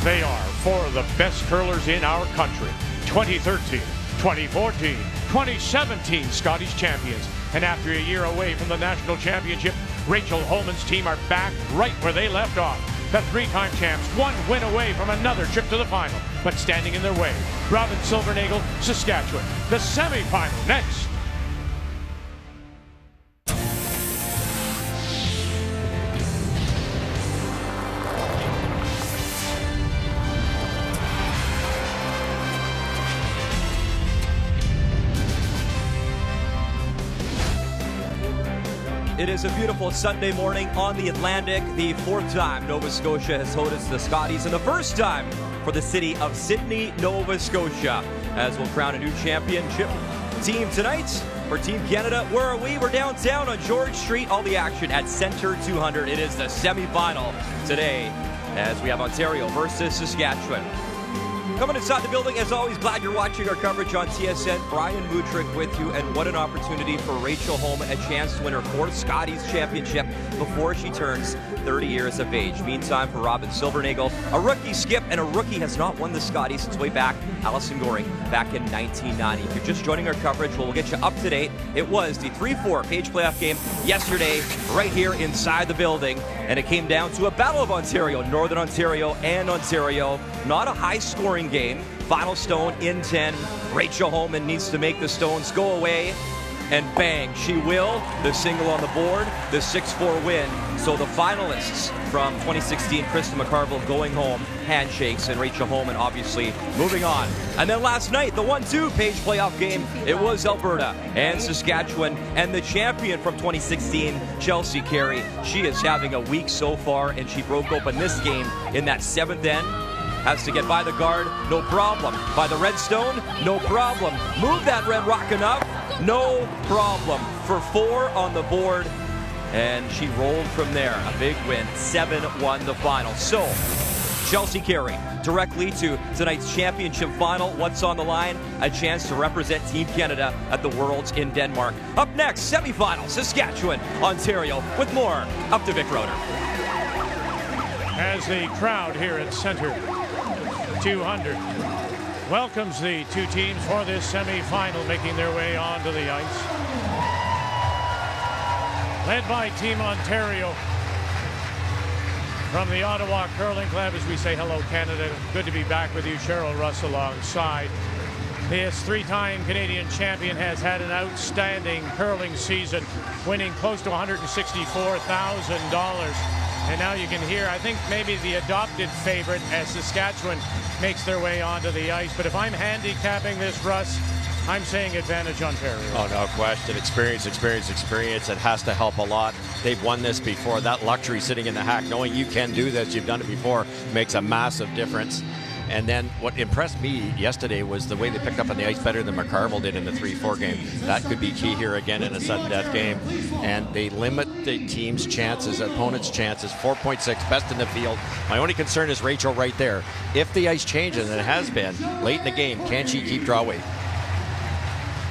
They are four of the best curlers in our country. 2013, 2014, 2017 Scotties champions. And after a year away from the national championship, Rachel Homan's team are back right where they left off. The three-time champs, one win away from another trip to the final, but standing in their way, Robin Silvernagle, Saskatchewan. The semifinal next. It is a beautiful Sunday morning on the Atlantic. The fourth time Nova Scotia has hosted the Scotties, and the first time for the city of Sydney, Nova Scotia, as we'll crown a new championship team tonight for Team Canada. Where are we? We're downtown on George Street. All the action at Centre 200. It is the semifinal today as we have Ontario versus Saskatchewan. Coming inside the building, as always, glad you're watching our coverage on TSN. Brian Mutrick with you, and what an opportunity for Rachel Homan, a chance to win her fourth Scotties championship before she turns 30 years of age. Meantime, for Robin Silvernagle, a rookie skip, and a rookie has not won the Scotties since way back, Allison Goring, back in 1990. If you're just joining our coverage, we'll get you up to date. It was the 3-4 Page playoff game yesterday, right here inside the building, and it came down to a battle of Ontario, Northern Ontario and Ontario. Not a high-scoring game. Final stone in 10. Rachel Homan needs to make the stones go away, and bang, she will. The single on the board, the 6-4 win. So the finalists from 2016, Krista McCarville going home, handshakes, and Rachel Homan obviously moving on. And then last night, the 1-2 Page playoff game, it was Alberta and Saskatchewan, and the champion from 2016, Chelsea Carey. She is having a week so far, and she broke open this game in that seventh end. Has to get by the guard, no problem. By the redstone, no problem. Move that red rock enough, no problem. For 4 on the board, and she rolled from there. A big win, 7-1 the final. So, Chelsea Carey directly to tonight's championship final. What's on the line? A chance to represent Team Canada at the Worlds in Denmark. Up next, semifinal, Saskatchewan, Ontario, with more. Up to Vic Roeder. As the crowd here at Centre 200 welcomes the two teams for this semi-final, making their way onto the ice. Led by Team Ontario from the Ottawa Curling Club, as we say hello, Canada. Good to be back with you. Cheryl Russ alongside. This three-time Canadian champion has had an outstanding curling season, winning close to $164,000. And now you can hear, I think, maybe the adopted favorite as Saskatchewan makes their way onto the ice. But if I'm handicapping this, Russ, I'm saying advantage Ontario. Oh, no question. Experience. It has to help a lot. They've won this before. That luxury sitting in the hack, knowing you can do this, you've done it before, makes a massive difference. And then what impressed me yesterday was the way they picked up on the ice better than McCarville did in the 3-4 game. That could be key here again in a sudden death game. And they limit the team's chances, opponent's chances. 4.6, best in the field. My only concern is Rachel right there. If the ice changes, and it has been, late in the game, can she keep draw weight?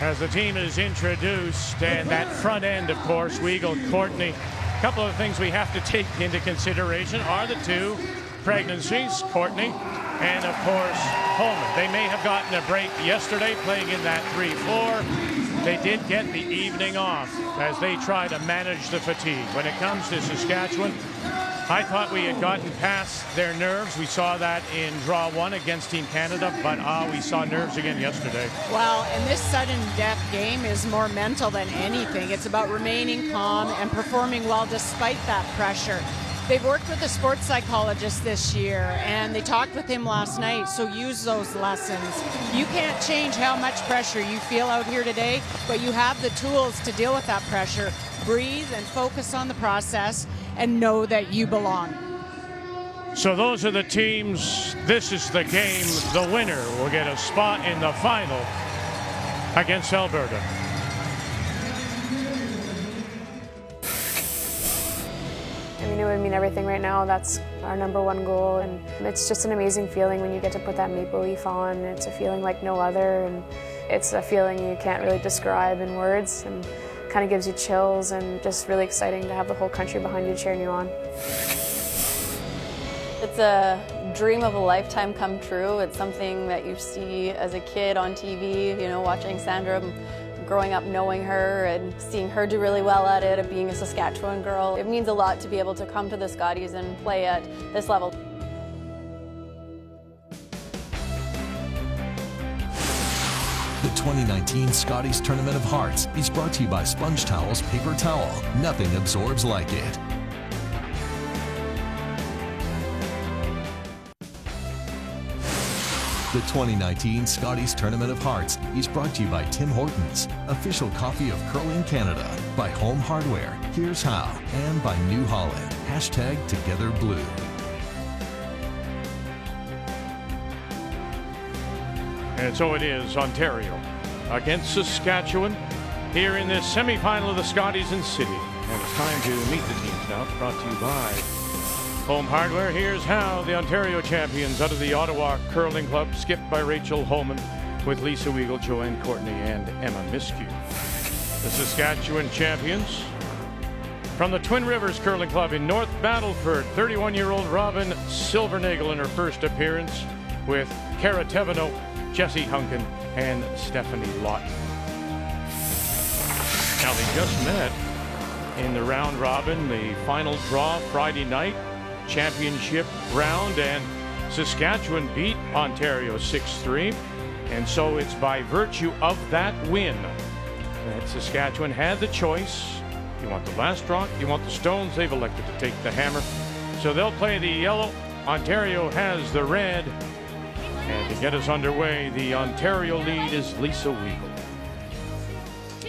As the team is introduced, and that front end, of course, Weigel, Courtney. A couple of things we have to take into consideration are the two pregnancies, Courtney and, of course, Homan. They may have gotten a break yesterday playing in that 3-4. They did get the evening off as they try to manage the fatigue. When it comes to Saskatchewan, I thought we had gotten past their nerves. We saw that in draw 1 against Team Canada, but we saw nerves again yesterday. Well, and this sudden death game is more mental than anything. It's about remaining calm and performing well despite that pressure. They've worked with a sports psychologist this year, and they talked with him last night, so use those lessons. You can't change how much pressure you feel out here today, but you have the tools to deal with that pressure. Breathe and focus on the process and know that you belong. So those are the teams. This is the game. The winner will get a spot in the final against Alberta. It would mean everything right now. That's our #1 goal, and it's just an amazing feeling when you get to put that maple leaf on. It's a feeling like no other, and it's a feeling you can't really describe in words, and kind of gives you chills, and just really exciting to have the whole country behind you cheering you on. It's a dream of a lifetime come true. It's something that you see as a kid on TV, you know, watching Sandra, growing up knowing her and seeing her do really well at it, and being a Saskatchewan girl. It means a lot to be able to come to the Scotties and play at this level. The 2019 Scotties Tournament of Hearts is brought to you by Sponge Towels Paper Towel. Nothing absorbs like it. The 2019 Scotties Tournament of Hearts is brought to you by Tim Hortons, official coffee of curling Canada, by Home Hardware, Here's How, and by New Holland, #TogetherBlue. And so it is Ontario against Saskatchewan here in this semifinal of the Scotties in City. And it's time to meet the teams now, brought to you by Home Hardware. Here's how the Ontario champions out of the Ottawa Curling Club, skipped by Rachel Homan, with Lisa Weagle, Joanne Courtney, and Emma Miskew. The Saskatchewan champions from the Twin Rivers Curling Club in North Battleford, 31-year-old Robin Silvernagel in her first appearance, with Cara Teveno, Jessie Hunkin, and Stephanie Lawton. Now they just met in the round robin, the final draw Friday night, championship round, and Saskatchewan beat Ontario 6-3. And so it's by virtue of that win that Saskatchewan had the choice. You want the last rock, you want the stones. They've elected to take the hammer. So they'll play the yellow. Ontario has the red. And to get us underway, the Ontario lead is Lisa Weagle.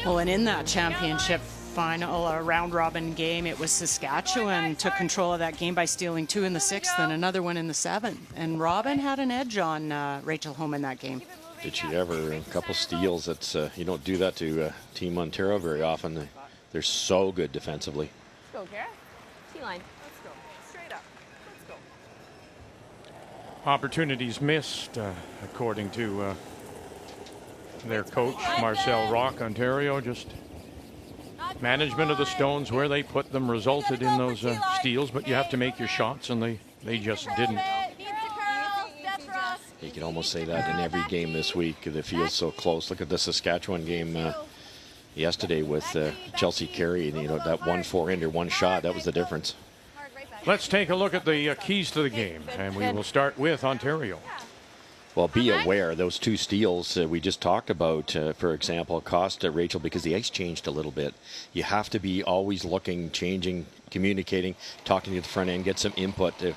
Well, and in that championship final round robin game, it was Saskatchewan took control of that game by stealing 2 in the 6th and another one in the 7th. And Robin had an edge on Rachel Homan that game. Did she ever? A couple steals. That's you don't do that to Team Ontario very often. They're so good defensively. Let's go, Cara. T-line. Let's go. Straight up. Let's go. Opportunities missed, according to their coach, Marcel Rock. Ontario just management of the stones, where they put them, resulted in those steals, but you have to make your shots, and they just didn't. You can almost say that in every game this week. The field's so close. Look at the Saskatchewan game yesterday with Chelsea Carey, and you know that 1 4-hander, one shot. That was the difference. Let's take a look at the keys to the game, and we will start with Ontario. Well, be aware, those 2 steals we just talked about, for example, cost Rachel because the ice changed a little bit. You have to be always looking, changing, communicating, talking to the front end, get some input to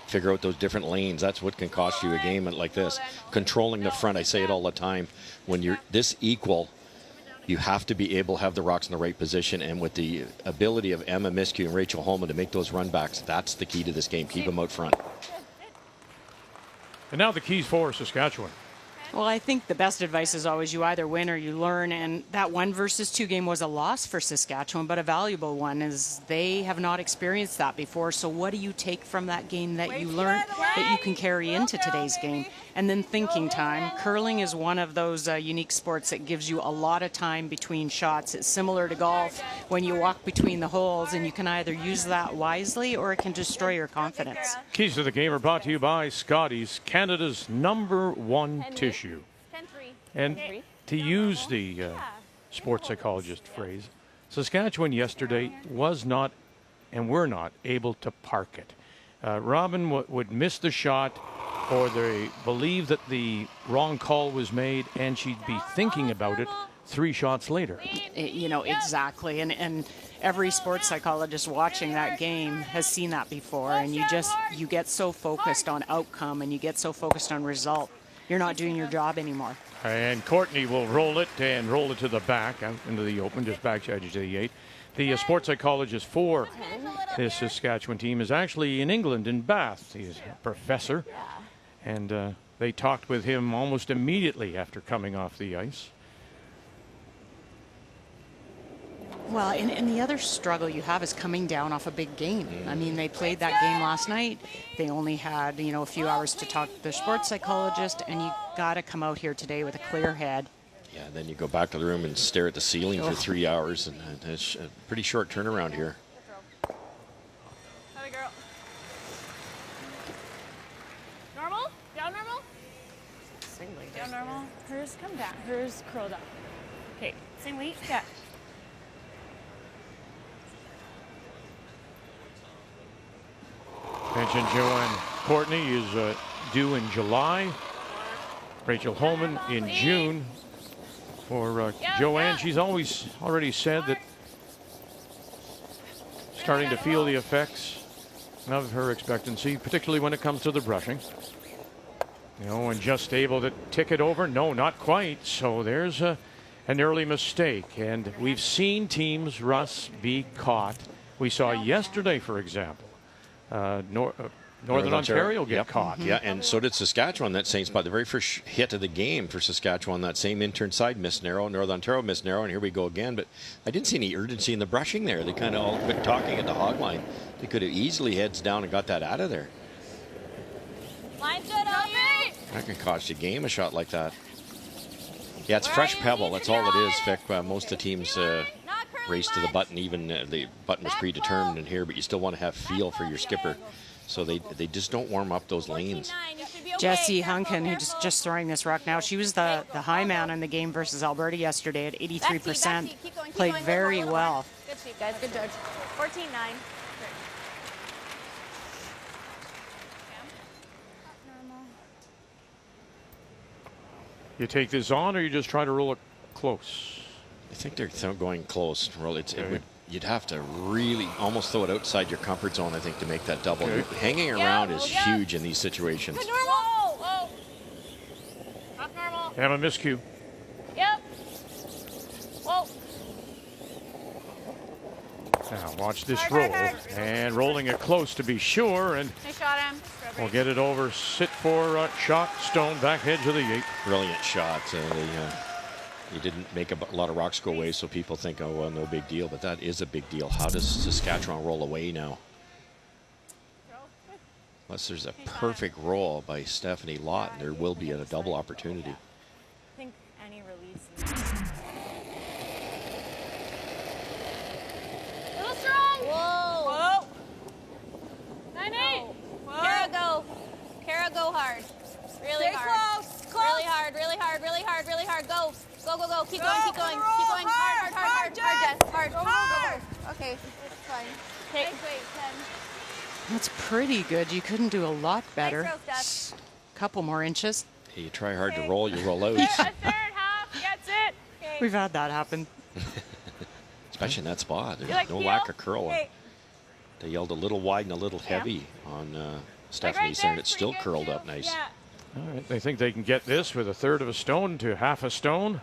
figure out those different lanes. That's what can cost you a game like this. Controlling the front, I say it all the time, when you're this equal, you have to be able to have the rocks in the right position, and with the ability of Emma Miskew and Rachel Homan to make those runbacks, that's the key to this game. Keep them out front. And now the keys for Saskatchewan. Well, I think the best advice is always you either win or you learn, and that 1 versus 2 game was a loss for Saskatchewan, but a valuable one, as they have not experienced that before. So what do you take from that game that you learned that you can carry into today's game? And then thinking time. Curling is one of those unique sports that gives you a lot of time between shots. It's similar to golf when you walk between the holes, and you can either use that wisely or it can destroy your confidence. Keys to the game are brought to you by Scotties, Canada's #1 tissue. And to use the sports psychologist phrase, Saskatchewan yesterday was not and were not able to park it. Robin would miss the shot, or they believe that the wrong call was made, and she'd be thinking about it 3 shots later. You know, exactly. And every sports psychologist watching that game has seen that before. And you get so focused on outcome, and you get so focused on result, you're not doing your job anymore. And Courtney will roll it to the back, out into the open, just back edge to the 8. The sports psychologist for this Saskatchewan team is actually in England, in Bath. He's a professor. And they talked with him almost immediately after coming off the ice. Well, and the other struggle you have is coming down off a big game. I mean, they played that game last night. They only had, a few hours to talk to their sports psychologist, and you got to come out here today with a clear head. Yeah, then you go back to the room and stare at the ceiling for 3 hours, and it's a pretty short turnaround here. Down normal. Hers come down. Hers curled up. Okay. Same weight? Yeah. Mentioned Joanne Courtney is due in July. Rachel Holman in June. For Joanne, she's already said that starting to feel the effects of her expectancy, particularly when it comes to the brushing. You know, and just able to tick it over? No, not quite. So there's an early mistake. And we've seen teams, Russ, be caught. We saw yesterday, for example, Northern Ontario get caught. Yeah, and so did Saskatchewan. That same spot. The very first hit of the game for Saskatchewan, that same intern side missed narrow. Northern Ontario missed narrow, and here we go again. But I didn't see any urgency in the brushing there. They kind of all quit talking at the hog line. They could have easily heads down and got that out of there. Line's good, Elliot. That can cost you a game, a shot like that. Yeah, it's fresh pebble. That's all it is, Vic. Most of the teams race to the button. Even the button was predetermined in here, but you still want to have feel for your skipper. So they just don't warm up those lanes. Jessie Hunkin, who's just throwing this rock now, she was the high man in the game versus Alberta yesterday at 83%. Played very well. Good sweep, guys. Good judge. 14-9. You take this on, or you just try to roll it close? I think they're going close. You'd have to really almost throw it outside your comfort zone, I think, to make that double. Okay. Hanging around is huge in these situations. Good normal. Whoa. Off normal. Have a miscue. Yep. Whoa. Now watch this roll. And rolling it close to be sure. And Nice shot, Em. we'll get it over. Sit for shot. Stone back edge of the 8. Brilliant shot. He didn't make a lot of rocks go away, so people think, oh, well, no big deal. But that is a big deal. How does Saskatchewan roll away now? Unless there's a perfect roll by Stephanie Lott, there will be a double opportunity. I think any release. Little strong. Whoa. 9-8. Kara, go. Kara, go hard. Really Stay hard. Close. Really hard, really hard, really hard, really hard. Go. Go, go, go. Keep going, keep going. Keep going. Hard, Jess. Hard. Go. Okay, it's fine. Okay. Wait, 10. That's pretty good. You couldn't do a lot better. Nice throw, Couple more inches. Hey, you try hard to roll, you roll out. A third half gets it. Okay. We've had that happen. Especially in that spot. There's like no feel? lack of curl. Okay. They yelled a little wide and a little heavy on Stephanie, saying it's still curled up nice. Yeah. All right, they think they can get this with a third of a stone to half a stone.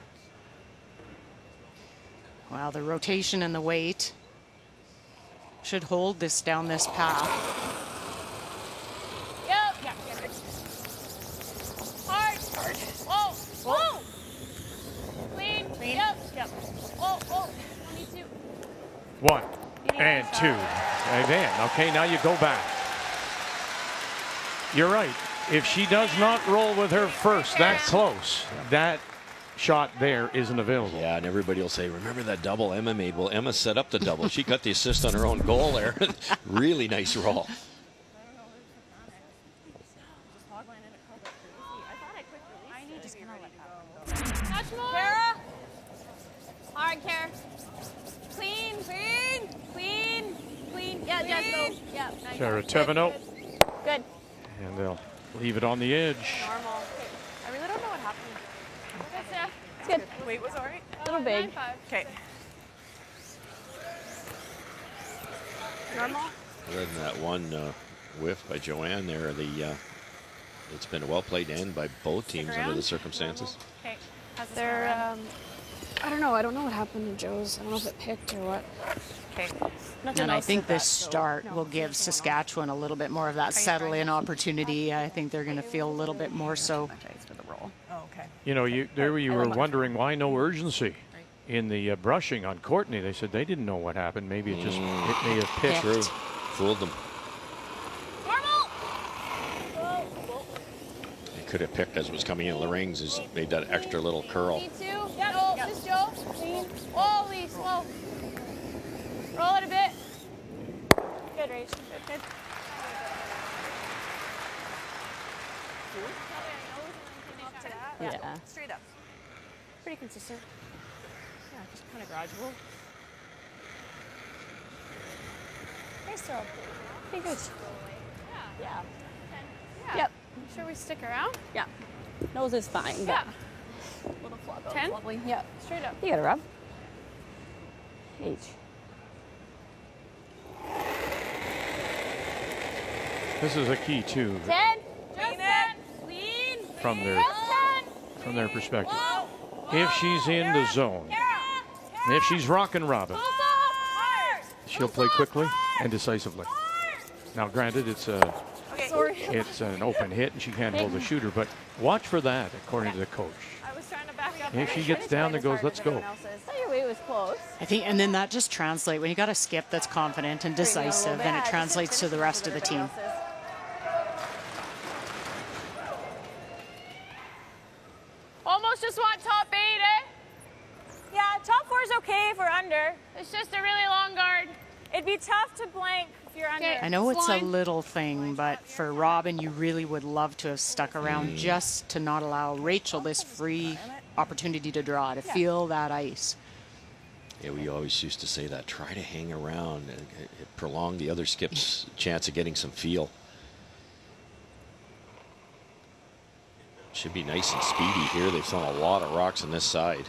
Well, the rotation and the weight should hold this down this path. Yep. Yeah. Hard. Whoa. Whoa. Clean. Yep. Whoa. 22. 1 and 2. And then, okay, now you go back. You're right. If she does not roll with her first that close, that shot there isn't available. Yeah, and everybody will say, remember that double Emma made? Well, Emma set up the double. She got the assist on her own goal there. Really nice roll. Kara. Hard, Kara. Clean. Yeah, Jess, go. Yeah. Nice. Sarah Teveno. Good. And they'll leave it on the edge. Normal. I really don't know what happened. It's good. Weight was all right? A little big. Okay. Normal? Other than that one whiff by Joanne there, it's been a well-played end by both teams under the circumstances. Okay. They're, I don't know. I don't know what happened to Joe's. I don't know if it picked or what. Okay. And I think this start will give Saskatchewan a little bit more of that settle-in opportunity. I think they're going to feel a little bit more so. For the roll. Oh, okay. You know, you were wondering why no urgency in the brushing on Courtney. They said they didn't know what happened. Maybe it may have picked. True. Fooled them. They could have picked as it was coming in. Larings has made that extra little curl. Me too. Yeah, Joe. Just Joe. Clean. Holy slow. Roll it a bit. Good, Rach. Good. Yeah. Straight up. Pretty consistent. Yeah, just kind of gradual. Nice throw. Pretty good. Yeah. Yeah. Yep. Sure we stick around? Yeah. Nose is fine. Yeah. Little flop. 10? Lovely. Yep. Straight up. You got a rub. H. This is a key too 10. Just 10. Lean. from their Just 10. perspective. If she's in the zone, and if she's rocking Robin, she'll play quickly and decisively. Now, granted, it's an open hit and she can't hold the shooter, but watch for that, according to the coach. I was trying to back up. If she gets down there, goes, let's go. Your weight was close. I think, and then that just translates when you got a skip that's confident and decisive, and it translates to the rest of the team. Almost just want top 8, eh? Yeah, top 4 is okay if we're under. It's just a really long guard. It'd be tough to blank if you're under. I know it's a little thing, but for Robin, you really would love to have stuck around just to not allow Rachel this free opportunity to draw, to feel that ice. Yeah, we always used to say that. Try to hang around and prolong the other skip's chance of getting some feel. Should be nice and speedy here. They've thrown a lot of rocks on this side.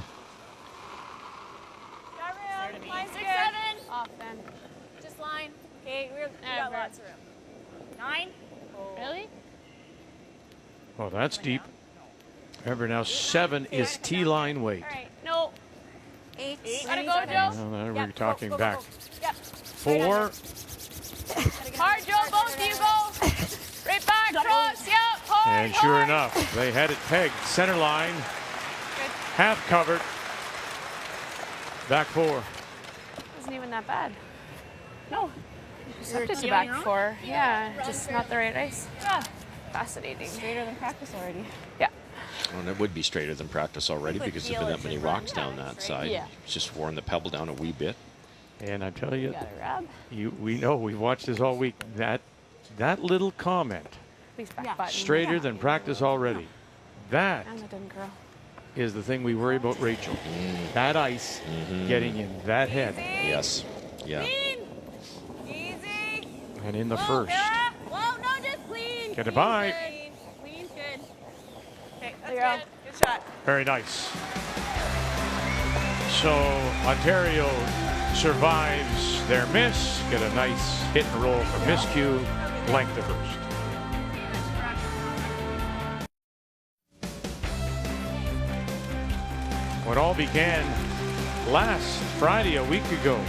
Line 6, 7. Off then. Just line. Okay, we got lots of room. 9. Really? Oh, that's deep. Remember now, 7 is T-line weight. All right. No. 8. Gotta go, Joe. Well, we're talking back. Go. Yep. 4. Hard, Joe. Both of you go. Right back. Cross. Yep. Hard. And sure enough, they had it pegged. Center line. Half covered. Back 4. Wasn't even that bad. No. Just back 4. Yeah, just not the right ice. Yeah. Fascinating. Straighter than practice already. Yeah. Well, it would be straighter than practice already because there's been that many rocks down that side. Yeah. It's just worn the pebble down a wee bit. And I tell you, Got a rub. we know, we've watched this all week. That little comment, straighter than practice already. That And that didn't curl. is the thing we worry about Rachel. That ice getting in that head. Yes. Yeah. Easy. And in the first. Whoa, no, just clean. Get it by. Clean's good. Okay, that's good. Good shot. Very nice. So Ontario survives their miss. Get a nice hit and roll from miscue. Blank the first. What all began last Friday, a week ago.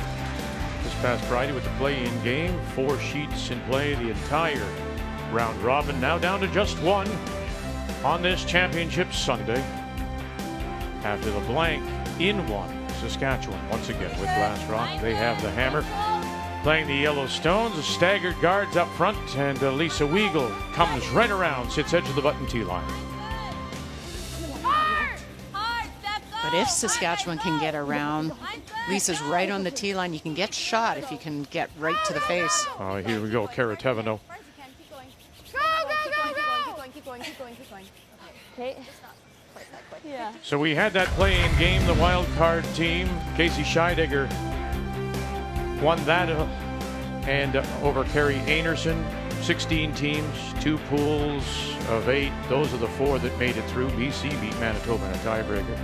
This past Friday with the play-in game. 4 sheets in play the entire round robin. Now down to just 1 on this championship Sunday. After the blank in 1. Saskatchewan once again with Glass Rock. They have the hammer. Playing the Yellowstones, the staggered guards up front, and Lisa Weigel comes right around, sits edge of the button tee line. But if Saskatchewan can get around, Lisa's right on the tee line. You can get shot if you can get right to the face. Oh, here we go, Karatevano. Keep going. Okay. Yeah. So we had that play-in game. The wild card team, Casey Scheidegger, won that and over Carrie Einarson. 16 teams, 2 pools of 8. Those are the 4 that made it through. BC beat Manitoba in a tiebreaker.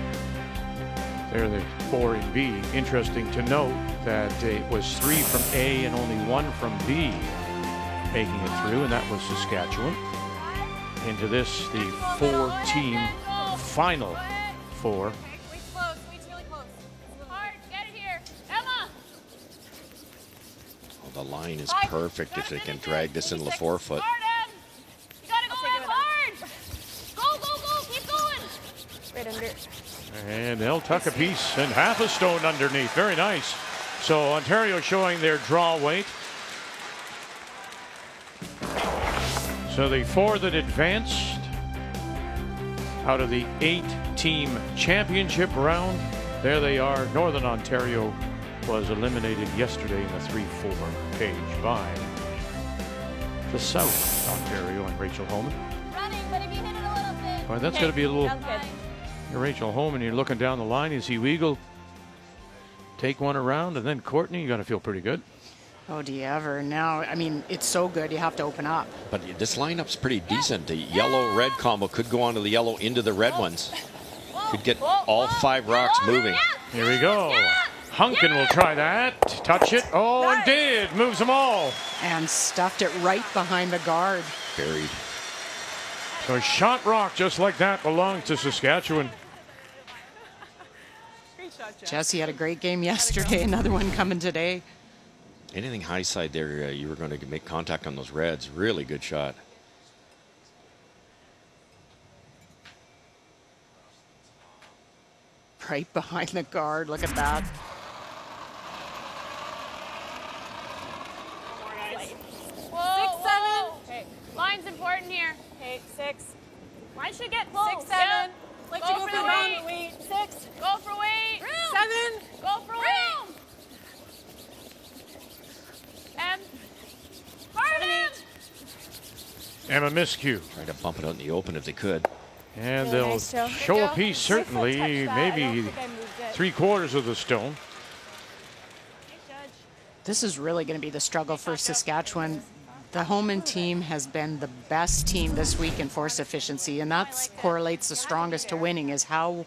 They're the 4 in B. Interesting to note that it was 3 from A and only 1 from B making it through, and that was Saskatchewan. Into this, the 4-team final 4. Weight's close. Weight's really close. Hard. Get it here. Emma. Well, the line is perfect if they can drag this into the forefoot. Hard, Em. You gotta go Em hard. Go. Keep going. Right under. And they'll tuck a piece and half a stone underneath. Very nice. So Ontario showing their draw weight. So the 4 that advanced out of the 8-team championship round, there they are. Northern Ontario was eliminated yesterday in the 3-4 cage by the South Ontario and Rachel Homan. Running, but if you hit it a little bit. Well, that's got to be a little. You're Rachel Homan, you're looking down the line. You see Weagle take one around, and then Courtney, you got to feel pretty good. Oh, do you ever? Now, I mean, it's so good, you have to open up. But this lineup's pretty decent. The yellow-red combo could go onto the yellow into the red ones. Could get all 5 rocks moving. Here we go. Hunkin will try that. Touch it. Oh, and did. Moves them all. And stuffed it right behind the guard. Buried. So a shot rock just like that belongs to Saskatchewan. Jesse had a great game yesterday. Another one coming today. Anything high side there, you were going to make contact on those reds. Really good shot. Right behind the guard. Look at that. Whoa, 6, 7. Okay. Line's important here. Okay, 6. Line should get close. 6, 7. Like Go to for go the for the weight. weight. 6. Go for weight. 7. Go for weight. M. Hard M. Emma Miscue. Try to bump it out in the open if they could. And Really they'll nice, Joe. show a Joe, piece, my foot certainly, touched that. I don't maybe think I moved it. 3/4 of the stone. This is really going to be the struggle for Saskatchewan. The Homan team has been the best team this week in force efficiency, and that correlates the strongest to winning, is how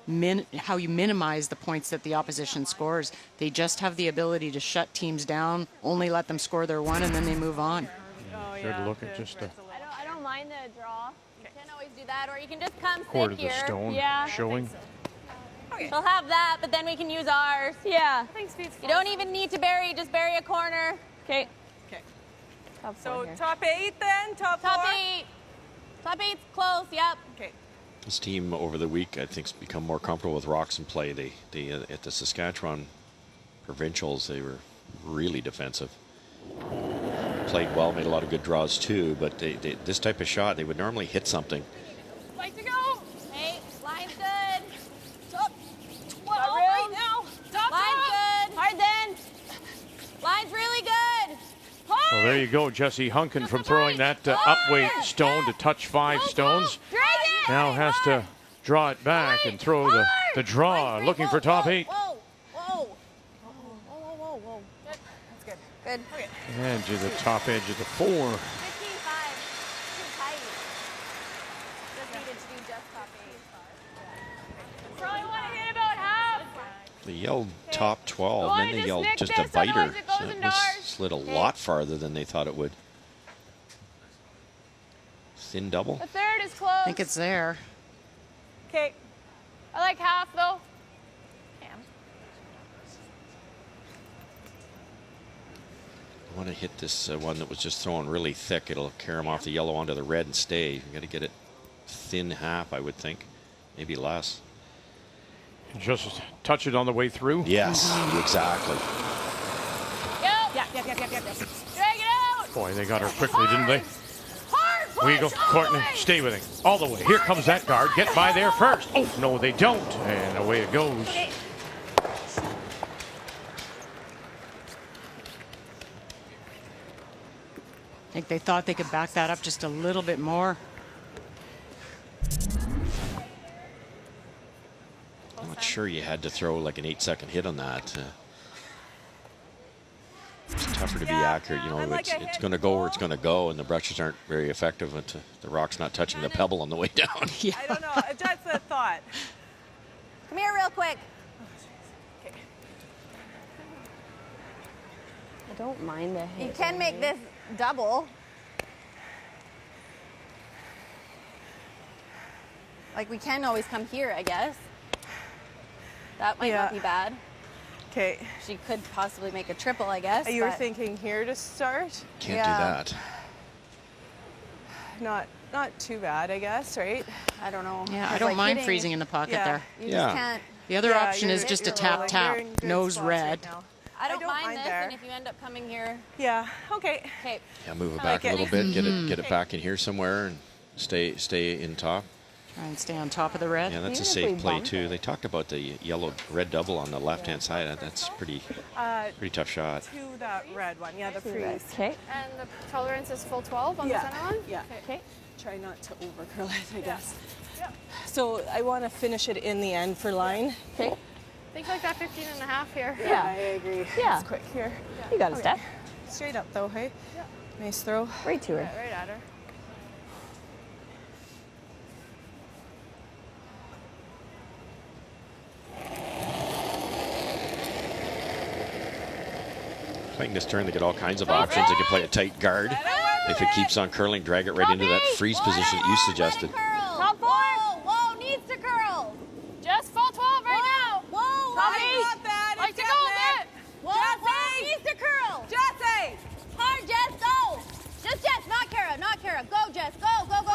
you minimize the points that the opposition scores. They just have the ability to shut teams down, only let them score their one, and then they move on. Good look at just a I don't mind the draw. You can always do that, or you can just come quarter sit of the here. stone Yeah. showing. We'll have that, but then we can use ours. Yeah. You don't even need to bury, just bury a corner. Okay. So top 8 then? Top 4? Top 8. Top 8's close, yep. Okay. This team over the week, I think, has become more comfortable with rocks in play. They at the Saskatchewan Provincials, they were really defensive. Played well, made a lot of good draws too, but this type of shot, they would normally hit something. Like to go. Hey, line's good. Top 12 room. right now. Top line's good. Hard then. Line's really good. Hard. Well, there you go, Jesse Hunkin from throwing that upweight stone to touch 5 stones. Drag it. Now has to draw it back and throw the draw, looking for top 8. Whoa. Good. Okay. And to the top edge of the 4. 15-5. Too tight. Just needed to do just top 8. Probably want to hit about half. They yelled top 12, Go on, then they just yelled nick just this, a biter. otherwise it goes So it indoors. slid a lot farther than they thought it would. Thin double. The third is close. I think it's there. Okay. I like half though. I want to hit this one that was just thrown really thick. It'll carry them off the yellow onto the red and stay. You got to get it thin half, I would think, maybe less. Just touch it on the way through. Yes, exactly. Yep. Drag it out. Boy, they got her quickly, didn't they? Hard push. Weagle, Courtney, stay with him. All the way. Here comes that guard. Get by there first. Oh, no, they don't. And away it goes. Okay. I think they thought they could back that up just a little bit more. I'm not sure you had to throw like an 8-second hit on that. It's tougher to be accurate. You know, it's going to go where it's going to go, and the brushes aren't very effective until the rock's not touching the pebble on the way down. Yeah. I don't know. That's a thought. Come here real quick. I don't mind the hit. You can make this double. Like we can always come here, I guess. That might not be bad. Okay. She could possibly make a triple, I guess. You were but- thinking here to start? Can't do that. Not too bad, I guess, right? I don't know. Yeah, I It's don't like mind hitting- freezing in the pocket there. You just can't. The other Yeah, option is just a tap, you're in good nose spots red. right now. I don't don't mind mind this, there. and if you end up coming here, Yeah. Okay. okay. Yeah, move it I back like a it. little bit. Get it back in here somewhere, and stay in top. Try and stay on top of the red. Yeah, that's a safe play too. They talked about the yellow-red double on the left-hand side. That's pretty tough shot. To that red one, yeah, the freeze. Okay. And the tolerance is full 12 on the center one? Yeah. Okay. Try not to overcurl it, I guess. Yeah. So I want to finish it in the end for line. Okay. Think like that 15 and a half here. Yeah, I agree. Yeah. It's quick here. You got a step. Straight up though, hey? Yeah. Nice throw. Right to her. Right at her. Playing this turn, they get all kinds of options. They can play a tight guard. If it keeps on curling, drag it right into that freeze position that you suggested. Top four. Whoa, needs to curl. Just full 12 right now. Whoa, I got that. Like to go a bit. whoa, needs to curl. Jesse! Hard, Jess, go. Just Jess, not Kara, not Kara. Go, Jess, go, go, go, go.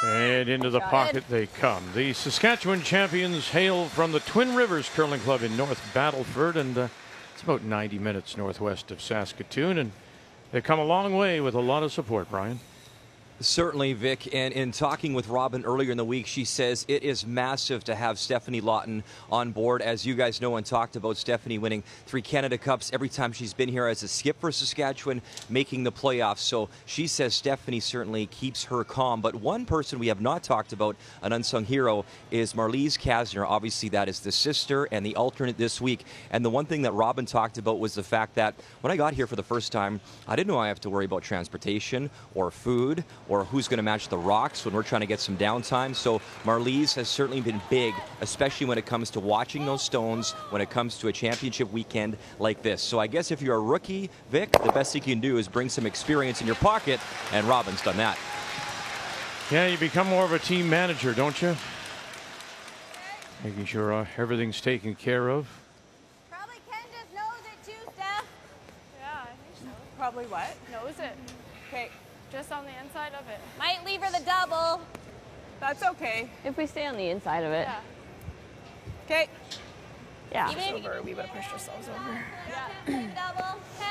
And into the pocket they come. The Saskatchewan champions hail from the Twin Rivers Curling Club in North Battleford, and it's about 90 minutes northwest of Saskatoon, and they've come a long way with a lot of support, Brian. Certainly, Vic. And in talking with Robin earlier in the week, she says it is massive to have Stephanie Lawton on board. As you guys know and talked about, Stephanie winning 3 Canada Cups every time she's been here as a skip for Saskatchewan, making the playoffs. So she says Stephanie certainly keeps her calm. But one person we have not talked about, an unsung hero, is Marlies Kasner. Obviously, that is the sister and the alternate this week. And the one thing that Robin talked about was the fact that when I got here for the first time, I didn't know I have to worry about transportation or food or who's going to match the rocks when we're trying to get some downtime. So Marlies has certainly been big, especially when it comes to watching those stones, when it comes to a championship weekend like this. So I guess if you're a rookie, Vic, the best you can do is bring some experience in your pocket, and Robin's done that. Yeah, you become more of a team manager, don't you? Making sure everything's taken care of. Probably Ken just knows it too, Steph. Yeah, I think so. Probably what? Knows it. Okay. Just on the inside of it. Might leave her the double. That's okay. If we stay on the inside of it. Yeah. Okay. Yeah. We would have pushed ourselves over. Yeah. Double. 10.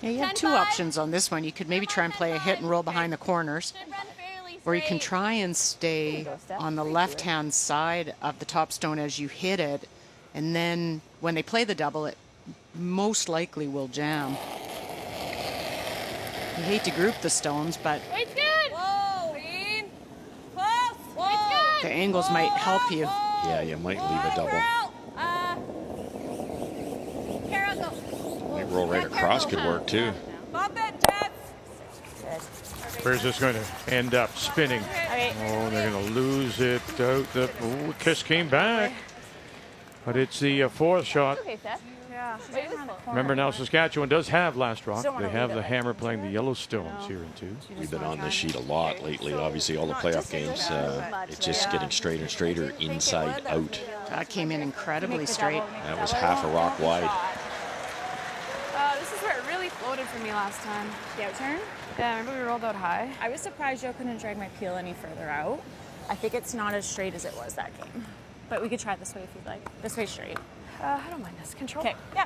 Yeah, you have 2 options on this one. You could maybe try and play a hit and roll behind the corners, or you can try and stay on the left-hand side of the top stone as you hit it, and then when they play the double, it most likely will jam. You hate to group the stones, but It's good. Whoa. Clean. Close. It's good. the angles might help you. Yeah, you might leave a double. Kara, go. Might roll right across could work too. Bump it, Jess. Where's this going to end up spinning? Oh, they're going to lose it out. Oh, Kiss came back. But it's the 4th shot. Okay, Steph. Yeah. Remember now, Saskatchewan does have last rock. They have the Hammer playing the Yellowstones here in 2. We've been on this sheet a lot lately. Obviously, all the playoff games, it's just getting straighter and straighter inside out. That came in incredibly straight. That was half a rock wide. This is where it really floated for me last time. The out turn? Yeah, remember we rolled out high? I was surprised Joe couldn't drag my peel any further out. I think it's not as straight as it was that game. But we could try this way if you'd like. This way straight. I don't mind this. Control. Okay. Yeah.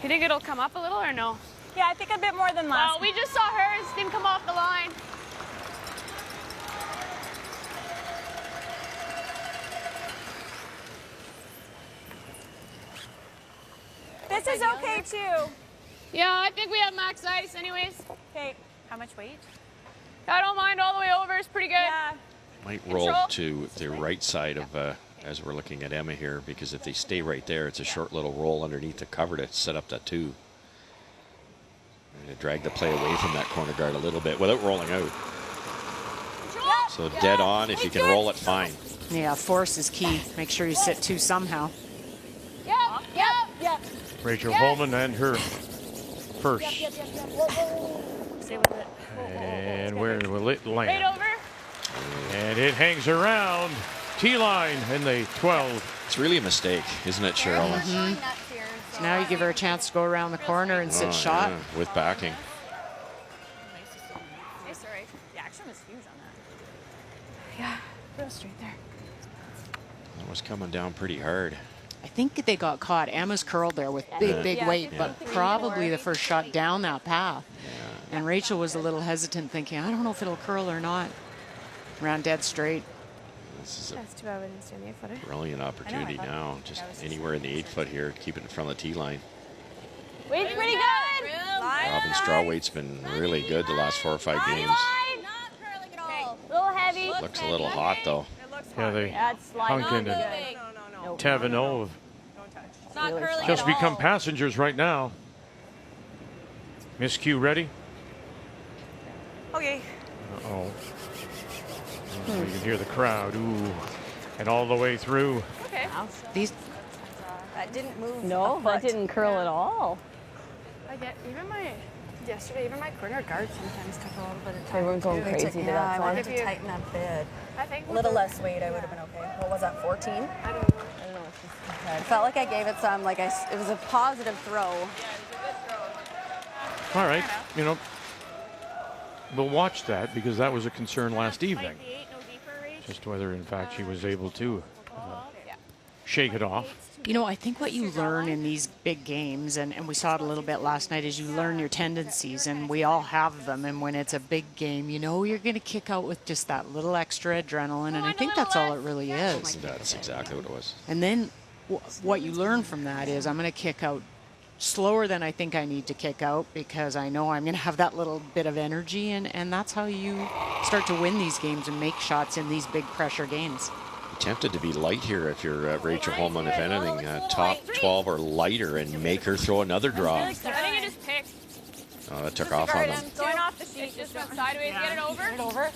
You think it'll come up a little or no? Yeah, I think a bit more than last. Oh, we just saw hers. Didn't come off the line. This is okay too. Yeah, I think we have max ice anyways. Okay. How much weight? I don't mind all the way over. It's pretty good. Yeah. Might roll to the right side of, as we're looking at Emma here, because if they stay right there, it's a short little roll underneath the cover to set up that 2. And to drag the play away from that corner guard a little bit without rolling out. So dead on, if you can roll it, fine. Yeah, force is key. Make sure you sit 2 somehow. Yep. Rachel Holman and her first. Stay with it. And where will it land? Right over. And it hangs around. T-line in the 12. It's really a mistake, isn't it, Cheryl? So now you give her a chance to go around the corner and sit shot. Yeah, with backing. Sorry. The action was huge on that. Yeah, real straight there. That was coming down pretty hard. I think they got caught. Emma's curled there with big weight, but probably the first shot down that path. Yeah. And Rachel was a little hesitant, thinking, I don't know if it'll curl or not. Ran dead straight. This is That's too bad we didn't stay on the 8-footer. a brilliant opportunity now. Just anywhere in the 8-foot here, keep it in front of the tee line. Weight's pretty good. Robin Strawweight's been really good the last 4 or 5 games. Not curling at all. A little heavy. Looks a little hot though. Yeah, they Hunkin and Taverneau Not curling just at become all. passengers right now. Miss Q ready? Okay. Uh-oh. You can hear the crowd. Ooh. And all the way through. Okay. These That didn't move. No, that didn't curl at all. I get even my corner guard sometimes took a little bit of They time. weren't going too. crazy to Yeah, that I side. wanted to tighten that bid. I think A little less weight, I would have been okay. What was that, 14? I don't know. I felt like I gave it some, like it was a positive throw. All right. You know, we'll watch that because that was a concern last evening. Just whether, in fact, she was able to shake it off. You know, I think what you learn in these big games, and we saw it a little bit last night, is you learn your tendencies, and we all have them. And when it's a big game, you know you're going to kick out with just that little extra adrenaline, and I think that's all it really is. That's exactly what it was. And then what you learn from that is I'm going to kick out slower than I think I need to kick out because I know I'm going to have that little bit of energy, and that's how you start to win these games and make shots in these big pressure games. Tempted to be light here if you're Rachel Holman, if anything, top 12 or lighter and make her throw another draw. I think it just picked. Oh, that took off on them. Going off the sheet. Just went sideways. Get it over. Get it over.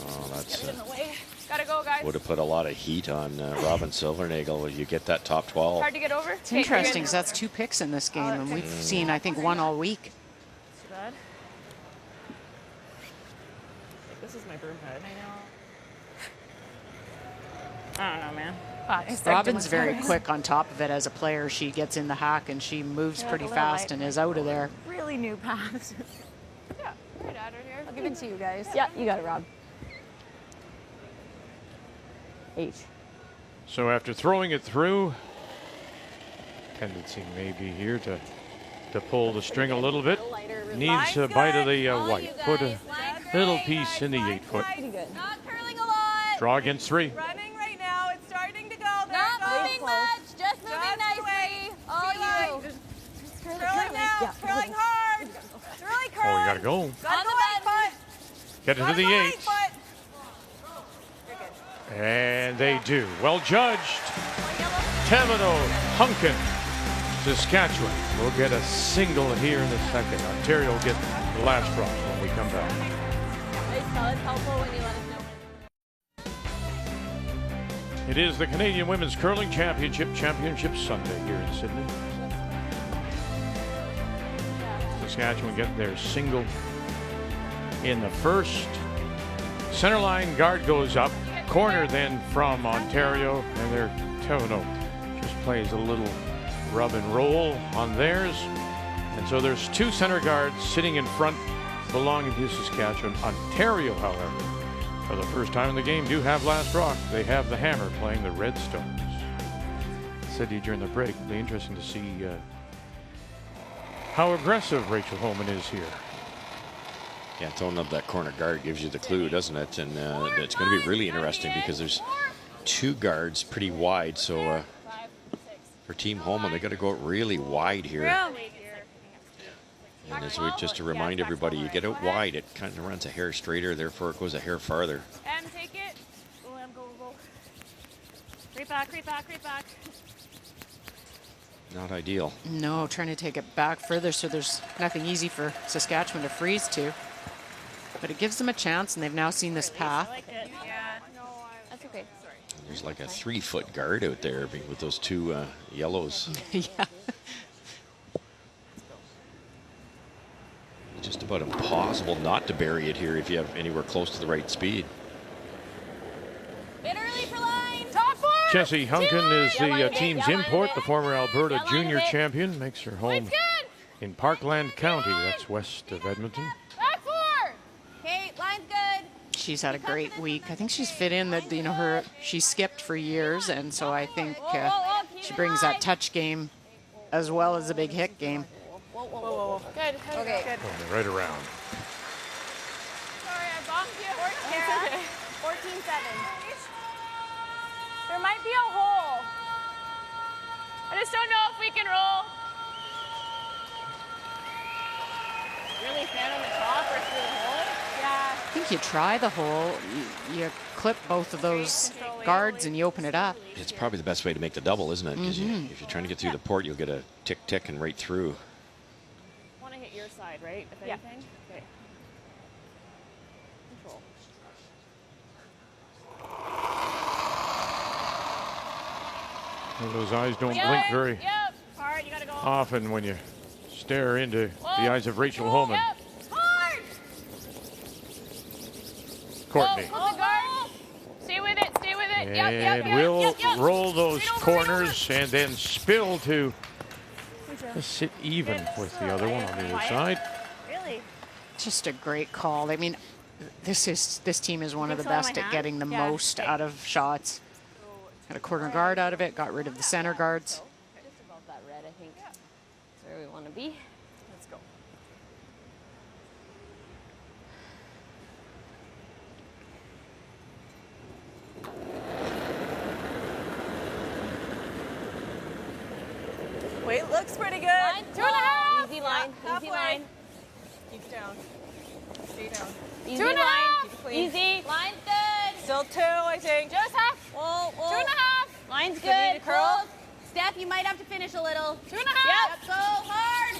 Oh, that's Get it in the way. Gotta go, guys. would have put a lot of heat on Robin Silvernagel. You get that top 12. Hard to get over. It's interesting because that's 2 picks in this game, and we've seen, I think, 1 all week. Too bad. This is my broom head. I don't know, man. Robin's very quick on top of it as a player. She gets in the hack and she moves pretty fast and is out of there. Really new paths. Yeah, your dad right here. I'll give it to you guys. Yeah, you got it, Rob. H. So after throwing it through, tendency maybe here to pull the string a little bit. Needs a bite of the white. Put a little piece in the 8-foot. Not curling a lot. Draw against 3. Running right now. It's starting to go. There Not it goes. moving much. Just moving nicely. All you. Curling now. Curling hard. It's really curling. Oh, we gotta go. Got the right foot. Get it to the 8. And they do. Well judged. Taverneau, Hunkin, Saskatchewan will get a single here in the second. Ontario will get the last drop when we come back. It's helpful when you let us know. It is the Canadian Women's Curling Championship Sunday here in Sydney. Saskatchewan get their single in the first. Center line guard goes up. Corner then from Ontario, and their Taverneau just plays a little rub and roll on theirs. And so there's 2 center guards sitting in front belonging to Saskatchewan. Ontario, however, for the first time in the game, do have last rock. They have the hammer playing the Redstones. I said to you during the break, it'll be interesting to see how aggressive Rachel Holman is here. Yeah, throwing up that corner guard gives you the clue, doesn't it? And it's going to be really interesting because there's 2 guards pretty wide. So for Team Holman, they got to go out really wide here. And as we just to remind everybody, you get out wide, it kind of runs a hair straighter, therefore it goes a hair farther. And take it. Go, go. Right back. Not ideal. No, trying to take it back further so there's nothing easy for Saskatchewan to freeze to. But it gives them a chance, and they've now seen this path. That's okay. There's like a 3-foot guard out there with those 2 yellows. Yeah. Just about impossible not to bury it here if you have anywhere close to the right speed. Bit early for line. Top 4. Jessie Hunkin is the team's import. The former Alberta junior champion makes her home in Parkland County. That's west of Edmonton. Back 4. Okay, line's good. She's had a great week. I think she's fit in that, you know, she skipped for years, and so I think she brings that touch game as well as the big hit game. Good. Okay. Right around. There might be a hole. I just don't know if we can roll. Really stand on the top or through the hole? Yeah. I think you try the hole, you clip both of those guards and you open it up. It's probably the best way to make the double, isn't it? Because if you're trying to get through the port, you'll get a tick and right through. I want to hit your side, right? If anything? Okay. Control. Well, those eyes don't blink very Hard, you gotta go. often when you stare into the eyes of Rachel Homan. Hard. Courtney. Hold the guard. Stay with it, stay with it. And we'll roll those corners and then spill to sit even with the other one on the other side. Really? Just a great call. I mean, this team is one of the best at getting the most out of shots. Got a corner guard out of it, got rid of the center guards. Just above that red, I think. That's where we want to be. Let's go. Wait, looks pretty good. Line, 2.5. Easy line. Halfway. Easy line. Keep down. Stay down. Easy 2.5. line. Keep it clean. Easy. Line's good. Still 2, I think. Just half. Whoa, whoa. 2.5. Line's Still need good. to curl. Hold. Steph, you might have to finish a little. 2.5. Yep. Go hard.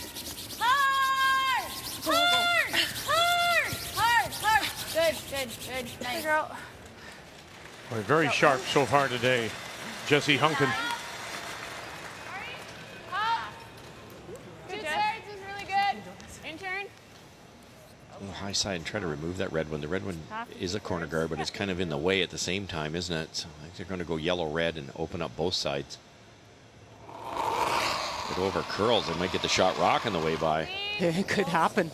Hard. Hard. Hard. Hard. Hard. Good. Good. Good. Nice. Girl. Boy, very sharp so far today. Jesse Hunkin. Good start. This is really good. Intern. High side and try to remove that red one. The red one is a corner guard, but it's kind of in the way at the same time, isn't it? So I think they're going to go yellow-red and open up both sides. It over curls. They might get the shot rock on the way by. It could happen.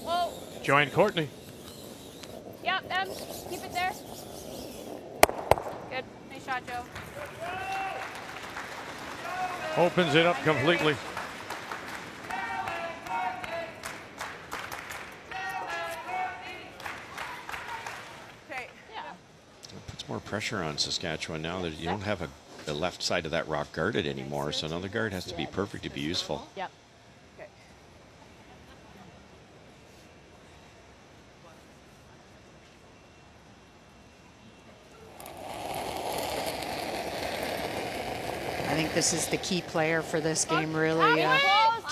Whoa. Join Courtney. Yep, keep it there. Good. Nice shot, Joe. Opens it up completely. Okay. It puts more pressure on Saskatchewan now that you don't have the left side of that rock guarded anymore, so another guard has to be perfect to be useful. Yep. Okay. I think this is the key player for this game, really.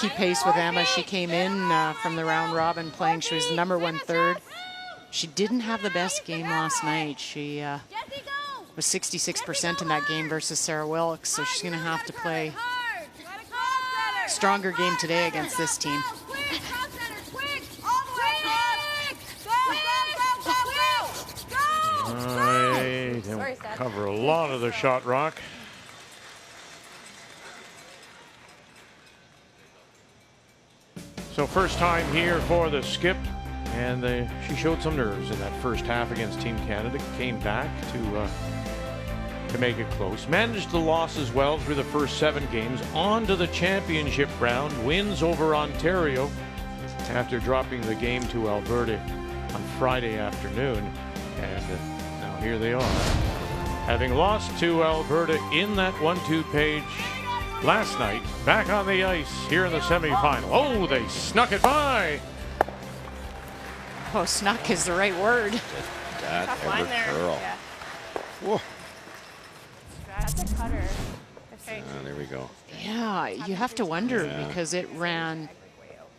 Keep pace with Emma. She came in from the round robin playing. She was number 1 third. She didn't have the best game last night. She was 66% in that game versus Sarah Wilkes, so she's going to have to play a stronger game today against this team. They don't cover a lot of the shot rock. So first time here for the skip, and she showed some nerves in that first half against Team Canada. Came back to make it close. Managed the loss as well through the first 7 games. On to the championship round. Wins over Ontario after dropping the game to Alberta on Friday afternoon. And now here they are, having lost to Alberta in that 1-2 page last night, back on the ice here in the semifinal. Oh, they snuck it by. Oh, snuck is the right word. That Tough line there. curl. Yeah. Whoa. That's a cutter. Okay. There we go. Yeah, you have to wonder because it ran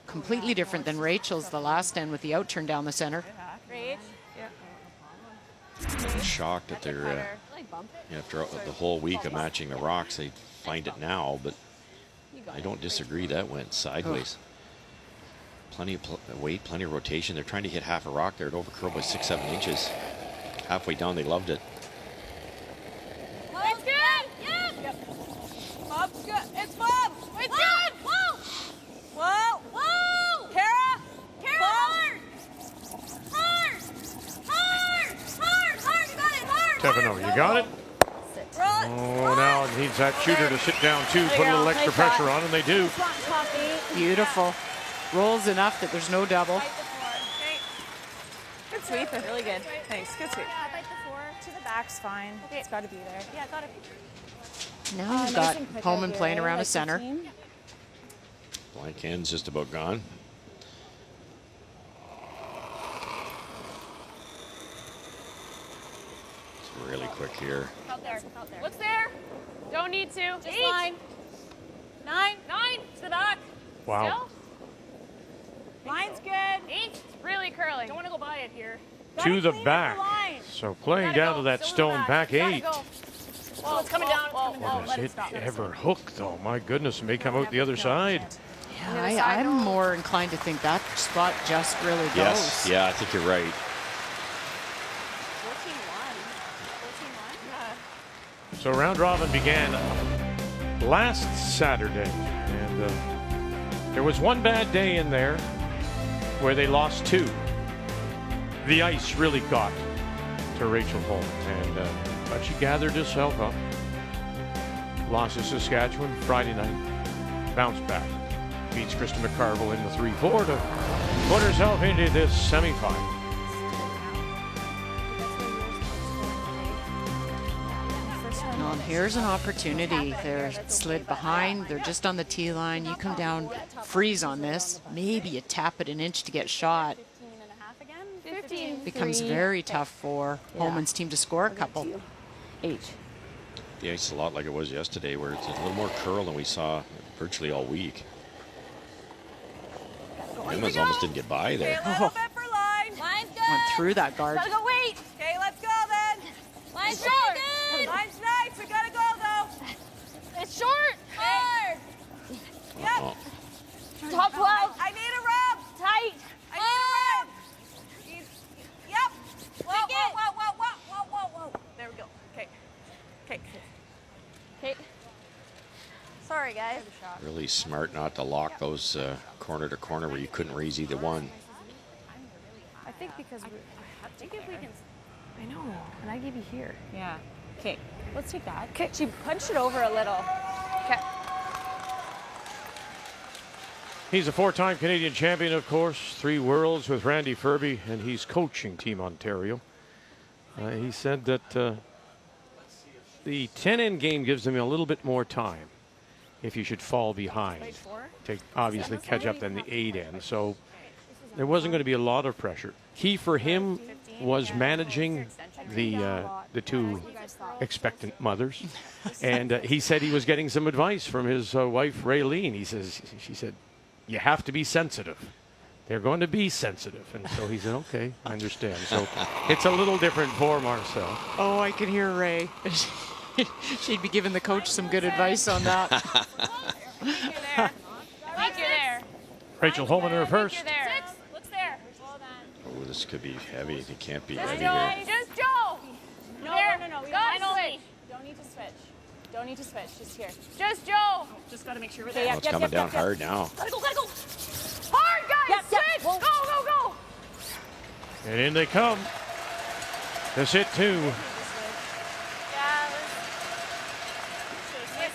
completely different than Rachel's the last end with the out turn down the center. Rage. I'm shocked that they're after the whole week of matching the rocks, they find it now, but I don't disagree. That went sideways. Plenty of weight, plenty of rotation. They're trying to hit half a rock there. It overcurled by 6-7 inches. Halfway down, they loved it. It's good. Yep. Bob's good. It's Bob. It's good. Whoa. Whoa. Whoa. Kara. Kara, Bob. hard. Hard. Hard. Hard. You got it. Hard. Stefano, you got it? Oh, now it needs that shooter to sit down too, put a little extra pressure on, and they do. Beautiful. Rolls enough that there's no double. It's sweep. Really good. Thanks. Good sweep. Yeah, bite the four. To the back's fine. Okay. It's got to be there. Yeah, got it. Now you've got Homan playing around the center. Blank end's just about gone. It's really quick here. Out there. Out there. Looks there. Don't need to. Just 9. 9. 9 to the back. Wow. Still? Line's good. 8. It's really curling. Don't want to go by it here. To the back. So playing down to that stone back 8. Well, it's coming down. It's coming down. Does it ever hook, though? My goodness, it may come out the other side. Yeah, I'm more inclined to think that spot just really goes. Yes, yeah, I think you're right. 14-1. So round robin began last Saturday, and there was one bad day in there where they lost 2. The ice really got to Rachel Homan, but she gathered herself up. Lost to Saskatchewan Friday night. Bounced back. Beats Krista McCarville in the 3-4 to put herself into this semifinal. Well, here's an opportunity. They're slid behind. They're just on the tee line. You come down, freeze on this. Maybe you tap it an inch to get shot. 15. Becomes very tough for Homan's team to score a couple. 8. The ice is a lot like it was yesterday, where it's a little more curl than we saw virtually all week. Humans almost didn't get by there. Okay, a little bit for line. Line's good. Went through that guard. Gotta go wait. Okay, let's go then. Line's really good. Line's nice. We gotta go though. It's short. Hard. Yep. Oh. Top 12. I need a rub. Tight. I need a rub. Yep. Whoa, whoa, whoa, whoa, whoa, whoa, whoa. There we go. Okay. Okay. Okay. Sorry, guys. Really smart not to lock those corner to corner where you couldn't raise either one. I think because I think if we can. I know, and I gave you here. Yeah. Okay. Let's take that. Okay. She punched it over a little. Okay. He's a 4-time Canadian champion, of course, 3 worlds with Randy Ferbey, and he's coaching Team Ontario. He said that the 10-end game gives them a little bit more time if you should fall behind. Obviously catch up than the 8-end. So there wasn't going to be a lot of pressure. Key for him was managing the 2 expectant mothers. And he said he was getting some advice from his wife, Raylene. She said, you have to be sensitive. They're going to be sensitive. And so he said, okay, I understand. So it's a little different for Marcel. Oh, I can hear Ray. She'd be giving the coach some good advice on that. I think you're there. Rachel Homan in reverse. You're there. 6. Looks there. Oh, this could be heavy. It can't be Just heavy Joe. here. Just Joe. No, there. no. We Got don't switch. Don't need to switch. Don't need to switch. Just here. Just Joe. Just got to make sure we're Oh, there. it's coming down hard now. Gotta go. Hard, guys. Switch. Go. And in they come. This hit 2. Yeah,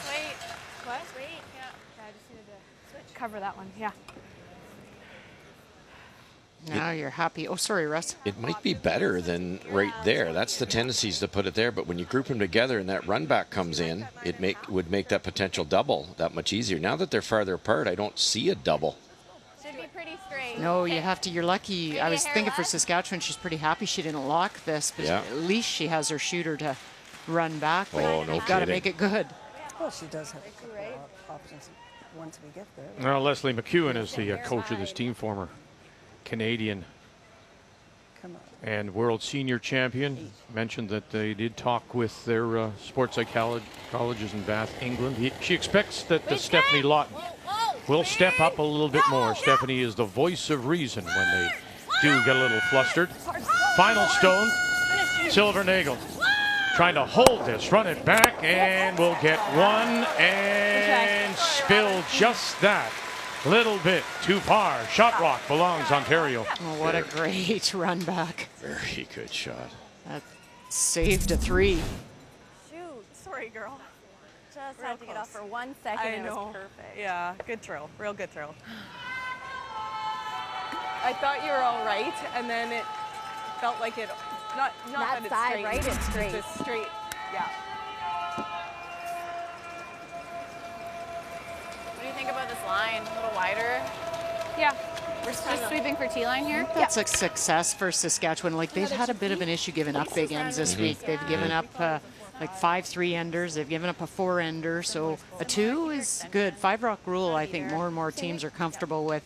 wait. What? Wait. Yeah. I just needed to switch. Cover that one. Yeah. Now you're happy. Oh, sorry, Russ. It might be better than right there. That's the tendencies to put it there. But when you group them together and that run back comes in, it would make that potential double that much easier. Now that they're farther apart, I don't see a double. Should be pretty straight. No, you have to. You're lucky. I was thinking for Saskatchewan, she's pretty happy she didn't lock this, but at least she has her shooter to run back. But you've got to make it good. Well, she does have options once we get there. Now, Leslie McEwen is the coach of this team, former Canadian and world senior champion. Mentioned that they did talk with their sports psychologists in Bath, England. She expects that Stephanie Lawton will step up a little bit more. Stephanie is the voice of reason when they do get a little flustered. Final stone, Silvernagel trying to hold this, run it back, and we'll get one and spill just that. Little bit too far. Shot rock belongs Ontario. Oh, what a great run back. Very good shot. That saved a 3. Shoot. Sorry, girl. Just had to get off for 1 second. I know. It was perfect. Yeah, good throw. Real good throw. I thought you were all right, and then it felt like it, not that it's side, straight. right? It's straight. Just straight, yeah. What do you think about this line? A little wider? Yeah. We're just sweeping for T-line here? That's a success for Saskatchewan. Like, they've had a bit of an issue giving up big ends this week. They've given up like 5 3-enders. They've given up a 4-ender. So a 2 is good. 5-rock rule, I think more and more teams are comfortable with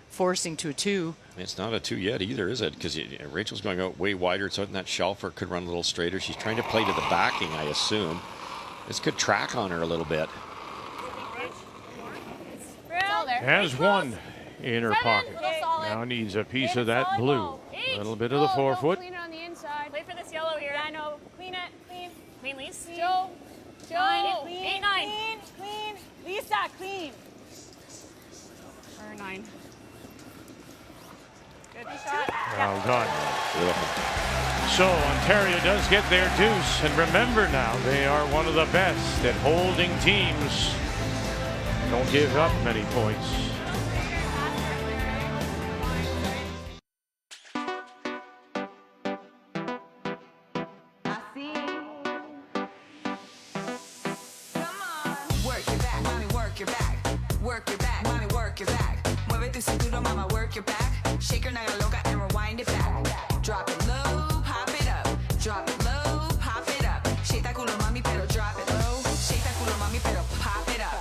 forcing to a 2. It's not a 2 yet either, is it? Because Rachel's going out way wider. It's out in that shelf, or could run a little straighter. She's trying to play to the backing, I assume. This could track on her a little bit. Has one in her pocket. Now needs a piece of that blue. A little bit of the forefoot. Clean it on the inside. Wait for this yellow here. Yeah, I know. Clean it. Clean. Clean, Lise. Joe. Joe. Clean. 8, 9. Clean. Clean. Lisa, clean. Or 9. Good shot. Well done. So Ontario does get their deuce. And remember now, they are one of the best at holding teams. Don't give up many points. Work your back, mommy, work your back. Work your back, mommy, work your back. Mueve tu cintura, mama, work your back. Shake your naga loca and rewind it back. Drop it low, pop it up. Drop it low, pop it up. Shake that culo, mami, pero drop it low. Shake that culo, mami, pero pop it up.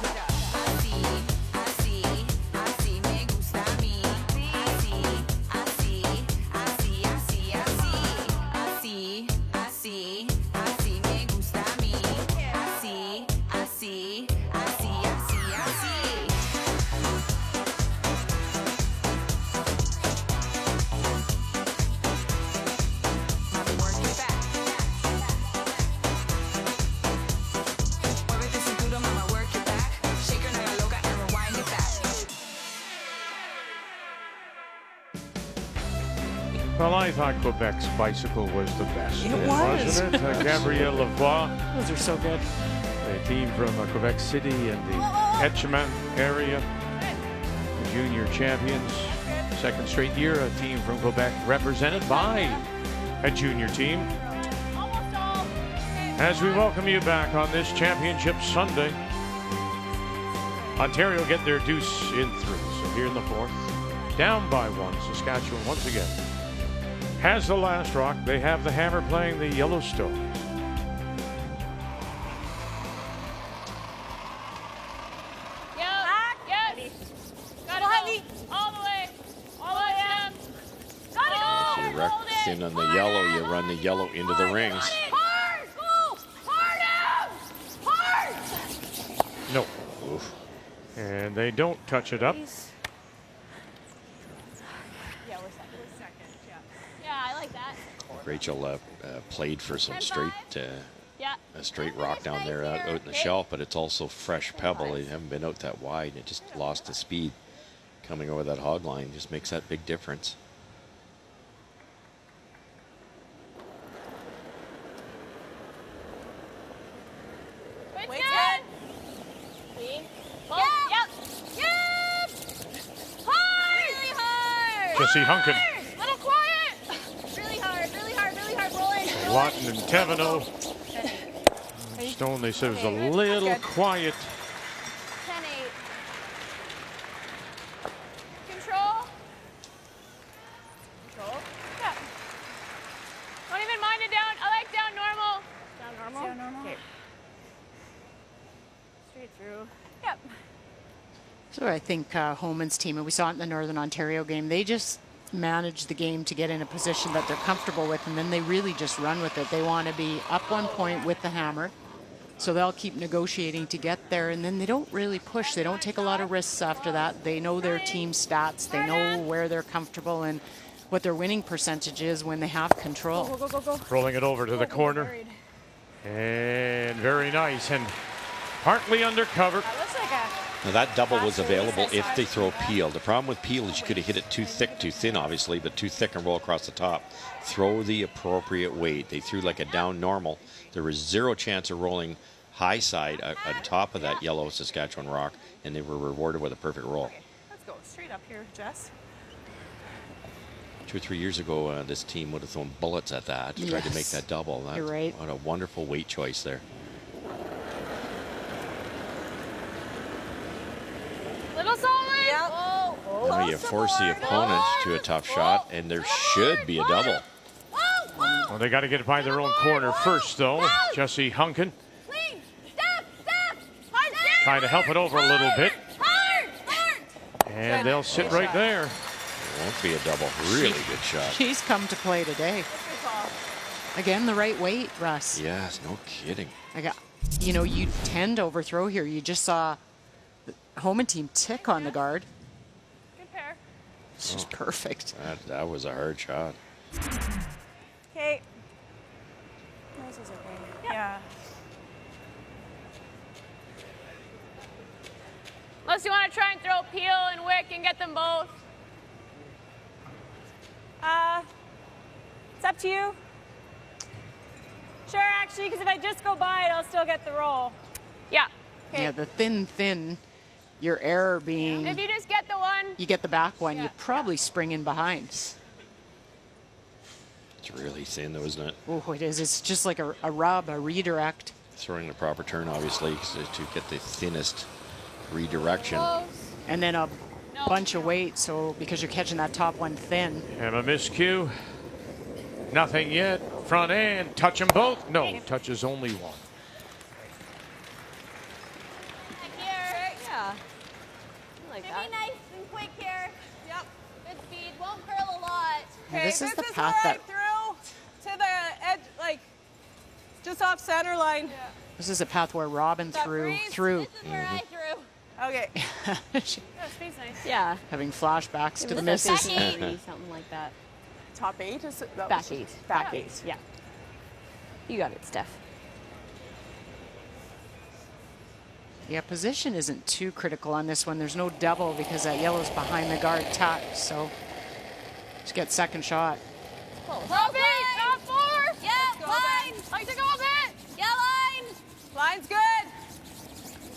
Así, me gusta a mí. Así, me gusta a mí. Así. Mami, work your back. Mueve tu cintura, mama, work your back. Shake your naga loca and rewind it back. Well, I thought Quebec's bicycle was the best. It was. Wasn't it? Gabrielle Lavoie. Those are so good. A team from Quebec City and the Etchemin area. The junior champions. Second straight year, a team from Quebec represented by a junior team. As we welcome you back on this championship Sunday, Ontario get their deuce in 3. So here in the 4th, down by 1, Saskatchewan once again has the last rock. They have the hammer playing the Yellowstone. Yes. Got it. All the way. All the way down. Got it. So you wreck thin on the yellow, you run the yellow into the rings. Hard. Go. Hard. No. Oof. And they don't touch it up. Yeah, I like that. Rachel played for some straight Yeah. a straight rock down there out in the shelf, but it's also fresh pebble. They haven't been out that wide. It just lost the speed coming over that hog line. Just makes that big difference. Wait, good. Clean. Yep. Hard. Really hard. Jesse Hunkin, Little quiet. Really hard. Rolling. Lawton, and Teveno. Stone, they said, was a little quiet. 10-8. Control. Yeah. Don't even mind it down. I like down normal. Down normal? Okay. Straight through. Yep. So I think Homan's team, and we saw it in the Northern Ontario game, they just manage the game to get in a position that they're comfortable with, and then they really just run with it. They want to be up 1 point with the hammer, so they'll keep negotiating to get there, and then they don't really push. They don't take a lot of risks after that. They know their team stats. They know where they're comfortable and what their winning percentage is when they have control. Go. Rolling it over to the corner. And very nice. And partly undercover. That looks like a... Now that double was available if they throw peel. The problem with peel is you could have hit it too thick, too thin, obviously, but too thick and roll across the top. Throw the appropriate weight. They threw like a down normal. There was zero chance of rolling high side on top of that yellow Saskatchewan rock, and they were rewarded with a perfect roll. Let's go straight up here, Jess. 2 or 3 years ago, this team would have thrown bullets at that to try to make that double. You're right. What a wonderful weight choice there. Little solid. Yep. Now you force the opponent to a tough shot, and there should be a double. Well, they got to get it by their own corner first, though. Jesse Hunkin trying to help it over a little bit. And they'll sit right there. It won't be a double. Really good shot. She's come to play today. Again, the right weight, Russ. Yes, no kidding. You know, you tend to overthrow here. You just saw the home and team tick on the guard. Good pair. This is perfect. That was a hard shot. Okay. This is okay. Yeah. Unless you want to try and throw Peel and Wick and get them both. It's up to you. Sure, actually, because if I just go by it, I'll still get the roll. Yeah. Yeah, the thin, your error being If you just get the one. you get the back one, you probably spring in behind. It's really thin, though, isn't it? Oh, it is. It's just like a rub, a redirect. Throwing the proper turn, obviously, to get the thinnest redirection. And then a bunch of weight, so because you're catching that top one thin. And a miscue. Nothing yet. Front end. Touch them both? No, touches only one. Here. Yeah. I like that. Be nice and quick here. Yep. Good speed. Won't curl a lot. Yeah, this is the where path I that threw to the edge, like just off center line. Yeah. this is a path where Robin threw. This is where I threw. Okay. She- Speed's nice. Yeah. having flashbacks to the It was misses. like 80, something like that. Top 8 is that Back was- 8. Back 8. Yeah. You got it, Steph. Yeah, position isn't too critical on this one. There's no double because that yellow's behind the guard tucked, so just get second shot. Top 8, top 4. Yeah, line. Like to go a bit. Yeah, line. Line's good.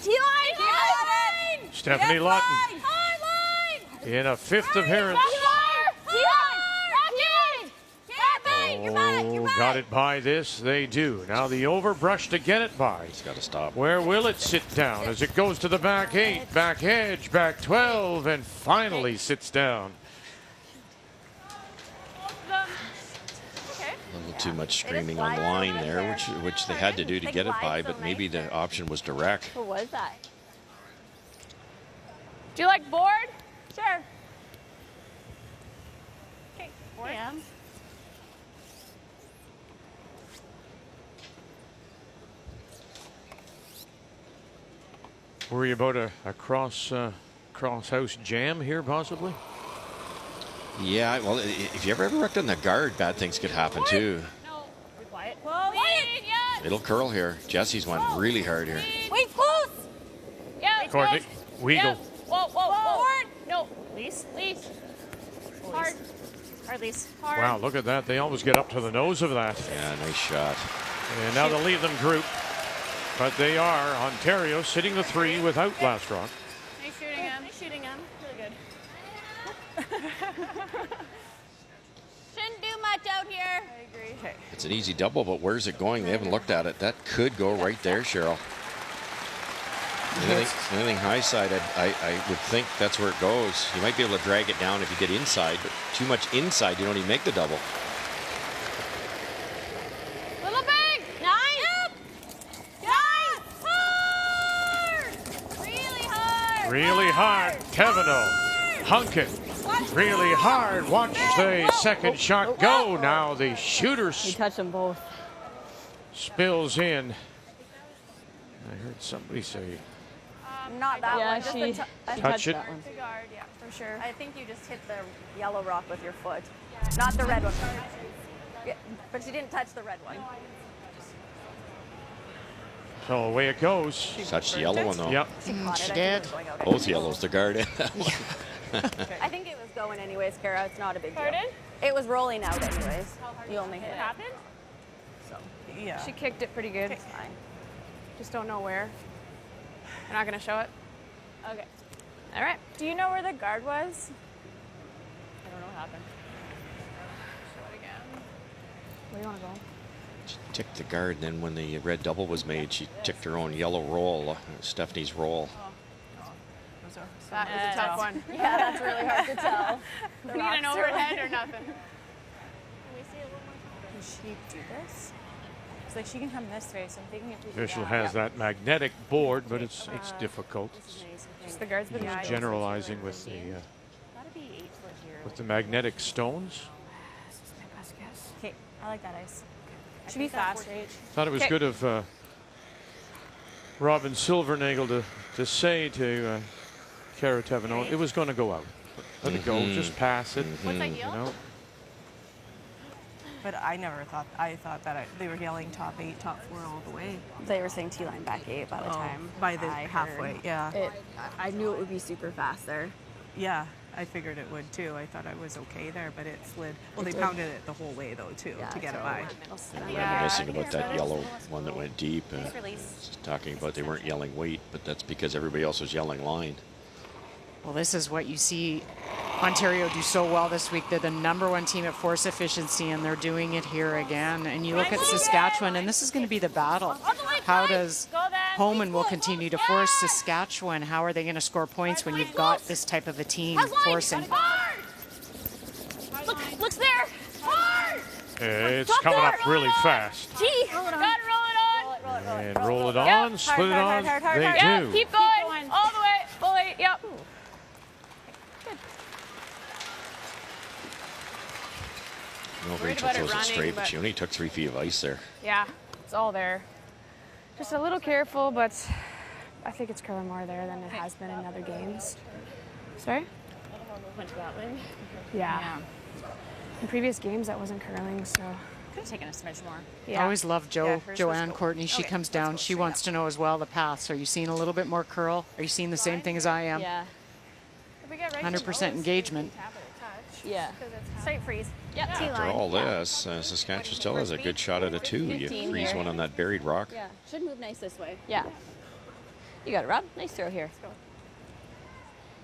T-line. T-line. Stephanie Lutton Hard line. in a fifth appearance. Oh, got it by this. They do. Now the overbrush to get it by. It's got to stop. Where will it sit down as it goes to the back 8, back edge, back 12, and finally sits down? A little too much screaming on line there, which they had to do to get it by, but maybe the option was direct. What was that? Do you like board? Sure. Okay. Yeah. Worry about a cross house jam here, possibly? Yeah, well, if you ever wrecked on the guard, bad things could happen too. No. Be quiet. Well, Yeah. It'll curl here. Jesse's went really hard here. Wait, close. Yeah. Courtney, Weagle. Yeah. Whoa, whoa, whoa. Forward. No. Lease. Hard. Hard, Lise. Hard. Wow, look at that. They always get up to the nose of that. Yeah, nice shot. And now they'll leave them group. But they are, Ontario, sitting the 3 without last rock. Nice shooting him. Nice shooting him. Really good. Shouldn't do much out here. I agree. Okay. It's an easy double, but where's it going? They haven't looked at it. That could go right there, Cheryl. Anything high side, I would think that's where it goes. You might be able to drag it down if you get inside, but too much inside, you don't even make the double. Little big. Nice. Yep. Nice. Hard. Really hard. Really hard. Kevino. Hunkin. Really hard. Watch the second shot go. Now the shooter You touch them both. spills in. I heard somebody say, Not that Yeah, one. Just she touch it. that one. the guard, yeah, for sure. I think you just hit the yellow rock with your foot, not the red one. Yeah, but she didn't touch the red one. So away it goes. Touch the yellow one, though. Yep. She caught it. She I think did. it was going out Both yellows, the guard. I think it was going anyways, Kara. It's not a big deal. Pardon? It was rolling out anyways. You only hit What it. happened? Yeah. She kicked it pretty good. It's fine. Just don't know where. You're not gonna show it? Okay. All right. Do you know where the guard was? I don't know what happened. Where do you want to go? She ticked the guard, and then when the red double was made, she ticked her own yellow roll, Stephanie's roll. That was a tough one. Yeah, that's really hard to tell. We need an overhead or nothing. Can she do this? It's like she can come this way, so I'm thinking if we do Official that. has that magnetic board, but it's difficult. Just the guards between It's generalizing with the magnetic stones. Okay, I like that ice. Should be fast, right? Thought it was good of Robin Silvernagle to say to Cara Tavano it was going to go out. Let it go, just pass it. What's that You yell? know, But I never thought, I thought that they were yelling top 8, top 4 all the way. They were saying T-line back 8 by the time. By the I halfway, heard. yeah. I knew it would be super fast there. Yeah, I figured it would too. I thought I was okay there, but it slid. Well, they pounded it the whole way though too to get it by. Reminiscing about that yellow one that went deep. Talking about they weren't yelling weight, but that's because everybody else was yelling line. Well, this is what you see Ontario do so well this week. They're the #1 team at force efficiency, and they're doing it here again. And you look at Saskatchewan, and this is going to be the battle. How does Homan will continue to force Saskatchewan? How are they going to score points when you've got this type of a team forcing? Looks there. Hard. it's coming up really fast. T. Gotta roll it on. And roll it on, split it on. They do. Keep going. All the way. Fully. Yep. No, Worried Rachel about it throws it running, straight, but but- she only took 3 feet of ice there. Yeah, it's all there. Just a little careful, but I think it's curling more there than it has been in other games. Sorry? Went to that way. Yeah. In previous games, that wasn't curling, so. Could have taken a smidge more. I always love Joanne Courtney. She comes down. She wants to know as well the paths. Are you seeing a little bit more curl? Are you seeing the same thing as I am? Yeah. 100% engagement. Yeah. Straight freeze. Yep. After all this, Saskatchewan still has a good shot at a 2. You 15 freeze here. one on that buried rock. Yeah. Should move nice this way. Yeah. You got it, Rob. Nice throw here.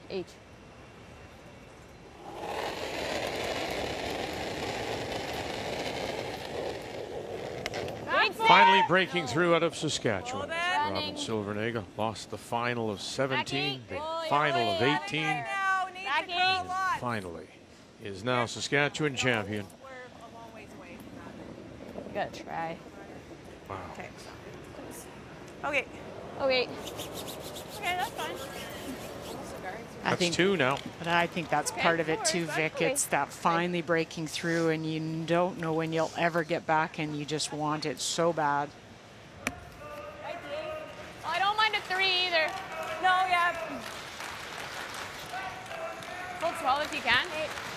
H. Finally breaking through out of Saskatchewan. Robin Silvernagle lost the final of 17, the final of 18. And finally is now Saskatchewan champion. You gotta try. Wow. Okay. Okay. Okay. Okay, that's fine. I That's think 2 now. But I think that's part of it too, Vic. It's that finally breaking through, and you don't know when you'll ever get back, and you just want it so bad. I don't mind a 3 either. No, yeah. Hold 12 if you can.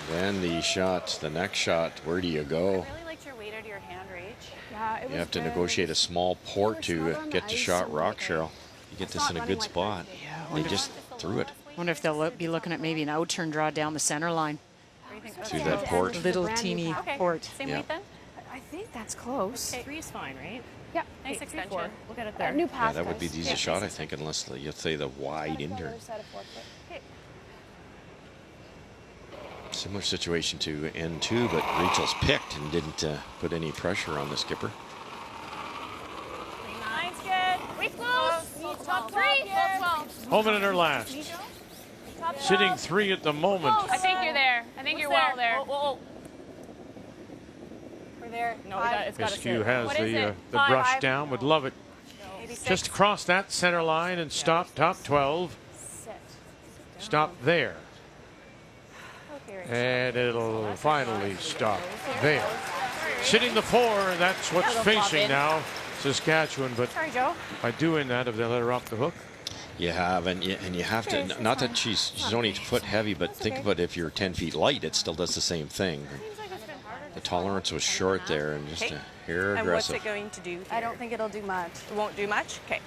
Then the shot, the next shot, where do you go? I really liked your weight out of your hand reach. Yeah, it was You have to very- negotiate a small port not to on the get to ice shot so rock, much. Cheryl. You get this in a good spot. They just threw it Wonder if they'll be looking at maybe an out-turn draw down the center line. to that port. Little teeny port. Same Yeah. weight then? I think that's close. 3 is fine, right? Yeah. Nice Okay, extension. 3-4. We'll get it there. New Yeah, pass. that would be the guys. easiest shot, I think, unless you say the wide intern. Similar situation to N2, but Rachel's picked and didn't put any pressure on the skipper. Nice, good. Weak close. Top 3. Top 12. Homan in her last. Sitting 3 at the moment. I think you're there. I think you're well there. We're there. No, it's got to Miscue sit. has What is the it? brush 5. down, would love it. Just across that center line and stop top 12. Stop there. And it'll finally stop there. Sitting the 4, that's what's That'll flop facing in. now Saskatchewan. But Sorry, Joe. by doing that, if they let her off the hook, You have, and you have to, not that she's only foot heavy, but think about if you're 10 feet light, it still does the same thing. The tolerance was short there and just a hair And what's aggressive. it going to do? I don't think it'll do much. It won't do much? Okay.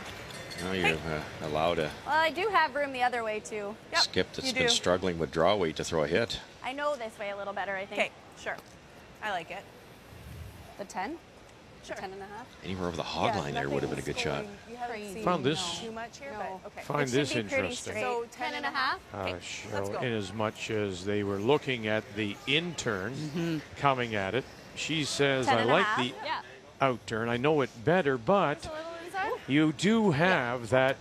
Now you're allowed a Well, I do have room the other way too. skip that's you been do. struggling with draw weight to throw a hit. I know this way a little better, I think. Okay, sure. I like it. The 10? Sure. 10 and a half? Anywhere over the hog line there would have been a good shot. You haven't seen Found this- too much here, but okay. find this interesting. So 10 and a half? Cheryl, in as much as they were looking at the intern coming at it, she says, 10 I and a like half. the Yeah. out turn. I know it better, but you do have that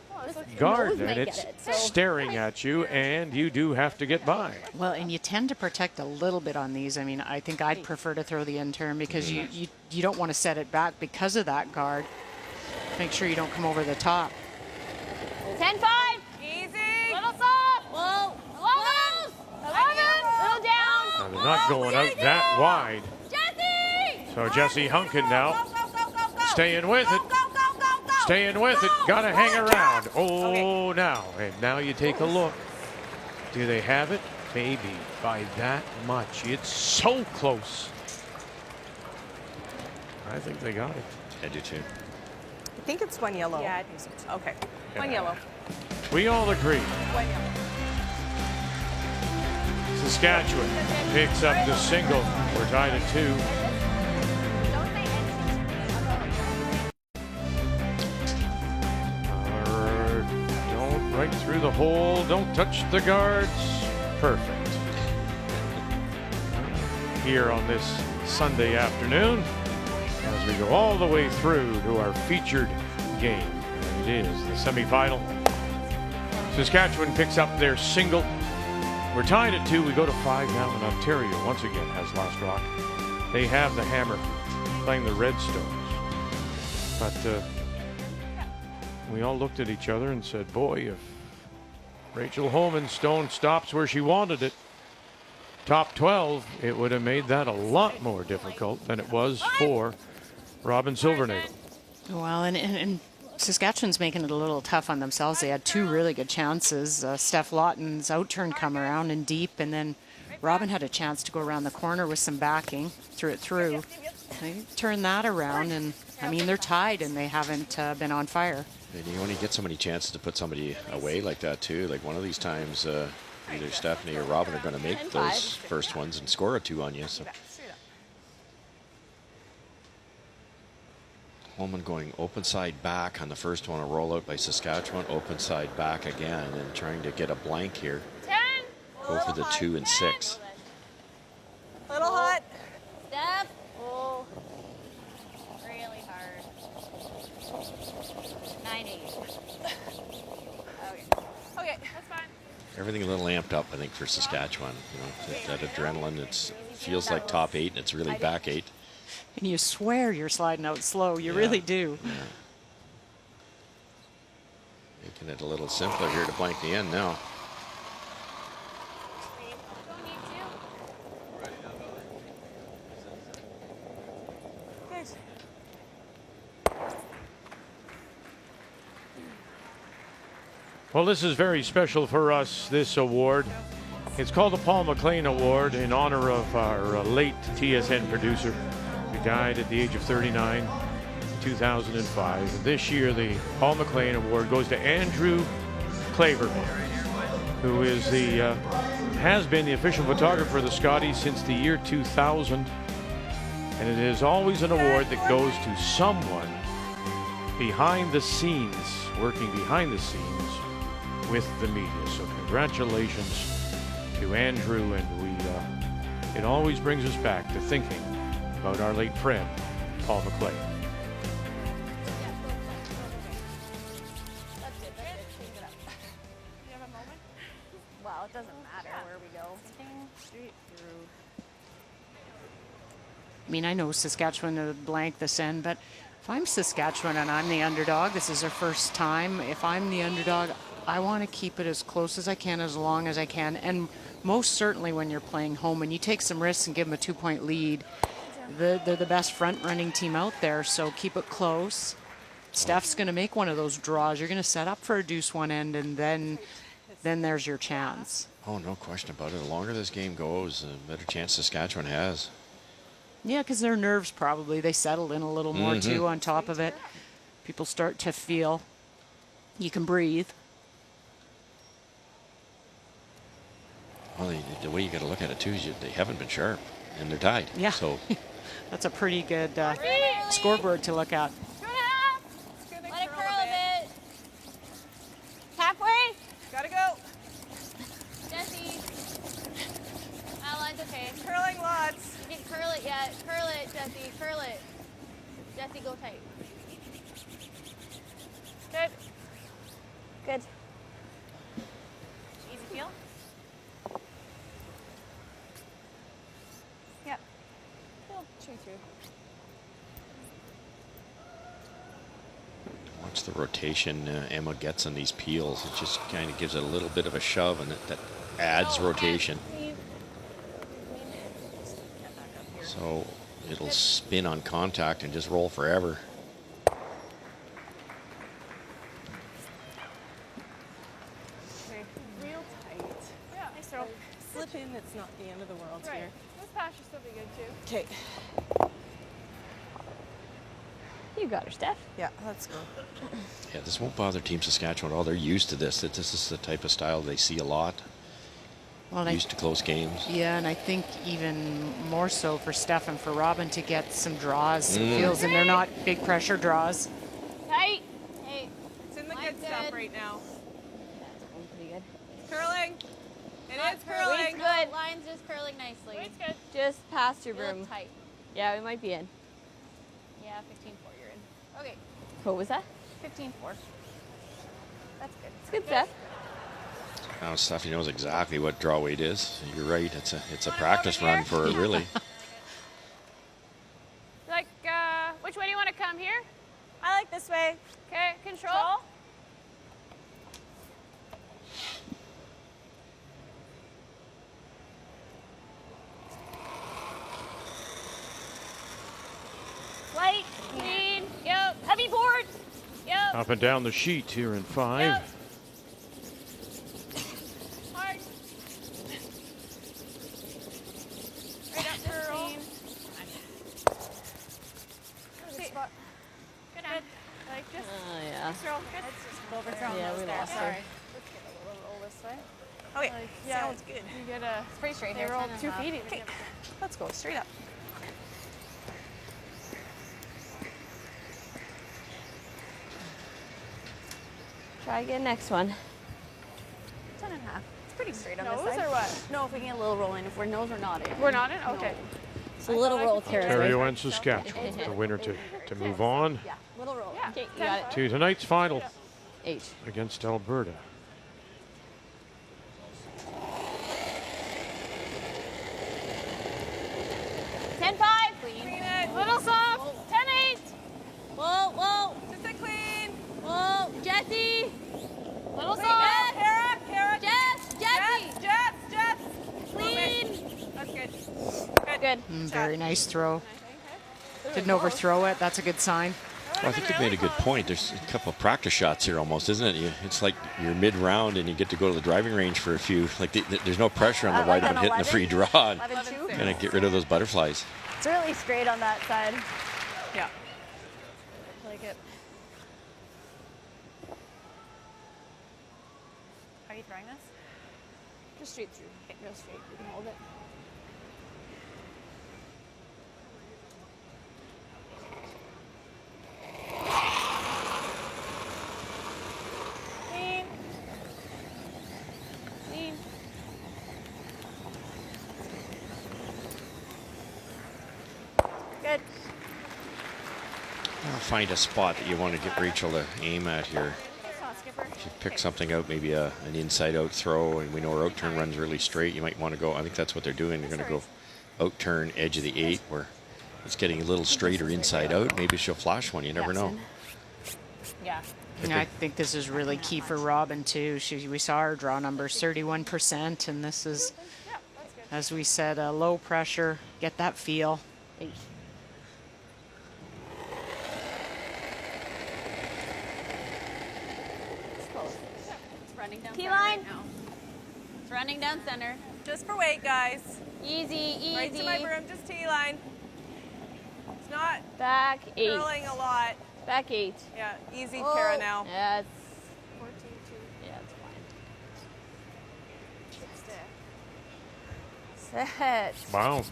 guard and it's staring at you, and you do have to get by. Well, and you tend to protect a little bit on these. I mean, I think I'd prefer to throw the in turn because you don't want to set it back because of that guard. Make sure you don't come over the top. 10-5. Easy. Little soft. Whoa. 11. Little down. Now, they're not going out that wide. Jesse. So Jesse Hunkin now staying with it. Staying with it. Got to hang around. Oh, now. And now you take a look. Do they have it? Maybe by that much. It's so close. I think they got it. I do too. I think it's one yellow. Yeah, I think so too. Okay. Yeah. One yellow. We all agree. One yellow. Saskatchewan picks up the single. We're tied at 2. Don't right through the hole. Don't touch the guards. Perfect. Here on this Sunday afternoon, as we go all the way through to our featured game. And it is the semifinal. Saskatchewan picks up their single. We're tied at 2. We go to 5 now, and Ontario once again has last rock. They have the hammer playing the Redstones. But we all looked at each other and said, boy, if Rachel Homenstone stops where she wanted it, top 12, it would have made that a lot more difficult than it was for Robin Silvernagle. Well, and Saskatchewan's making it a little tough on themselves. They had 2 really good chances. Steph Lawton's out turn come around and deep, and then Robin had a chance to go around the corner with some backing, threw it through. They turned that around, and I mean, they're tied and they haven't been on fire. And you only get so many chances to put somebody away like that too. Like one of these times, either Stephanie or Robin are going to make those first ones and score a 2 on you. So. Holman going open side back on the first one, a rollout by Saskatchewan, open side back again, and trying to get a blank here. 10. Go for the 2 and 6. Little hot. Steph. Oh. Really hard. 9-8. Okay, that's fine. Everything a little amped up, I think, for Saskatchewan. You know, that adrenaline. It feels like top 8, and it's really back 8. And you swear you're sliding out slow. You really do. Yeah. Making it a little simpler here to blank the end now. Well, this is very special for us, this award. It's called the Paul McLean Award in honor of our late TSN producer who died at the age of 39 in 2005. This year, the Paul McLean Award goes to Andrew Claverman, who is has been the official photographer of the Scotties since the year 2000. And it is always an award that goes to someone behind the scenes, working behind the scenes with the media. So congratulations to Andrew, and it always brings us back to thinking about our late friend, Paul McLean. Well, it doesn't matter where we go. Straight through. I mean, I know Saskatchewan would blank this end, but if I'm Saskatchewan and I'm the underdog, this is their first time. If I'm the underdog, I want to keep it as close as I can, as long as I can. And most certainly when you're playing home and you take some risks and give them a 2-point lead, they're the best front-running team out there, so keep it close. Steph's going to make one of those draws. You're going to set up for a deuce one end, and then there's your chance. Oh, no question about it. The longer this game goes, the better chance Saskatchewan has. Yeah, because their nerves probably, they settled in a little more too on top of it. People start to feel you can breathe. Well, the way you got to look at it too is they haven't been sharp, and they're tied. Yeah. So that's a pretty good scoreboard to look at. Let it curl a bit. Halfway. Gotta go. Jesse. That line's okay. Curling lots. You didn't curl it yet. Curl it. Jesse. Curl it. Jesse, go tight. Good. Good. Easy feel. Yep. Feel true through. Watch the rotation Emma gets on these peels. It just kind of gives it a little bit of a shove, and that adds rotation. So it'll spin on contact and just roll forever. Okay, real tight. Yeah. Nice throw. Slip in, it's not the end of the world Right. here. This pass should still be good too. Okay. You got her, Steph. Yeah, let's go. Yeah, this won't bother Team Saskatchewan at all. They're used to this. This is the type of style they see a lot. Well, Used to close games. Yeah, and I think even more so for Steph and for Robin to get some draws, some feels, and they're not big pressure draws. Tight. Hey. It's in the Line's good stuff good. right now. That's going pretty good. It's curling. It Not is curling. Weight's good. Line's just curling nicely. Weight's good. Just past your You look broom. tight. Yeah, we might be in. Yeah, 15-4 you're in. Okay. What was that? 15-4. That's good. It's good, Steph. Now Stephanie knows exactly what draw weight is. You're right. It's a practice run for her, really. Like, which way do you want to come here? I like this way. Okay, control. Light, clean, yep. Heavy board, yep. Up and down the sheet here in 5. Yep. Hard. Right up, curl. Good spot. Good. Like just. Oh, yeah. Just roll. Good. Let's just overthrown Yeah, those we there. lost her. Sorry. Let's get a little roll this way. Okay, Like, yeah, sounds good. You get a. It's pretty straight They here. roll 10 2 and a half. feet even. Okay, let's go straight up. Try again next one. 10 and a half. It's pretty straight on Nose this side. or what? No, if we get a little rolling, if we're nose or not in. We're not in? Okay. It's a little roll territory. Ontario and Saskatchewan, the winner to move on Yeah, little roll. Yeah. Okay, you got it. to tonight's final 8. against Alberta. Little soft. 10-8. Whoa, whoa. Just a clean. Whoa, Jesse. Little Clean. soft. Kara. Jesse. Jess. Clean. That's good. Good. Very nice throw. Didn't overthrow it. That's a good sign. Well, I think you made a good point. There's a couple of practice shots here almost, isn't it? It's like you're mid-round and you get to go to the driving range for a few. Like there's no pressure on the right of hitting the free draw. 11-2. Gonna get rid of those butterflies. It's really straight on that side. Yeah. I like it. How are you throwing this? Just straight through. Okay, real straight. You can hold it. Clean. Clean. Good. I'll find a spot that you want to get Rachel to aim at here. If you pick something out, maybe an inside-out throw, and we know her out-turn runs really straight, you might want to go, I think that's what they're doing. They're going to go out-turn, edge of the 8, where it's getting a little straighter inside-out. Maybe she'll flash one. You never know. Yeah. Yeah, I think this is really key for Robin too. We saw her draw numbers 31%, and this is, as we said, a low pressure. Get that feel. 8. It's running down. T-line. Right now. It's running down center. Just for weight, guys. Easy, easy. Right to my broom, just T-line. It's not Back 8. curling a lot. Back 8. Yeah, easy, Oh. Kara, now. Yeah, it's 14-2. yeah, it's fine. Set. Wow. 15-2.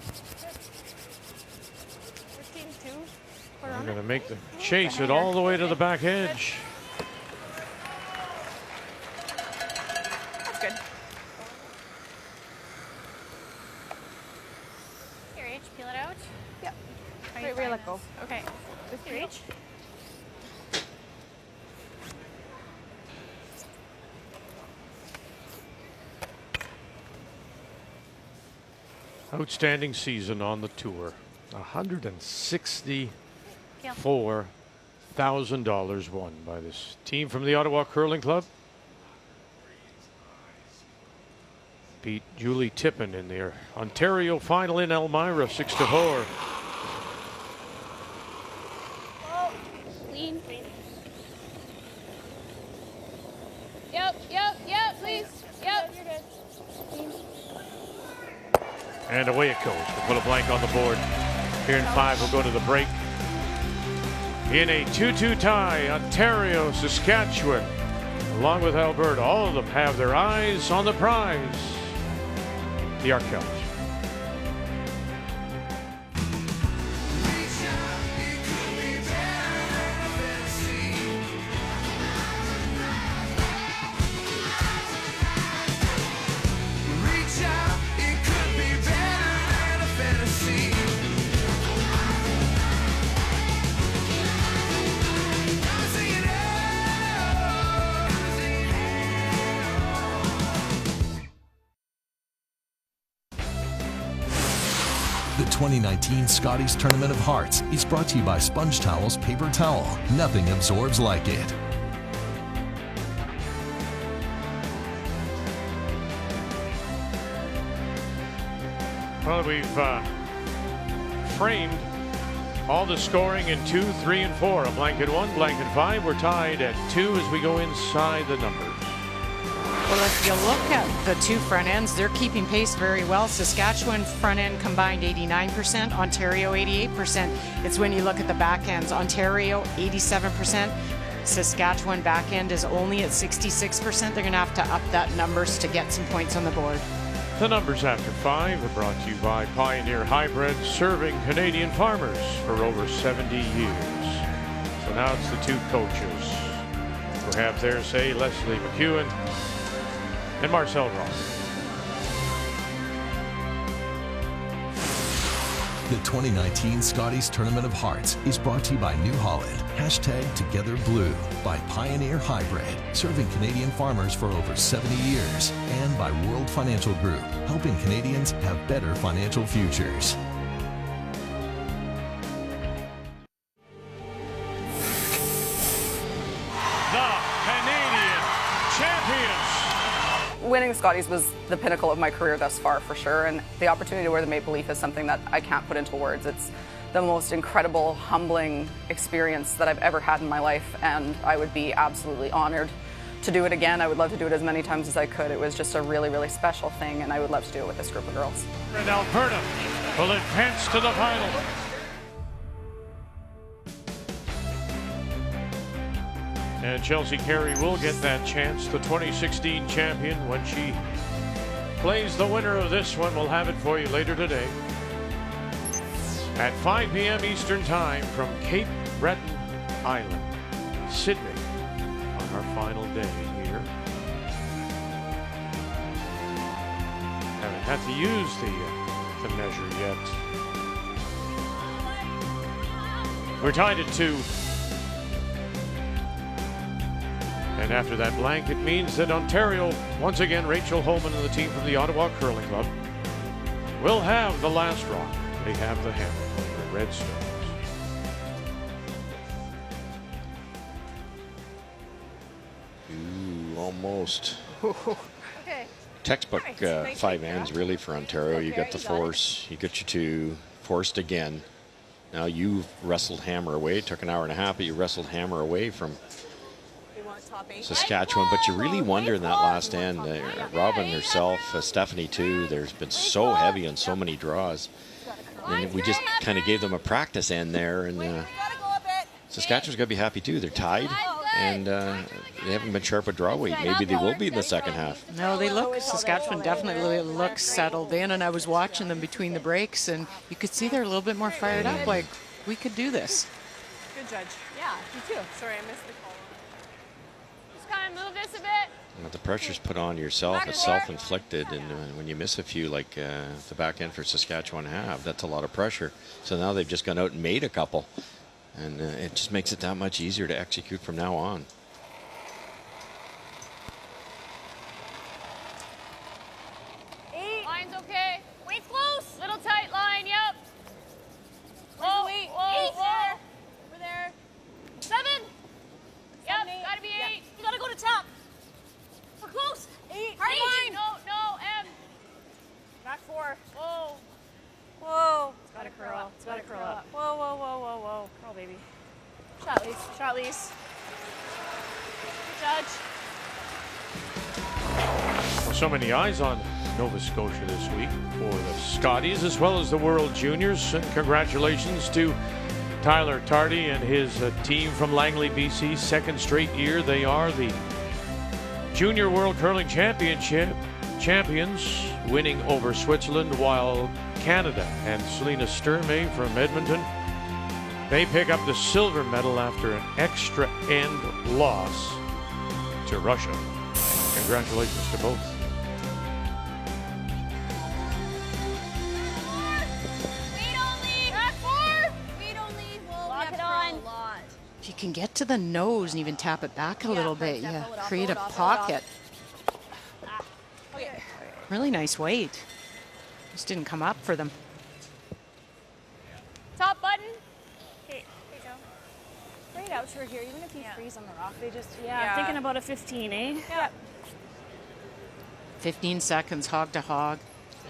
They're going to make the chase it all the way to the back edge. That's good. Here, H, peel it out. Yep. How are you Go. Okay. With your reach. Outstanding season on the tour. $164,000 won by this team from the Ottawa Curling Club. Beat Julie Tippin in their Ontario final in Elmira, 6-4. Clean. Yep, please. Yep. You're good. Clean. And away it goes. We'll put a blank on the board. Here in 5, we'll go to the break. In a 2-2 tie, Ontario, Saskatchewan, along with Alberta, all of them have their eyes on the prize. The Arkells. The 2019 Scotties Tournament of Hearts is brought to you by Sponge Towels Paper Towel. Nothing absorbs like it. Well, we've framed all the scoring in 2, 3, and 4. A blanket 1, blanket 5. We're tied at 2 as we go inside the numbers. Well, if you look at the two front ends, they're keeping pace very well. Saskatchewan front end combined 89%, Ontario 88%. It's when you look at the back ends, Ontario 87%, Saskatchewan back end is only at 66%. They're going to have to up that numbers to get some points on the board. The numbers after 5 are brought to you by Pioneer Hybrid, serving Canadian farmers for over 70 years. So now it's the two coaches who have their say, Leslie McEwen and Marcel Ross. The 2019 Scotties Tournament of Hearts is brought to you by New Holland, #TogetherBlue, by Pioneer Hybrid, serving Canadian farmers for over 70 years, and by World Financial Group, helping Canadians have better financial futures. Winning Scotties was the pinnacle of my career thus far, for sure, and the opportunity to wear the maple leaf is something that I can't put into words. It's the most incredible, humbling experience that I've ever had in my life, and I would be absolutely honored to do it again. I would love to do it as many times as I could. It was just a really, really special thing, and I would love to do it with this group of girls. And Alberta will advance to the final. And Chelsea Carey will get that chance, the 2016 champion, when she plays the winner of this one. We'll have it for you later today at 5 p.m. Eastern Time from Cape Breton Island, Sydney, on our final day here. Haven't had to use the measure yet. We're tied at 2. And after that blank, it means that Ontario, once again, Rachel Holman and the team from the Ottawa Curling Club, will have the last rock. They have the hammer, the Red Stones. Ooh, almost. Okay. Textbook 5 hands, really, for Ontario. You got the force, you get your 2, forced again. Now you wrestled hammer away. It took an hour and a half, but you wrestled hammer away from Saskatchewan, but you really wonder in that last end, Robin herself, Stephanie too, there's been so heavy on so many draws. And we just kind of gave them a practice end there, and Saskatchewan's going to be happy too. They're tied, and they haven't been sharp at draw weight. Maybe they will be in the second half. No, they look, Saskatchewan definitely looks settled in, and I was watching them between the breaks, and you could see they're a little bit more fired up, like, we could do this. Good judge. Yeah, you too. Sorry, I missed the call. Just kind of move this a bit. The pressure's put on yourself. It's self-inflicted, and when you miss a few, like the back end for Saskatchewan have, that's a lot of pressure. So now they've just gone out and made a couple, and it just makes it that much easier to execute from now on. Line's okay. Weight's close. Little tight line, yep. Whoa, Eight. whoa, Eight. whoa. We're there. 7. Yep, gotta be 8. You gotta go to top. We're close. 8. Hard line. No, M. Back 4. Whoa. Whoa. It's gotta curl up. It's gotta curl up. Whoa, whoa, whoa, whoa, whoa. Curl, baby. Shot lease. Shot lease. Good judge. Well, so many eyes on Nova Scotia this week for the Scotties as well as the World Juniors. And congratulations to Tyler Tardy and his team from Langley, BC. Second straight year they are the Junior World Curling Championship champions, winning over Switzerland, while Canada and Selena Sturmey from Edmonton, they pick up the silver medal after an extra end loss to Russia. Congratulations to both. If you can get to the nose and even tap it back a little bit, yeah, create a pocket. Really nice weight. Just didn't come up for them. Top button. Okay, Joe. Right out through here, even if you freeze on the rock, they just, Yeah. I'm thinking about a 15, eh? Yeah. 15 seconds hog to hog.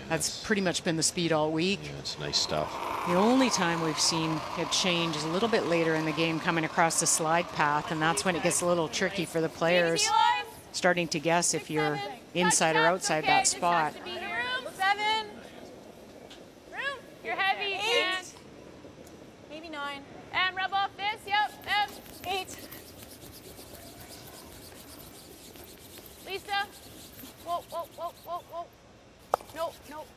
That's pretty much been the speed all week. Yeah, it's nice stuff. The only time we've seen it change is a little bit later in the game, coming across the slide path, and that's when it gets a little tricky for the players, starting to guess if you're inside or outside that spot. Room. 7. Room. You're heavy. 8. Maybe 9. And rub off this. Yep. 8. Lisa. Whoa, whoa, whoa, whoa, whoa. Nope, nope.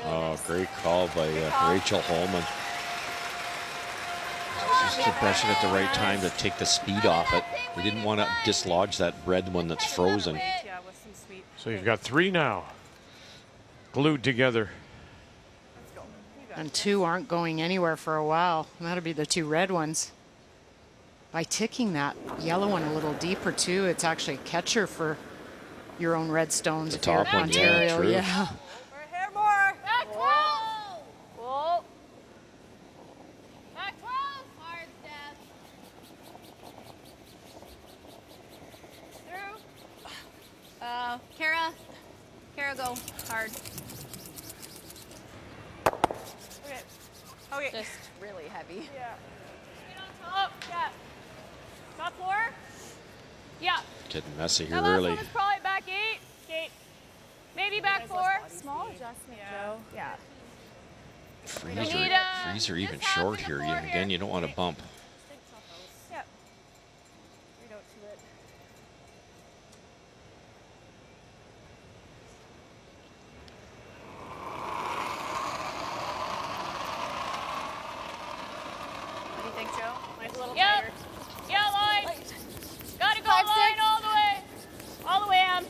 Oh, great call by Rachel Holman. Just to press it at the right time to take the speed off it. We didn't want to dislodge that red one that's frozen. Yeah, with some sweet. So you've got 3 now, glued together. And 2 aren't going anywhere for a while. That'll be the 2 red ones. By ticking that yellow one a little deeper too, it's actually a catcher for your own red stones. The if you're top one, Ontario, true. yeah. We're here more. Back 12. Whoa. Back 12. Hard step. Through. Kara, go hard. Okay. Just really heavy. Yeah. Top. Yeah. Top 4. Yeah. Getting messy here That last early. one was probably back 8. Okay. Maybe back 4. Small adjustment, Joe. Yeah. Freezer even short here. Again, you don't want to bump. Yep. Right out to it. What do you think, Joe? Mine's a little tighter. Yeah, line. Light. Gotta go 5, line 6. all the way. All the way, Em.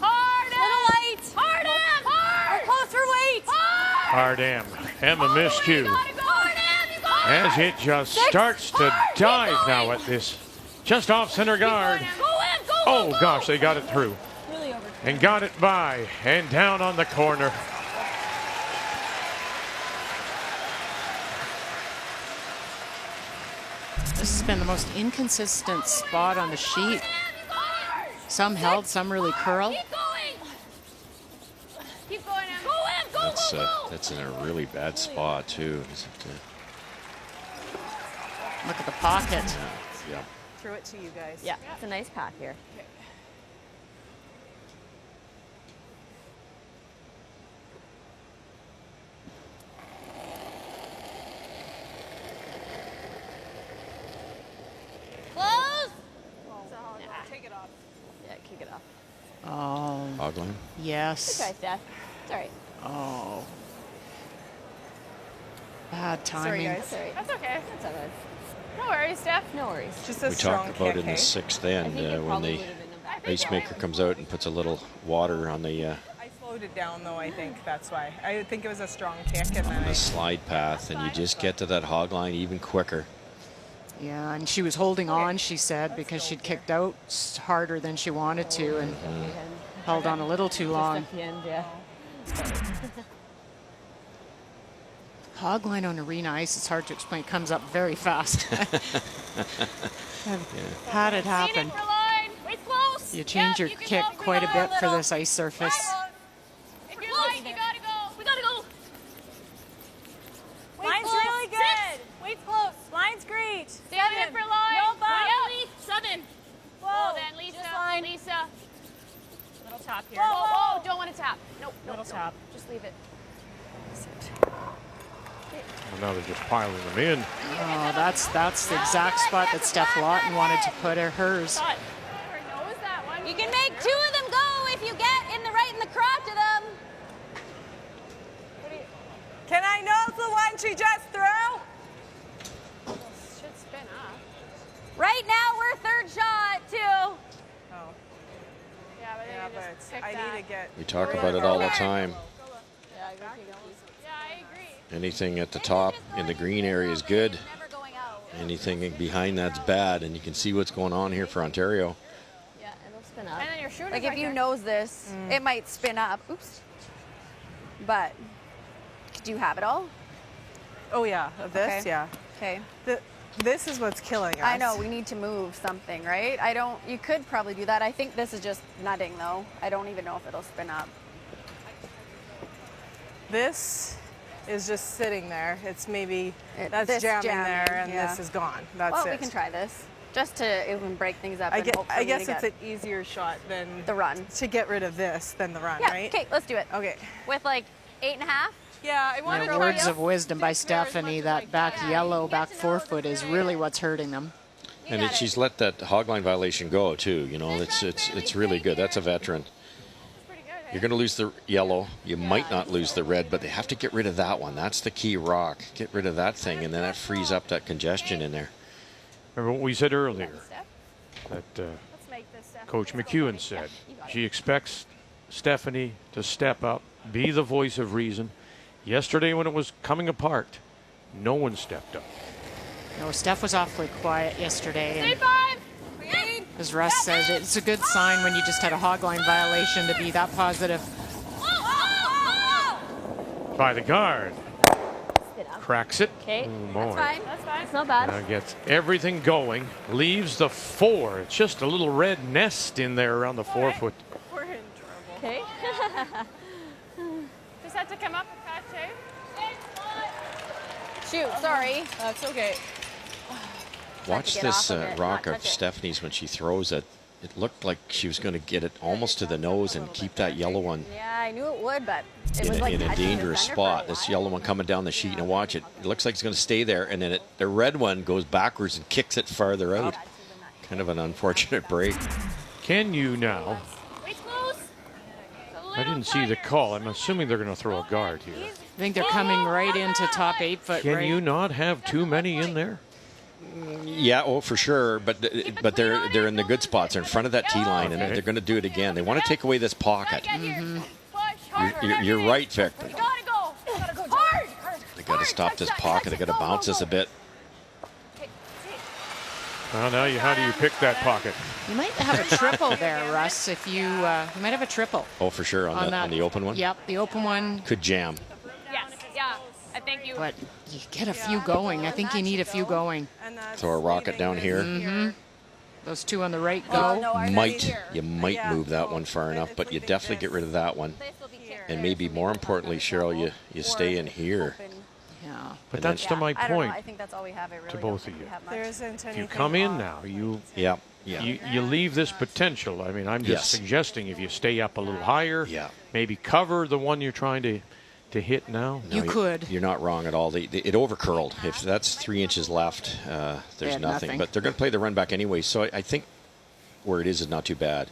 Hard, Em. Little light. Hard, Em. Hard. We're close for weight. Hard M. Emma miscue. As it just starts to dive now at this. Just off center guard. Oh gosh, they got it through. And got it by and down on the corner. This has been the most inconsistent spot on the sheet. Some held, some really curled. Keep going, Em. Go, Em. Go, That's in a really bad spot too. Look at the pocket. Yeah. Throw it to you guys. Yeah, it's a nice path here. Close. Take it off. Yeah, kick it off. Oh. Ogling? Yes. Good try, Steph. It's all right. Oh. Bad timing. Sorry, guys. That's all right. That's okay. That's all right. No worries, Steph. No worries. Just a We strong talked about kick, in the hey? 6th I end think it when probably they would have been a back ice maker comes out and puts a little water on the I slowed it down though, I think that's why. I think it was a strong kick and then the slide path, and you just get to that hog line even quicker. Yeah, and she was holding on, she said, because she'd kicked out harder than she wanted to and held on a little too long. Hog line on arena ice, it's hard to explain. It comes up very fast. Had it happen. You change your kick quite a bit for this ice surface. If you're light, you gotta go. We gotta go. Line's really good. Weight's close. Line's great. Stay on it for line. No bump. Yeah, 7. Whoa, then Lisa. Lisa. Little tap here. Whoa, whoa, don't want to tap. Nope, Little tap. Just leave it. Well, now they're just piling them in. Oh, that's the exact spot that Steph Lawton wanted to put hers. You can make 2 of them go if you get right in the crotch of them. Can I know the one she just threw? Should spin up. Right now we're third shot too. Oh. Yeah, but Yeah, but I need to get. We talk about it all the time. Yeah, I agree. Anything at the top in the green area is good. Anything behind that's bad, and you can see what's going on here for Ontario. Yeah, it'll spin up. And then your shooter's Like if right you there. nose this, it might spin up. Oops. But do you have it all? Oh yeah, of this, Okay. yeah. Okay. This is what's killing us. I know, we need to move something, right? You could probably do that. I think this is just nutting though. I don't even know if it'll spin up. This is just sitting there. It's maybe, that's this jamming jamming, there and yeah. this is gone. That's Well, it. we can try this. Just to even break things up I and hope for I me to guess it's get an easier shot than the run. to get rid of this than the run, Yeah, right? okay, let's do it. Okay. With like 8.5? Yeah, I want to Yeah, words of wisdom by Stephanie, that back yellow, back forefoot is really what's hurting them. And she's let that hog line violation go too. You know, it's really good. That's a veteran. You're going to lose the yellow. You might not lose the red, but they have to get rid of that one. That's the key rock. Get rid of that thing, and then that frees up that congestion in there. Remember what we said earlier, that Coach McEwen said. She expects Stephanie to step up, be the voice of reason. Yesterday when it was coming apart, no one stepped up. No, Steph was awfully quiet yesterday. Stay And 5. as Russ says, it's a good sign when you just had a hog line violation to be that positive. By the guard. Cracks it. Okay, Oh, that's boy. fine. That's fine. It's not bad. Now gets everything going. Leaves the 4. It's just a little red nest in there around the 4-foot. We're in trouble. Okay. Just had to come up and catch it. Shoot, sorry. That's okay. Watch get this off of it, rock not of touch it. Stephanie's when she throws it. It looked like she was going to get it almost to the nose and keep that yellow one Yeah, I knew it would, but it was like in a touching the dangerous center for a spot. This yellow one coming down the sheet, and watch it. It looks like it's going to stay there, and then the red one goes backwards and kicks it farther out. Kind of an unfortunate break. Can you now? Wait's close. I didn't see the call. I'm assuming they're going to throw a guard here. I think they're coming right into top 8-foot. Can right? you not have too many in there? Yeah, oh, for sure. But they're in the good spots. They're in front of that T line, and they're going to do it again. They want to take away this pocket. You're right, Vic. You gotta go. Gotta go hard. They got to stop this pocket. They got to bounce this a bit. Well, now how do you pick that pocket? You might have a triple there, Russ, if you might have a triple. Oh, for sure on the open one. Yep, the open one. Could jam. Yes. Yeah. I think you. But you get a few going. I think you need a few going. Throw a rocket down here. Mm-hmm. Those two on the right go. You might move that one far enough, but you definitely get rid of that one. And maybe more importantly, Cheryl, you stay in here. Yeah. But that's to my I don't know. point I think that's all we have. I really to don't both think of we you. have much. There isn't If anything you come in off. now, Yeah. you leave this potential. I mean, I'm just Yes. suggesting if you stay up a little higher, Yeah. maybe cover the one you're trying to hit now. No, You're not wrong at all. It overcurled. If that's 3 inches left, there's had nothing. nothing. But they're going to play the run back anyway, so I think where it is not too bad.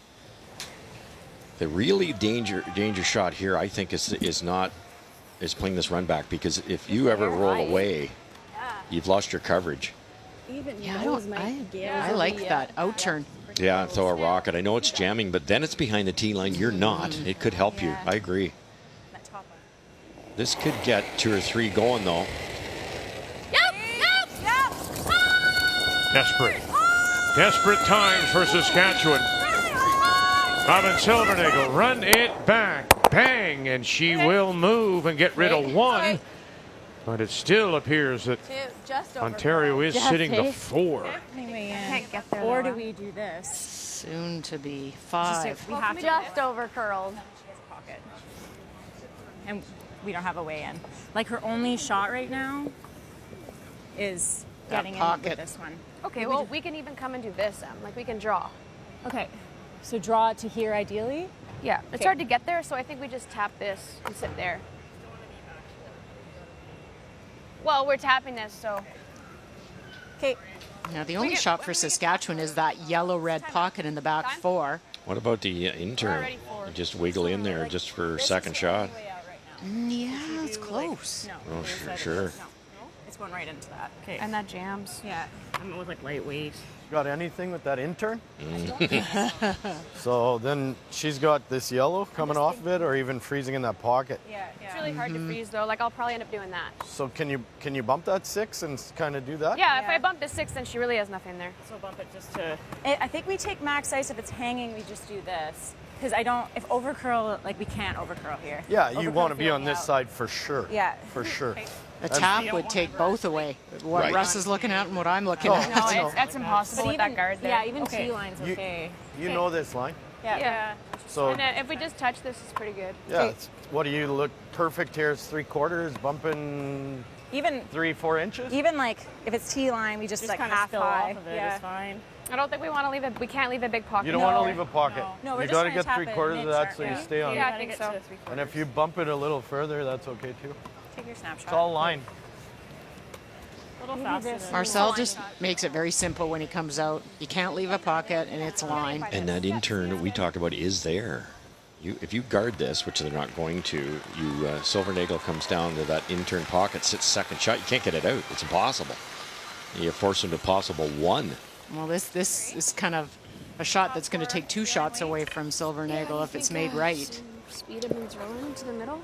The really danger shot here, I think, is playing this run back, because if you ever roll away, you've lost your coverage. Even Yeah, I like that out turn. Yeah, throw a rocket. I know it's jamming, but then it's behind the tee line. You're not. It could help you. I agree. This could get 2 or 3 going, though. Desperate times for Saskatchewan. Robin Silvernagle, run it back. Bang, and she will move and get rid of 1. But it still appears that Ontario is sitting to 4. Can't get there. Or do we do this? Soon to be 5. We have just over curled. And we don't have a way in. Like her only shot right now is getting in with this one. Okay, well, we can even come and do this, like we can draw. Okay, so draw it to here ideally? Yeah, it's hard to get there, so I think we just tap this and sit there. Well, we're tapping this, so. Okay. Now, the only shot for Saskatchewan is that yellow-red pocket in the back 4. What about the intern? You just wiggle in there just for second shot. Yeah, it's close. No. Oh, sure. It's going right into that. Okay. And that jams. Yeah. It was like lightweight. Got anything with that intern? So then she's got this yellow coming off of it, or even freezing in that pocket. Yeah. It's really hard to freeze though. Like I'll probably end up doing that. So can you bump that 6 and kind of do that? Yeah, if I bump the 6, then she really has nothing there. So bump it just to. I think we take max ice. If it's hanging, we just do this. Because if over curl, like we can't over curl here. Yeah, you want to be on this side for sure. Yeah. For sure. A tap would take both away. What Russ is looking at and what I'm looking at. No, that's impossible with that guard there. Yeah, even T line's okay. You know this line? Yeah. So and if we just touch this, it's pretty good. Yeah. What do you look perfect here? It's 3/4, bumping. Even 3-4 inches. Even like if it's T line, we just like kind of half spill high. off of it. Yeah. It's fine. I don't think we want to leave it. We can't leave a big pocket. You don't want to leave a pocket. No, we're you just got to trying get to tap 3/4 it of that so you stay on. Yeah, I think so. And if you bump it a little further, that's okay too. Take your snapshot. It's all line. Marcel just makes it very simple when he comes out. You can't leave a pocket, and it's line. And that intern we talked about is there. If you guard this, which they're not going to, Silvernagle comes down to that intern pocket, sits second shot. You can't get it out. It's impossible. You force him to possible 1. Well, this is kind of a shot that's going to take 2 shots away from Silvernagle if it's made right. Speed him and throw him to the middle.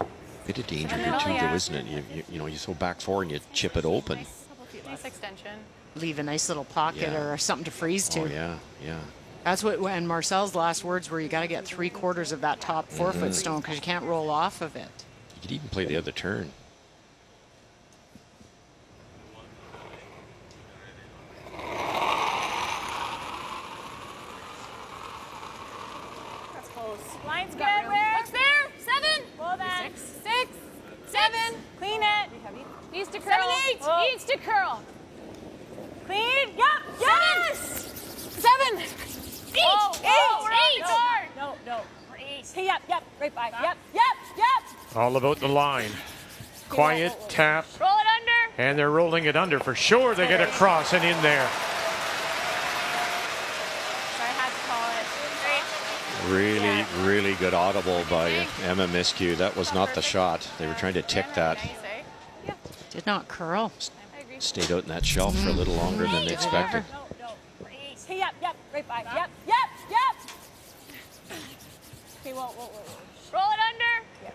Bit of danger here too, though, isn't it? You know, you throw back 4 and you chip it open. Nice extension. Leave a nice little pocket or something to freeze to. Oh yeah. That's what when Marcel's last words were. You got to get 3/4 of that top 4-foot stone because you can't roll off of it. You could even play the other turn. That's close. Line's good. What's there? 7. Well then. 6. 7. Clean it. Needs to curl. 7, 8. Needs to curl. Clean. Yep. Yes. 7. 8. Whoa, 8. Hard. No. 8. Hey, yep. Right by. Yep. All about the line. Quiet tap. Roll it under. And they're rolling it under for sure. They get across and in there. So I had to call it. Really, really good audible by Emma Miskew. That was not the shot. They were trying to tick that. Did not curl. Stayed out in that shelf for a little longer than they expected. Hey, yep. Right by. Yep. Okay, whoa. Roll it under. Yep.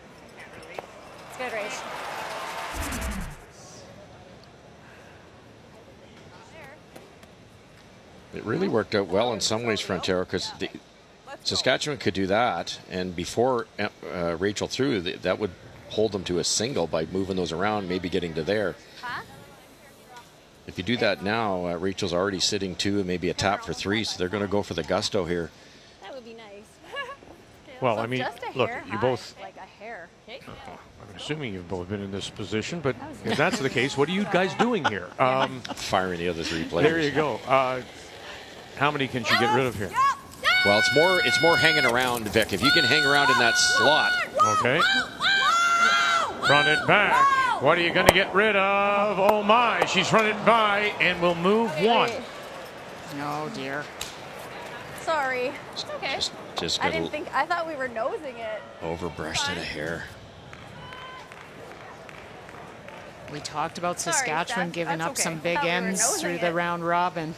It's good, Rach. It really worked out well in some ways for Ontario because Saskatchewan could do that, and before Rachel threw, that would hold them to a single by moving those around, maybe getting to there. If you do that now, Rachel's already sitting 2 and maybe a tap for 3, so they're going to go for the gusto here. That would be nice. Well, I mean, just a look, hair you high, both. like a hair. I'm assuming you've both been in this position, but if that's the case, what are you guys doing here? Firing the other 3 players. There you go. How many can she get rid of here? Well, it's more hanging around, Vic. If you can hang around in that slot. Okay. Run it back. What are you going to get rid of? Oh my, she's run it by and will move 1. No, dear. Sorry. Okay. Just I thought we were nosing it. overbrushed it a hair. We talked about Saskatchewan giving That's up some okay. big Thought we were ends nosing through the it. round robin.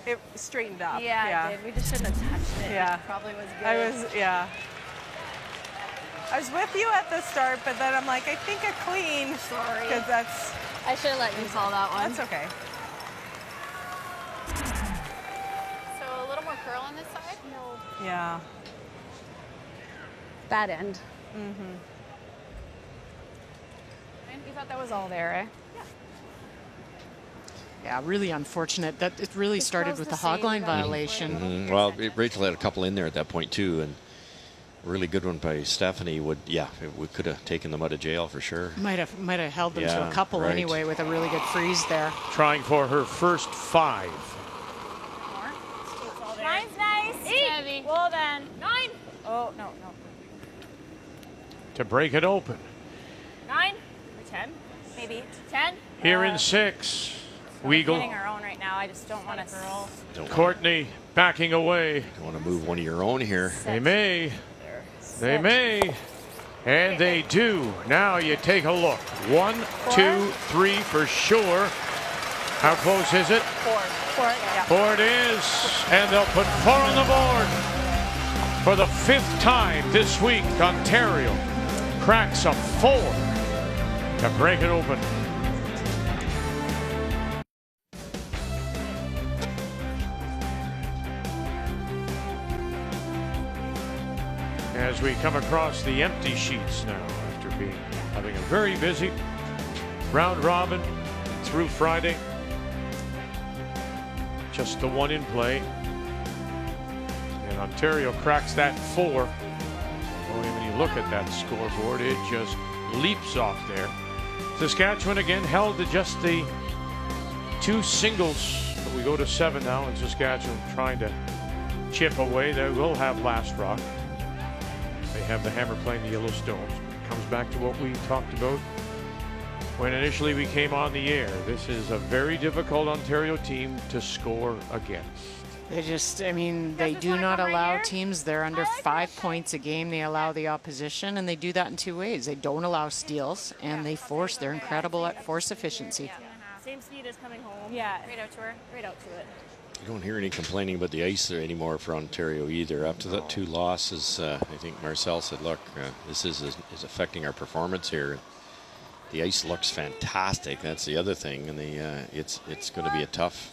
It straightened up. Yeah, it did. We just shouldn't have touched it. Yeah. It probably was good. I was with you at the start, but then I'm like, I think a clean. Sorry. Because that's. I should have let you call that one. That's okay. So a little more curl on this side? No. Yeah. That end. Mm-hmm. You thought that was all there, eh? Yeah, really unfortunate. That it really started with the hog line violation. Well, Rachel had a couple in there at that point too, and a really good one by Stephanie we could have taken them out of jail for sure. Might have held them to a couple right. anyway with a really good freeze there. Trying for her first 5. Nine's nice. 8. Heavy. Well then. 9. Oh, no. To break it open. 9 or 10. Maybe. 10. Here in 6. Weagle. Getting our own right now. I just don't want to curl. Courtney backing away. Don't want to move one of your own here. They may. They may. And they do. Now you take a look. 1, 2, 3 for sure. How close is it? 4. 4, yeah. 4 it is. And they'll put 4 on the board. For the 5th time this week, Ontario cracks a 4 to break it open. As we come across the empty sheets now, after having a very busy round robin through Friday. Just the 1 in play. And Ontario cracks that 4. Boy, when you look at that scoreboard, it just leaps off there. Saskatchewan again held to just the 2 singles, but we go to 7 now, and Saskatchewan trying to chip away. They will have last rock. They have the hammer playing the Yellowstones. Comes back to what we talked about when initially we came on the air. This is a very difficult Ontario team to score against. They do not allow teams. They're under 5 points a game. They allow the opposition, and they do that in 2 ways. They don't allow steals, and they're incredible at force efficiency. Same speed as coming home. Yeah. Right out to her. Right out to it. You don't hear any complaining about the ice there anymore for Ontario either. After the 2 losses, I think Marcel said, look, this is affecting our performance here. The ice looks fantastic. That's the other thing. And it's going to be a tough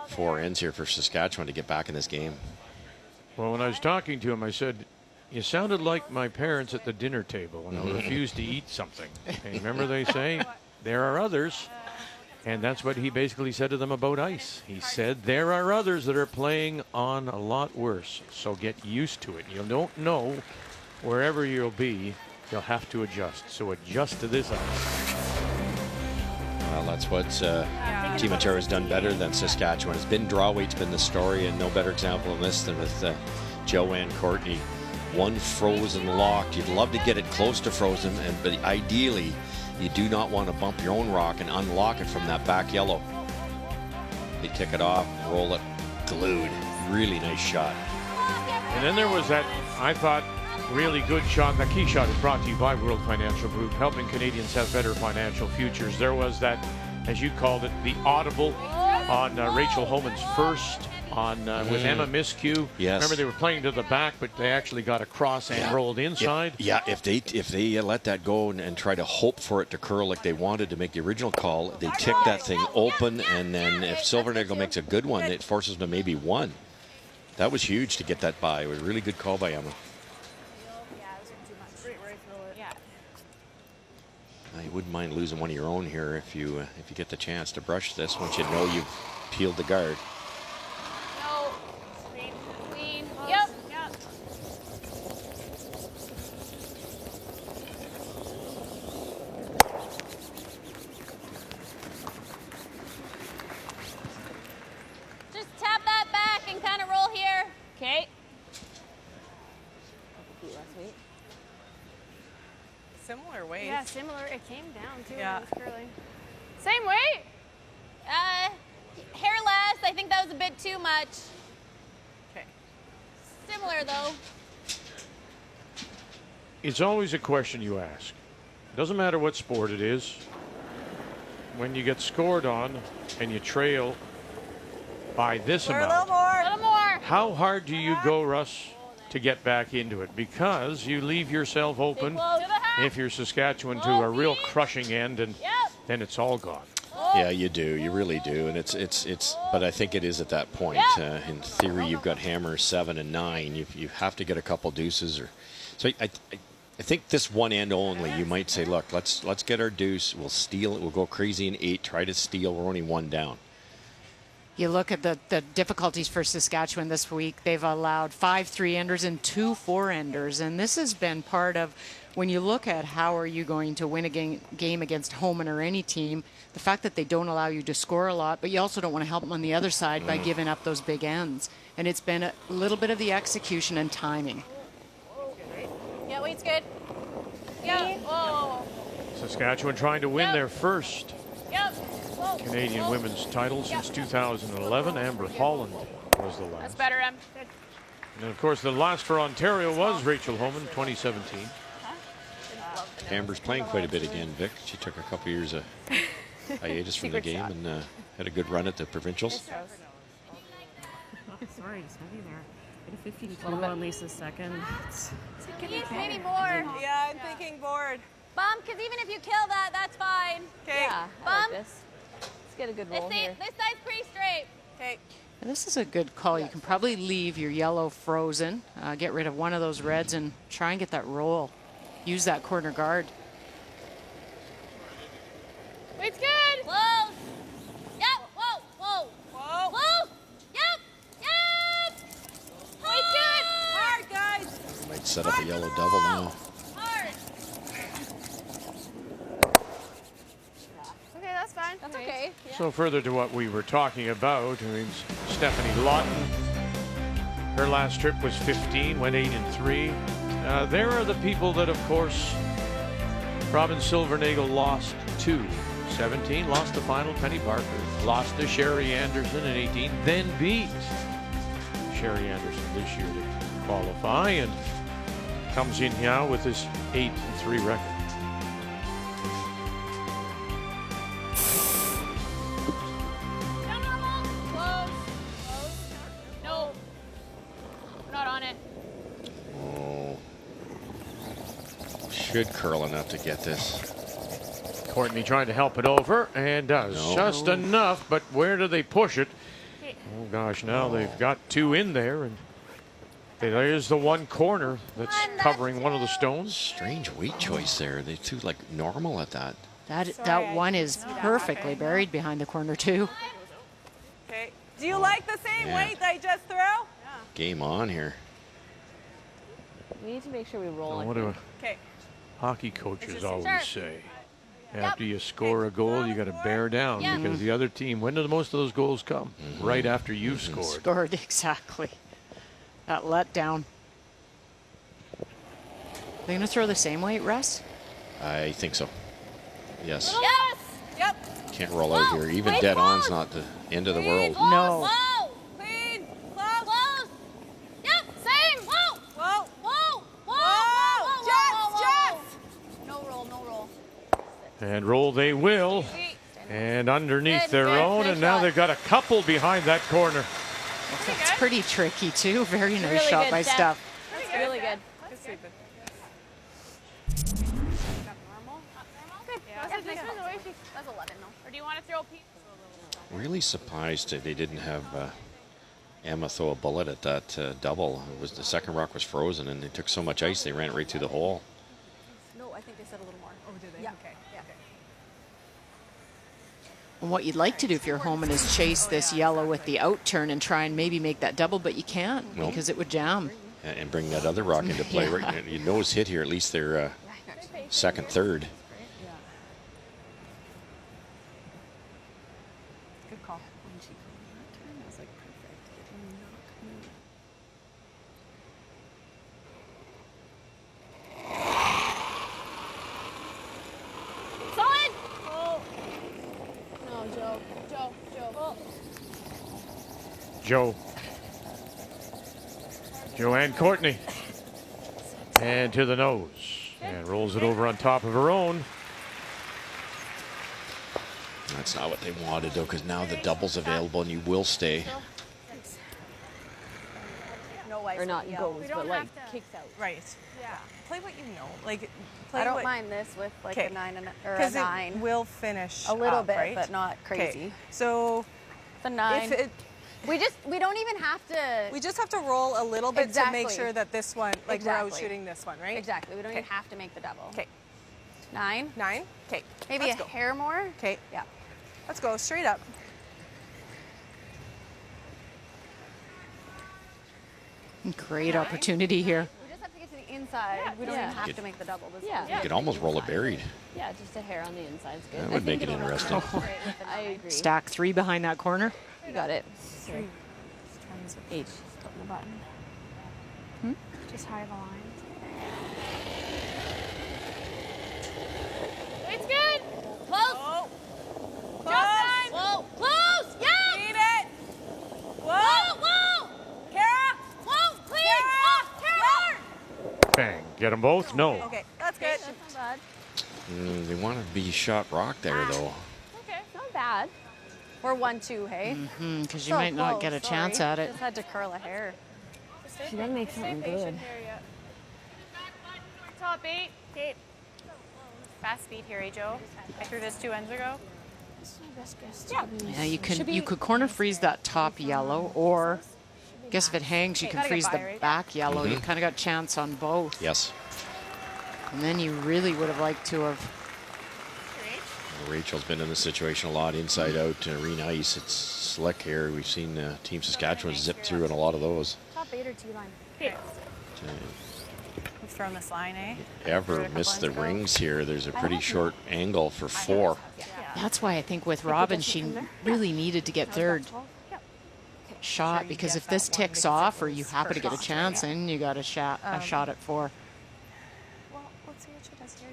4 ends here for Saskatchewan to get back in this game. Well, when I was talking to him, I said, you sounded like my parents at the dinner table when I refused to eat something. And remember they say, there are others. And that's what he basically said to them about ice. He said, there are others that are playing on a lot worse. So get used to it. You don't know wherever you'll be, you'll have to adjust. So adjust to this ice. Well, that's what Team Ontario has done better than Saskatchewan. It's been draw weight's been the story, and no better example of this than with Joanne Courtney. 1 frozen locked. You'd love to get it close to frozen, but ideally, you do not want to bump your own rock and unlock it from that back yellow. They kick it off, roll it, glued. Really nice shot. And then there was that, I thought, really good shot. The key shot is brought to you by World Financial Group, helping Canadians have better financial futures. There was that, as you called it, the audible on Rachel Homan's first with Emma Miskew. Yes. Remember, they were playing to the back, but they actually got across and rolled inside. If they let that go and try to hope for it to curl like they wanted to make the original call, they tick that thing open, and then if Silvernagle makes a good one, it forces them to maybe 1. That was huge to get that by. It was a really good call by Emma. You wouldn't mind losing one of your own here if you get the chance to brush this once you know you've peeled the guard. No. Clean. Yep. Just tap that back and kind of roll here. Okay. Similar weight. Yeah, similar. It came down too. Yeah. When it was curling. Same weight? Hair less. I think that was a bit too much. Okay. Similar though. It's always a question you ask. Doesn't matter what sport it is. When you get scored on and you trail by this A little amount. more. A little more. How hard do you go, Russ, to get back into it? Because you leave yourself open if you're Saskatchewan to a real crushing end, and then it's all gone. Yeah, you do. You really do. And it's. But I think it is at that point. In theory, you've got hammers 7 and 9. You have to get a couple deuces, or so. I think this one end only. You might say, look, let's get our deuce. We'll steal it. We'll go crazy in 8. Try to steal. We're only 1 down. You look at the difficulties for Saskatchewan this week. They've allowed 5 3-enders and 2 4-enders, and this has been part of when you look at how are you going to win a game against Homan or any team. The fact that they don't allow you to score a lot, but you also don't want to help them on the other side by giving up those big ends. And it's been a little bit of the execution and timing. Yeah, weight's good. Yeah. Whoa. Saskatchewan trying to win their first Yep. Whoa. Canadian women's title since 2011. Amber Holland was the last. That's better, Em. Good. And of course, the last for Ontario was Rachel Homan, 2017. Amber's playing quite a bit again, Vic. She took a couple years of hiatus from the game and had a good run at the provincials. Sorry, just heavy there. Get a 15 kilo on Lisa's second. Maybe more. Yeah, I'm thinking board. Bump, because even if you kill that, that's fine. Okay. Yeah, I like this. Let's get a good roll here. This side's pretty straight. Okay. And this is a good call. You can probably leave your yellow frozen, get rid of one of those reds, and try and get that roll. Use that corner guard. Weight's good. Close. Yep. Whoa. Whoa. Whoa. Close. Yep. Yep. Weight's good. Hard, guys. Might set up a yellow double now. Hard. Okay, that's fine. That's okay. Yeah. So further to what we were talking about, I mean, Stephanie Lawton, her last trip was 15, went 8 and 3. There are the people that, of course, Robin Silvernagle lost to. 17, lost the final. Penny Barker lost to Sherry Anderson in 18, then beat Sherry Anderson this year to qualify, and comes in now with his 8 and 3 record. Close. No. We're not on it. Oh. Should curl enough to get this. Courtney trying to help it over, and does just enough, but where do they push it? Oh gosh, now they've got 2 in there, and there's the one corner that's covering one of the stones. Strange weight choice there. They too like normal at that. That one is perfectly buried behind the corner too. Okay. Do you like the same weight I just threw? Game on here. We need to make sure we roll. What do hockey coaches always say? After you score a goal, you got to bear down because the other team, when do most of those goals come? Right after you've scored. Exactly. That letdown. They going to throw the same weight, Russ? I think so. Yes. Yes. Yep. Can't roll out here. Even dead on's not the end of the world. No. Whoa. Clean. Close. Close. Yep. Same. Whoa. Whoa. Whoa. Whoa. Whoa. Whoa. Jess. No roll. No roll. And roll they will. And underneath their own, and now they've got a couple behind that corner. It's pretty tricky too. Very nice Really shot good, by Steph. Steph. That's really good. Good sweeping. That's 11 though. Or do you want to throw a piece? Really surprised that they didn't have Emma throw a bullet at that double. It was the second rock was frozen, and they took so much ice they ran it right through the hole. No, I think they said a little more. Oh, did they? Yeah. Okay. Yeah. And what you'd like to do if you're Homan is chase this yellow with the out turn and try and maybe make that double, but you can't because it would jam. And bring that other rock into play. Yeah. Right, you nose hit here, at least they're second, third. Good call. Solid. Oh. No, Joe. Joe. Joe. Joe. Joanne Courtney. And to the nose. And rolls it over on top of her own. That's not what they wanted, though, because now the double's available and you will stay. No ice. Or not goes, but like kicks out. Right. Yeah. Play what you know. Like, play I don't mind this with like a 9 or a 9. Because it will finish a little bit, right? but not crazy. Okay. So it's a 9. We don't even have to. We just have to roll a little bit to make Exactly. sure that this one, like we're out Exactly. shooting this one, right? Exactly. We don't even have to make the double. Okay. 9. 9. Okay. Maybe Let's a go. hair more. Okay. Yeah. Let's go straight up. Great opportunity here. We just have to get to the inside. We don't even have to make the double. This Yeah. You could almost roll a buried. Yeah, just a hair on the inside is good. That would make it interesting. I agree. Stack 3 behind that corner. You got it. 3. H. Flip the button. Just high the lines. It's good. Close. Just Close. time. Whoa. Close. Yeah. Beat it. Whoa. Whoa. Kara. Whoa. Clean. Kara. Bang. Get them both? No. Okay, that's good. That's not bad. They want to be shot rock there, though. Okay. Not bad. Or 1-2, hey? Because you might not get a chance at it. Just had to curl a hair. You gotta make something good. Top 8. Okay. Fast speed here, Joe. I threw this 2 ends ago. Yeah, you could corner freeze that top yellow, or I guess if it hangs, you can gotta get freeze by, the right? back yellow. You kind of got chance on both. Yes. And then you really would have liked to have. Rachel's been in this situation a lot, inside out, arena ice. It's slick here. We've seen Team Saskatchewan zip through in a lot of those. Top 8 or T-line? We've thrown this line, eh? Ever miss the rings here? There's a pretty short angle for 4. That's why I think with Robin, she really needed to get third shot, because if this ticks off or you happen to get a chance, then you got a shot at 4. Well, let's see what she does here.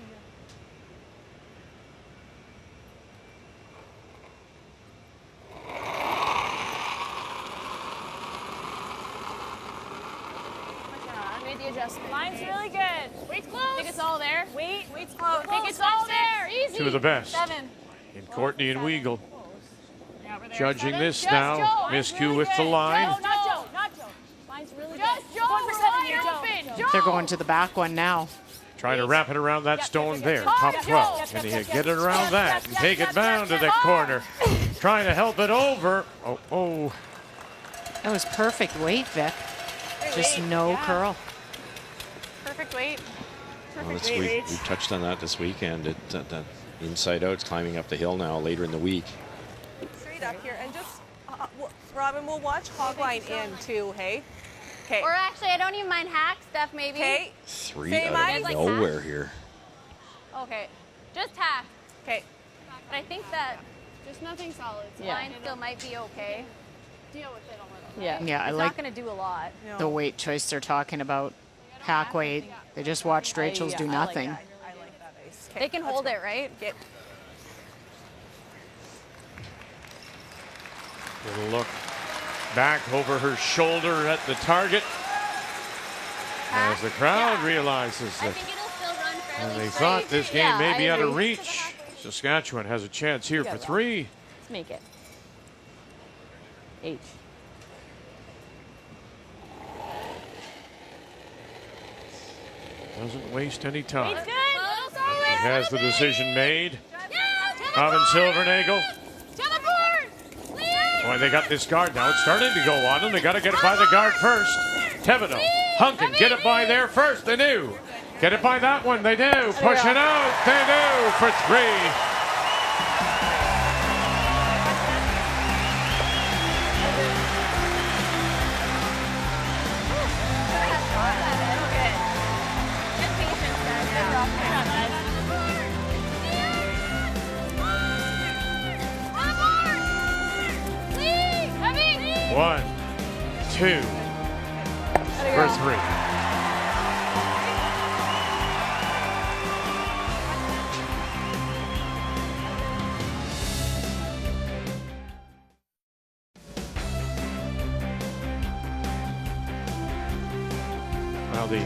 I made the adjustment. Line's really good. Weight's close. I think it's all there. Weight's close. I think it's all there. Easy. Two of the best. 7. In Courtney and Weagle. Yeah, over there. Judging 7. this Just now. Joe. Miscue Really with the good. line. Joe, not Joe. Not Joe. Line's really Just good. Joe. Going for 7 here, Wide Joe. open. They're going to the back one now. Trying to wrap it around that stone there. Top Top 12. Joe. Can he get it around that and take it down to the corner? Trying to help it over. Oh. That was perfect weight, Vic. Just no curl. Perfect weight. Well, Perfect we've weight. touched on that this weekend. The inside out, it's climbing up the hill now later in the week. Straight up here. And just, Robin, we'll watch Hogline in too, hey? Okay. Or actually, I don't even mind hack stuff, maybe. Okay. 3 Same out ice? of Like nowhere here. Okay. Just hack. Okay. But I think that Just nothing solid. line still might be okay. Deal with it a little. Yeah. Yeah, I It's like not going to do a lot. the weight choice they're talking about. Hack weight. They just watched Rachel's do nothing. I like that ice. They can hold it, right? Little look back over her shoulder at the target. As the crowd realizes that they thought this game may be out of reach. Saskatchewan has a chance here for 3. Let's make it. H. Doesn't waste any time. Good. He has the decision made. Robin Silvernagel. To the board. Boy, they got this guard now. It's starting to go on them. They got to get it by the guard first. Thibodeau, Hunkin, get it by there first. They do. Get it by that one. They do. Push it out. They do for 3. Heavy. 1, 2, for 3. Now the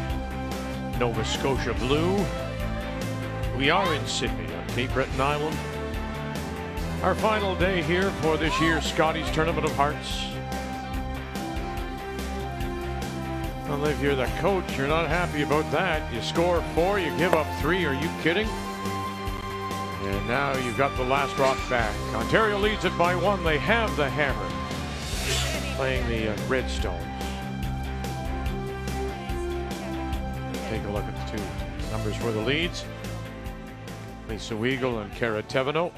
Nova Scotia Blue. We are in Sydney on Cape Breton Island. Our final day here for this year's Scotties Tournament of Hearts. Well, if you're the coach, you're not happy about that. You score 4, you give up 3. Are you kidding? And now you've got the last rock back. Ontario leads it by 1. They have the hammer. Playing the Redstones. Take a look at the 2 numbers for the leads. Lisa Weagle and Kara Teveno.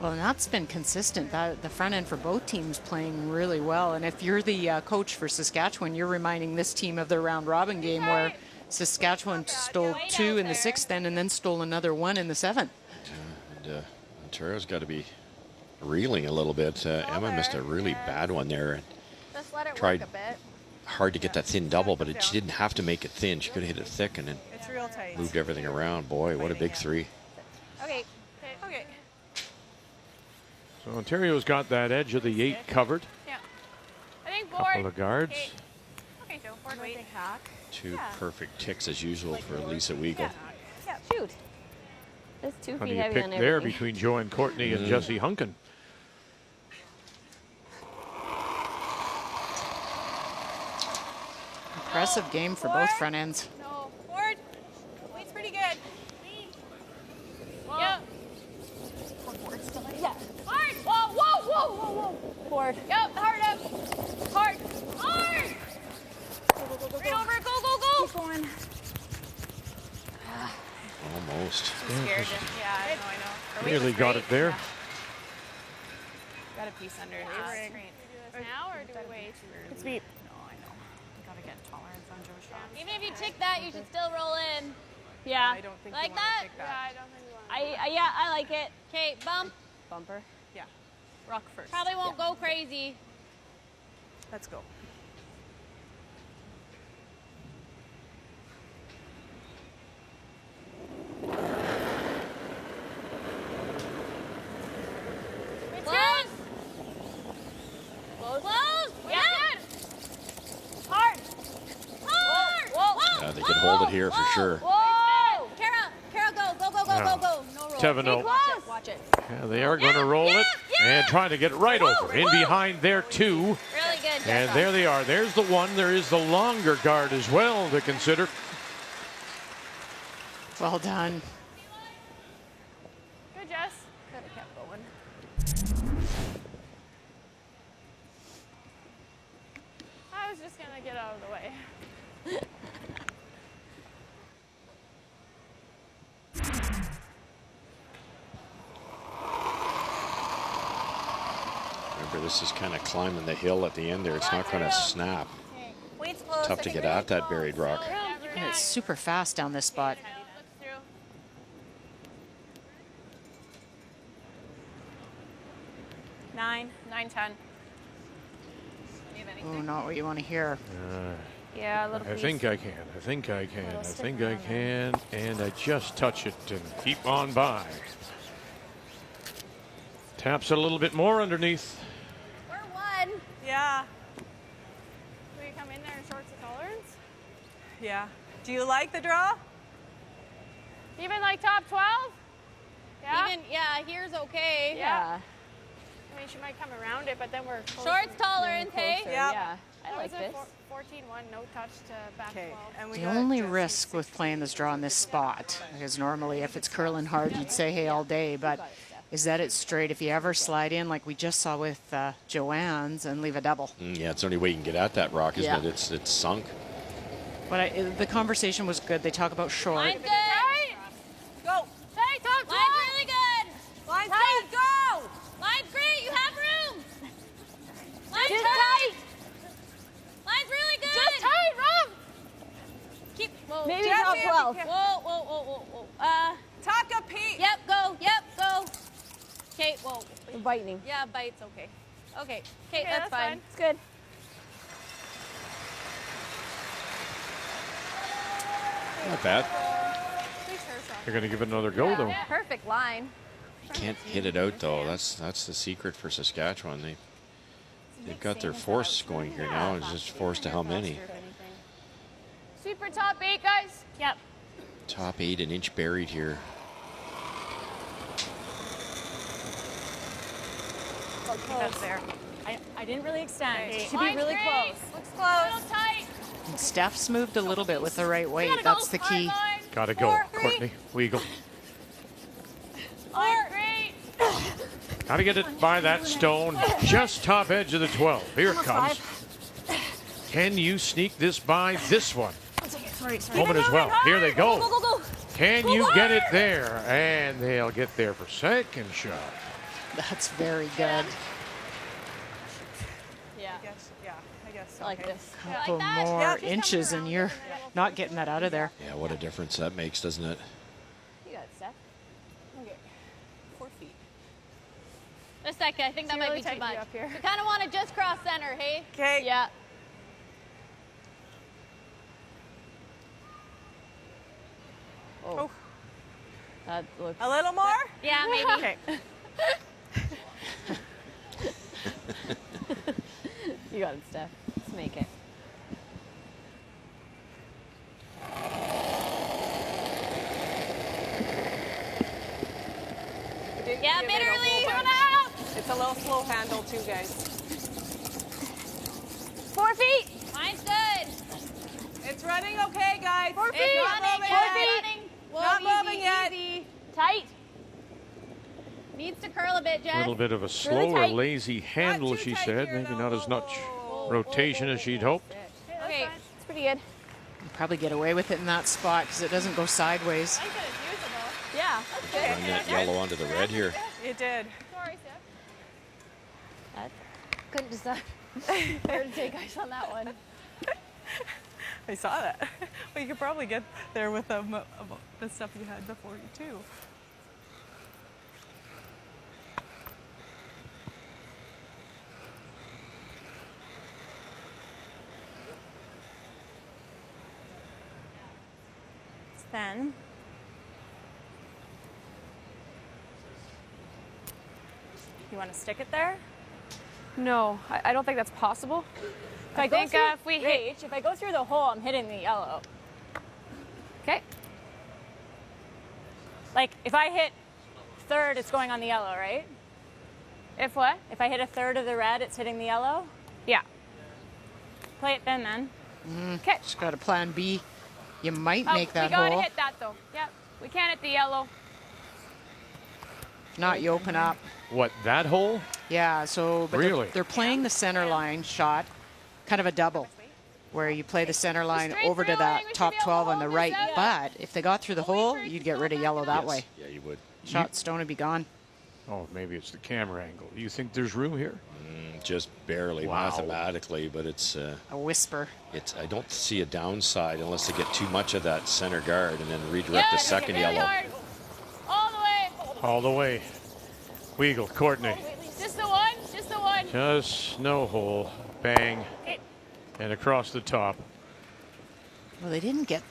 Well, and that's been consistent. The front end for both teams playing really well. And if you're the coach for Saskatchewan, you're reminding this team of their round robin game where Saskatchewan stole 2 in the 6th end and then stole another 1 in the 7th. And Ontario's got to be reeling a little bit. Emma missed a really bad one there. Just let it Tried work a bit. hard to get that thin double, but she didn't have to make it thin. She could have hit it thick and then It's real tight. moved everything around. Boy, what a big 3. Okay. Okay. So Ontario's got that edge of the 8 covered. Yeah. I think board. Couple of guards. Okay, Joe. Board wait. Hack. 2 perfect ticks as usual for Lisa Weagle. Yeah. Shoot. It's 2 How feet do you heavy pick on there everything. between Joanne Courtney and Jessie Hunkin? Impressive game for both front ends. No. Board. Wait's pretty good. Yep. Yeah. Hard. Whoa, whoa, whoa, whoa, whoa. Board. Yep. Hard up. Hard. Hard. Right over. Go, go, go. Keep going. Almost. Scared. Yeah, I know. Nearly got it there. Got a piece under it. Do this now or do we wait? It's sweep. No, I know. Gotta get tolerance on Joe's shot. Even if you tick that, you should still roll in. Yeah. I don't think Like you want that? to take that. Yeah, I don't think we want Yeah, I like it. Okay, bump. Bumper. Yeah. Rock first. Probably won't go crazy. Let's go. Close. Close. Yeah. Hard. Hard. Whoa. They could hold it here for sure. Whoa. Kara, go. Go, go, go, Now, go, go. No roll. Teveno. Stay close. Watch it. Yeah, they are going to roll it and trying to get it right over. In behind there, 2. Really good. And there they are. There's the 1. There is the longer guard as well to consider. Well done. Good, Jess. Could have kept going. I was just gonna get out of the way. Remember, this is kind of climbing the hill at the end there. It's not going to snap. Wait's close. Tough to get at that buried rock. And it's super fast down this spot. Nine, 10. Oh, not what you want to hear. Yeah, a little I think I can. I think I can. I think I can. And I just touch it and keep on by. Taps it a little bit more underneath. We're 1. Yeah. Will you come in there in shorts of tolerance? Yeah. Do you like the draw? Even like top 12? Yeah? Even, here's okay. Yeah. I mean, she might come around it, but then we're closer. Shorts tolerance, hey? Yeah. I like this. 14-1, no touch to back 12. And we The got only Jessie risk with playing this draw in this spot, because normally if it's curling hard, you'd say, hey, all day, but is that it's straight. If you ever slide in, like we just saw with Joanne's, and leave a double. Yeah, it's the only way you can get at that rock, isn't it? It's sunk. But the conversation was good. They talk about short. Line's good. Go. Tight, top 12. Line's really good. Line's tight. good. Go. Line's great. You have room. Line's Just tight. Line's really good. Just tight, Rob. Keep. Whoa. Maybe Jesse, top 12. Whoa. Taka Pete. Yep, go. Okay, whoa. You're biting. Yeah, bites, okay. Okay, Okay, that's fine. It's good. Not bad. They're going to give it another go, though. Perfect line. You can't hit it out, though. That's the secret for Saskatchewan. They've got their force going here now. It's just force to how many? Super top 8, guys. Yep. Top 8, an inch buried here. That's there. I didn't really extend. Okay. Should be really close. Looks close. Tight. And Steph's moved a little bit with the right weight. That's the key. Got to go, Courtney Weigel. Got to get it by that stone. Just top edge of the 12. Here it comes. Can you sneak this by this one? Sorry. Moment as well. Here they go. Go. Can you get it there? And they'll get there for second shot. That's very good. Yeah. I guess so. Like this. Couple more inches and you're not getting that out of there. Yeah, what a difference that makes, doesn't it? You got it, Steph. Okay. 4 feet. A second, I think that might be too much. You kind of want to just cross center, hey? Okay. Yeah. Oh. That looks... A little more? Yeah, maybe. Okay. You got it, Steph. Let's make it. Yeah, bitterly. It's a little slow handle too, guys. 4 feet. Mine's good. It's running okay, guys. 4 feet. It's not Running. moving 4 yet. feet. Not moving yet. Easy. Tight. Needs to curl a bit, Jess. A little bit of a slower, lazy handle, she said. Maybe not as much rotation as she'd hoped. Okay, it's pretty good. You probably get away with it in that spot because it doesn't go sideways. Yeah, that's good. Run that yellow onto the red here. It did. Sorry, Steph. That couldn't decide where to take ice on that one. I saw that. Well, you could probably get there with the stuff you had before you too. Then. You want to stick it there? No, I don't think that's possible. If I go through, if I go through the hole, I'm hitting the yellow. Okay. Like if I hit third, it's going on the yellow, right? If what? If I hit a third of the red, it's hitting the yellow? Yeah. Play it then. Okay. Just got a plan B. You might make that we gotta hole. hit that though. Yep. We can't hit the yellow. Not you open up. What, that hole? Yeah, so but Really? they're playing the center line shot, kind of a double, where you play the center line over to that top 12 on the right. But if they got through the hole, you'd get rid of yellow that way. Yeah, you would. Shot stone would be gone. Oh, maybe it's the camera angle. You think there's room here? Just barely, Wow. mathematically, but it's a whisper. It's I don't see a downside unless they get too much of that center guard and then redirect the second yellow. All the way. All the way. Weigel, Courtney. Just the one. Just the one. Just no hole. Bang. And across the top. Well, they didn't get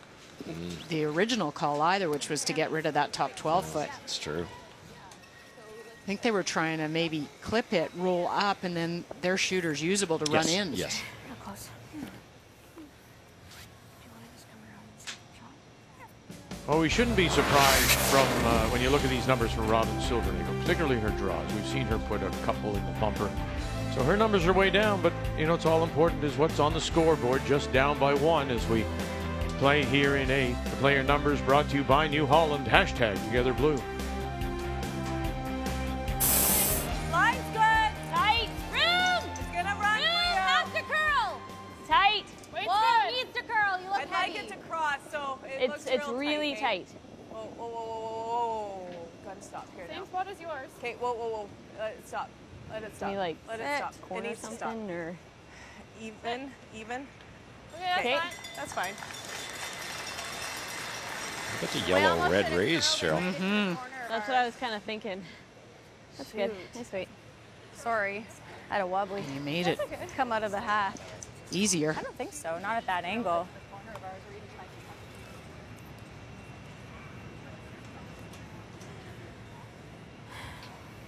the original call either, which was to get rid of that top 12 foot. It's true. I think they were trying to maybe clip it, roll up, and then their shooter's usable to run in. Yes. Well, we shouldn't be surprised from when you look at these numbers from Robin Silvernagle, particularly her draws. We've seen her put a couple in the bumper. So her numbers are way down, but, you know, it's all important is what's on the scoreboard, just down by one as we play here in A. The player numbers brought to you by New Holland, #TogetherBlue. Line's good. Tight. Room. It's gonna run. Room has to curl. Tight. Whoa, needs to curl. You look I'd heavy. like it to cross, so it looks It's real really tight. tight. Whoa, whoa, whoa, whoa, whoa. Gotta stop here now. Same spot as yours. Okay, whoa, whoa, whoa. Let it stop. Let it stop. Can you like Let it stop. It corner needs to stop. something or? Even. Okay. That's fine. Look at the yellow-red rays, Cheryl. That's what I was kind of thinking. That's good. Nice weight. Sorry, I had a wobbly. You made it Come out of the hat. easier. I don't think so. Not at that angle.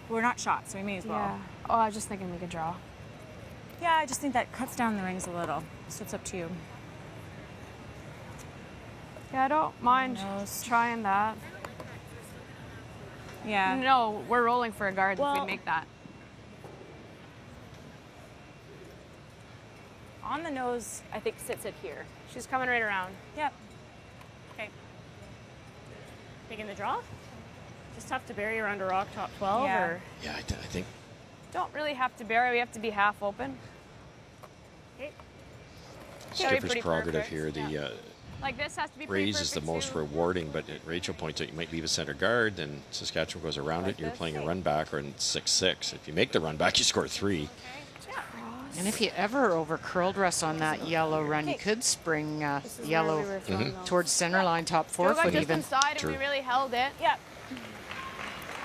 We're not shot, so we may as well. Yeah. Oh, I was just thinking we could draw. Yeah, I just think that cuts down the rings a little. So it's up to you. Yeah, I don't mind trying that. Yeah. No, we're rolling for a guard if Well- we make that. on the nose, I think, sits it here. She's coming right around. Yep. Okay. Taking the draw? Just tough to bury her under rock top 12? Yeah. Or? Yeah, I think. Don't really have to bury. We have to be half open. Okay. Skipper's prerogative here. The like this has to be pretty raise is the most rewarding, but Rachel points out you might leave a center guard, then Saskatchewan goes around it. You're playing a run back or in 6-6. If you make the run back, you score 3. And if you ever over curled Russ on that yellow run, you could spring yellow towards center line, top 4 foot even. Inside and we really held it. Yep.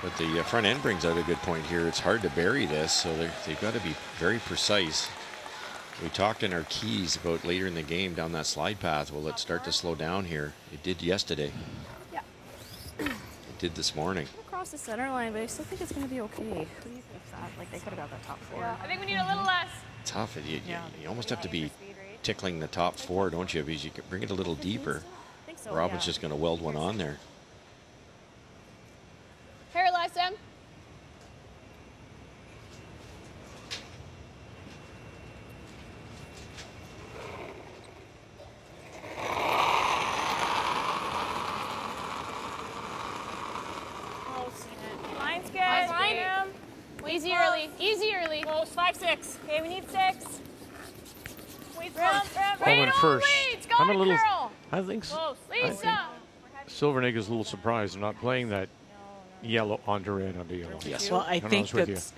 But the front end brings out a good point here. It's hard to bury this, so they've got to be very precise. We talked in our keys about later in the game down that slide path. Will it start to slow down here? It did yesterday. Yeah. It did this morning. Across the center line, but I still think it's going to be okay. What do you think of that? Like, they could have got that top 4. Yeah. I think we need a little less. Tough. You almost have to be tickling the top 4, don't you? Because you can bring it a little deeper. I think so, Robin's just going to weld one on there. Paralyze them. Line's good. Line. Easy early. Easy early. Close. 5-6. Okay, we need 6. Wait, Holman first. I'm a little. Girl. I think so. Lisa. Silvernig is a little surprised they're not playing that yellow onto red onto yellow. Yes. Well, I think that's,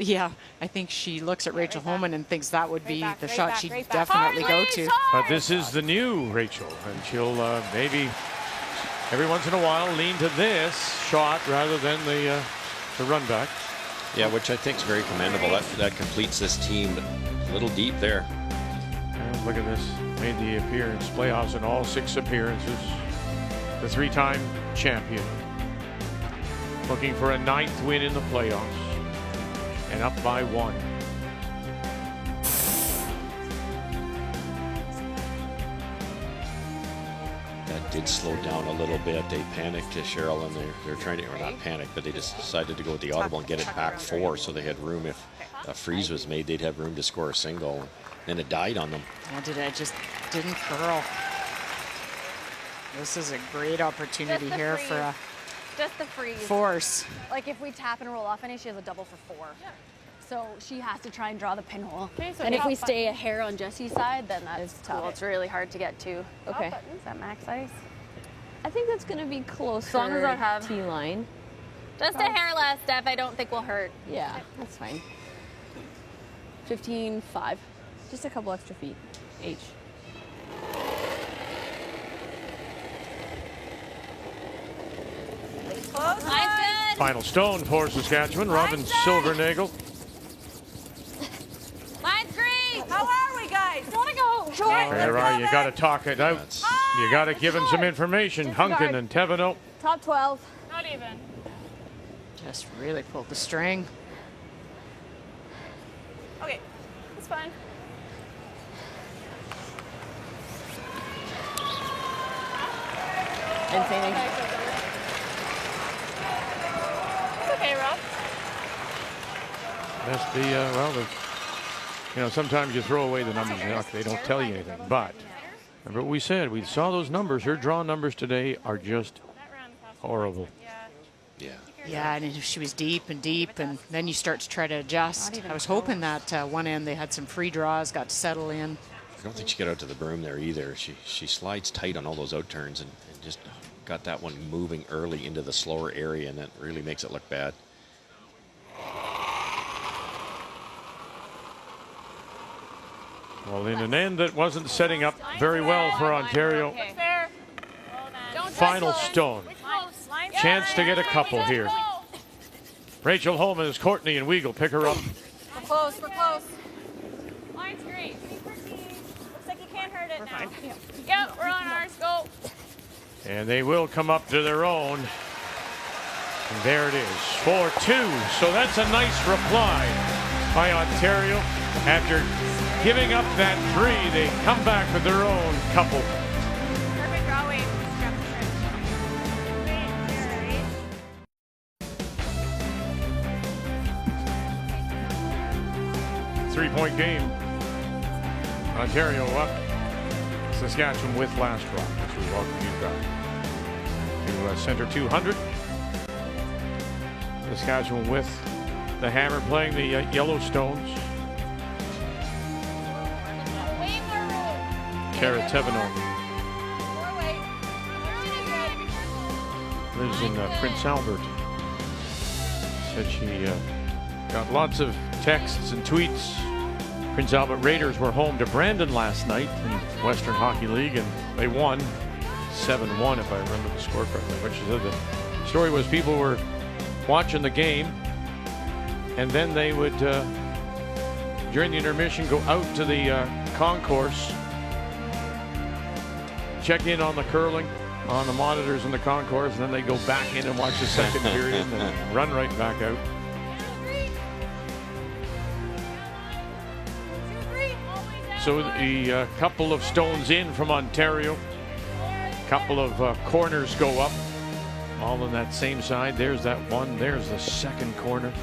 I think she looks at Rachel Holman and thinks that would be the shot she'd definitely go to. But this is the new Rachel, and she'll maybe every once in a while lean to this shot rather than the run back. Yeah, which I think is very commendable. That completes this team a little deep there. And look at this. Made the appearance, playoffs in all 6 appearances. The 3-time champion. Looking for a 9th win in the playoffs. And up by 1. That did slow down a little bit. They panicked to Cheryl, and they're trying to, or not panic, but they just decided to go with the audible and get it back 4, so they had room. If a freeze was made, they'd have room to score a single. And it died on them. I just didn't curl. This is a great opportunity here for a Just the freeze. force. Like if we tap and roll off any, she has a double for 4. Yeah. So she has to try and draw the pinhole. Okay, so and if we stay a hair on Jessie's side, then that's tough. Well, it's really hard to get to. Okay. Is that max ice? I think that's going to be close. As long as I have T-line. Just a hair less, Steph. I don't think will hurt. Yeah, that's fine. 15-5. Just a couple extra feet. H. Close. Nice. Final stone for Saskatchewan. Robin Silvernagel. Line's green. How are we, guys? Want to go? Sure. There are. You got to talk it out. You got to give him some information. Hunkin and Teveno. Top 12. Not even. Just really pulled the string. Okay, it's fine. And say anything. It's okay, Rob. That's the sometimes you throw away the numbers. They don't tell you anything. But remember what we said. We saw those numbers. Her draw numbers today are just horrible. Yeah. Yeah, and she was deep, and then you start to try to adjust. I was hoping that one end they had some free draws, got to settle in. I don't think she got out to the broom there either. She slides tight on all those out turns and just got that one moving early into the slower area, and that really makes it look bad. Well, in an end that wasn't setting up very well for Ontario. Final stone. Chance to get a couple here. Rachel Holman as Courtney and Weagle pick her up. We're close. We're close. Line's green. Looks like you can't hurt it now. Yep, we're on ours. Go. And they will come up to their own. And there it is, 4-2. So that's a nice reply by Ontario. After giving up that 3, they come back with their own couple. Perfect draw weight. 3-point game. Ontario up. Saskatchewan with last rock as we welcome you back to Center 200. Saskatchewan with the Hammer playing the Yellowstones. Kara Teveno lives in Prince Albert. Said she got lots of texts and tweets. Prince Albert Raiders were home to Brandon last night in Western Hockey League, and they won 7-1, if I remember the score correctly. But she said the story was people were watching the game, and then they would, during the intermission, go out to the concourse, check in on the curling on the monitors in the concourse, and then they go back in and watch the second period and then run right back out. So the couple of stones in from Ontario, couple of corners go up, all on that same side. There's that one, there's the second corner.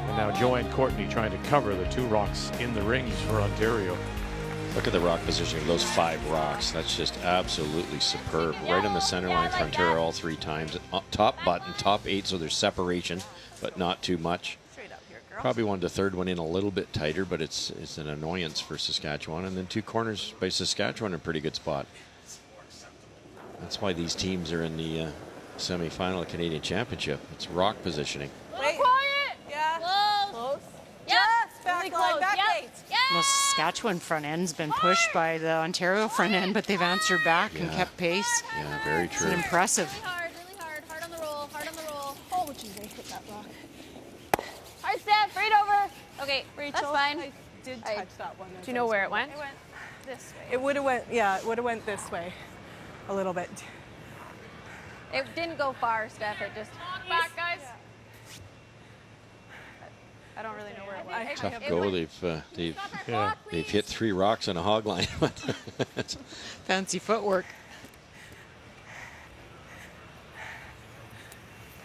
And now Joanne Courtney trying to cover the 2 rocks in the rings for Ontario. Look at the rock positioning, those 5 rocks. That's just absolutely superb. Right on the center line for Ontario all 3 times. Top button, top 8, so there's separation, but not too much. Probably wanted the third one in a little bit tighter, but it's an annoyance for Saskatchewan. And then 2 corners by Saskatchewan in a pretty good spot. That's why these teams are in the semi-final of Canadian Championship. It's rock positioning. Wait. Quiet. Yeah. Close. Yeah. Back line. Back eight. Yeah. Well, Saskatchewan front end's been pushed by the Ontario front end, but they've answered back and kept pace. Yeah, very true. It's impressive. Really hard. Hard on the roll. Hard on the roll. Oh, geez, I hit that rock. Hard step. Right over. Okay, Rachel, that's fine. I did touch that one. Do you know where it went? It went this way. It would have went, yeah, it would have went this way a little bit. It didn't go far, Steph. It just. Walk back, guys. I don't really know where it went. Tough go. They've hit 3 rocks on a hog line. Fancy footwork.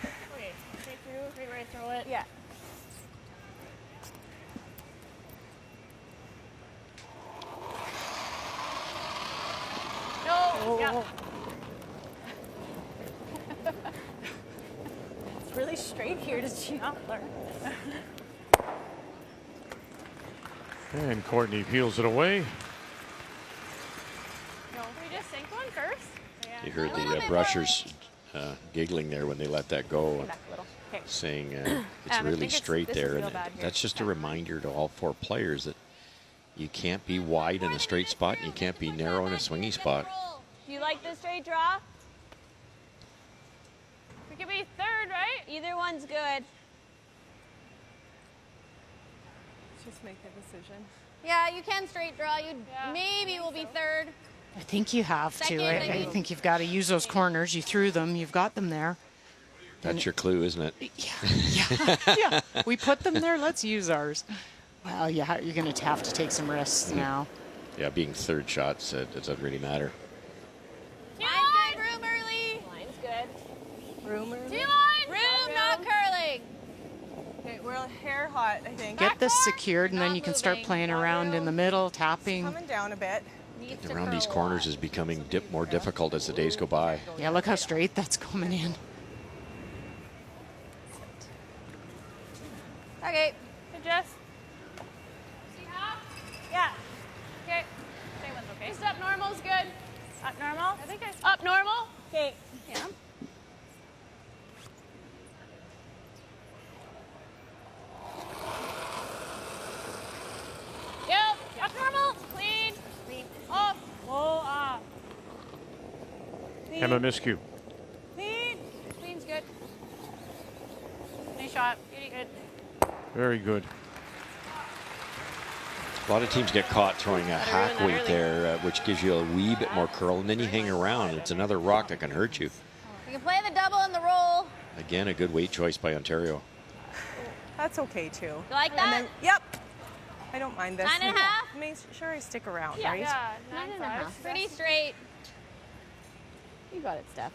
Okay, straight through, right where I throw it. Yeah. No. Yeah. It's really straight here. Did she not learn? And Courtney peels it away. No, we just sink one first. You heard the brushers giggling there when they let that go, Okay. saying it's really straight there. And that's just a reminder to all 4 players that you can't be wide in a straight spot and you can't be narrow in a swingy spot. You like the straight draw? We could be third, right? Either one's good. Just make a decision. Yeah, you can straight draw. You maybe will be third. I think you have to. I think you've got to use those corners. You threw them. You've got them there. That's your clue, isn't it? Yeah. We put them there. Let's use ours. Well, yeah, you're going to have to take some risks now. Yeah, being third shots, it doesn't really matter. Line's good. Room early. Line's good. Room early. Room, not curling. Okay, we're hair hot, I think. Get this secured, and then you can start playing around in the middle, tapping. Coming down a bit. Getting around these corners is becoming more difficult as the days go by. Yeah, look how straight that's coming in. Okay. Good, Jess. Yeah. Okay. Say one's okay. Just up normal's good. Up normal? I think up normal. Okay. Yeah. Yep. Up normal. Clean. Off. Whoa, ah. Emma Miskew. Clean. Clean's good. Nice shot. Good. Very good. A lot of teams get caught throwing a hack weight there, which gives you a wee bit more curl, and then you hang around. It's another rock that can hurt you. You can play the double and the roll. Again, a good weight choice by Ontario. That's okay, too. You like that? Then, yep. I don't mind this. 9.5? Make sure I stick around, Yeah. right? Yeah. 9.5. Pretty straight. You got it, Steph.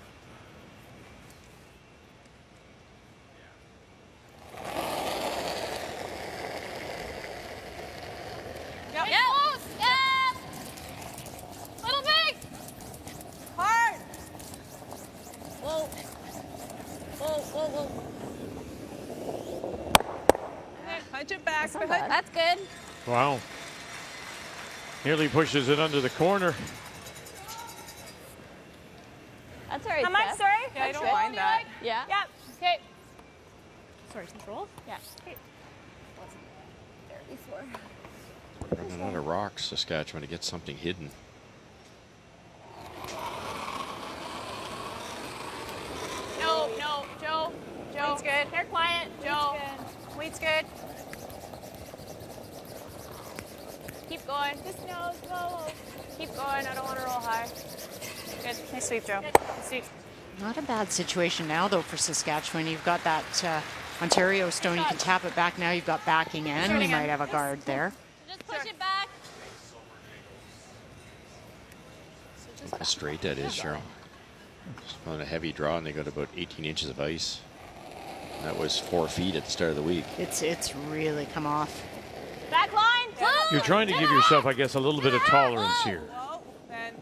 Yep. whoa. Punch it back. That's good. Wow. Nearly pushes it under the corner. That's all right, How much, Steph. sorry? Yeah, I don't mind that. Yeah. Yep. Okay. Sorry, control? Yeah. Okay. Wasn't there before. Running out of rocks, Saskatchewan, to get something hidden. No, Joe. Weight's good. They're quiet. Joe. Weight's good. Keep going. Just nose, go. Keep going. I don't want to roll high. Good. Nice sweep, Joe. Good. Sweep. Not a bad situation now, though, for Saskatchewan. You've got that Ontario stone. You can tap it back now. You've got backing in. You might have a guard there. Just push it back. Look how straight that is, Cheryl. Just on a heavy draw, and they got about 18 inches of ice. That was 4 feet at the start of the week. It's really come off. Back line. You're trying to give yourself, I guess, a little bit of tolerance here.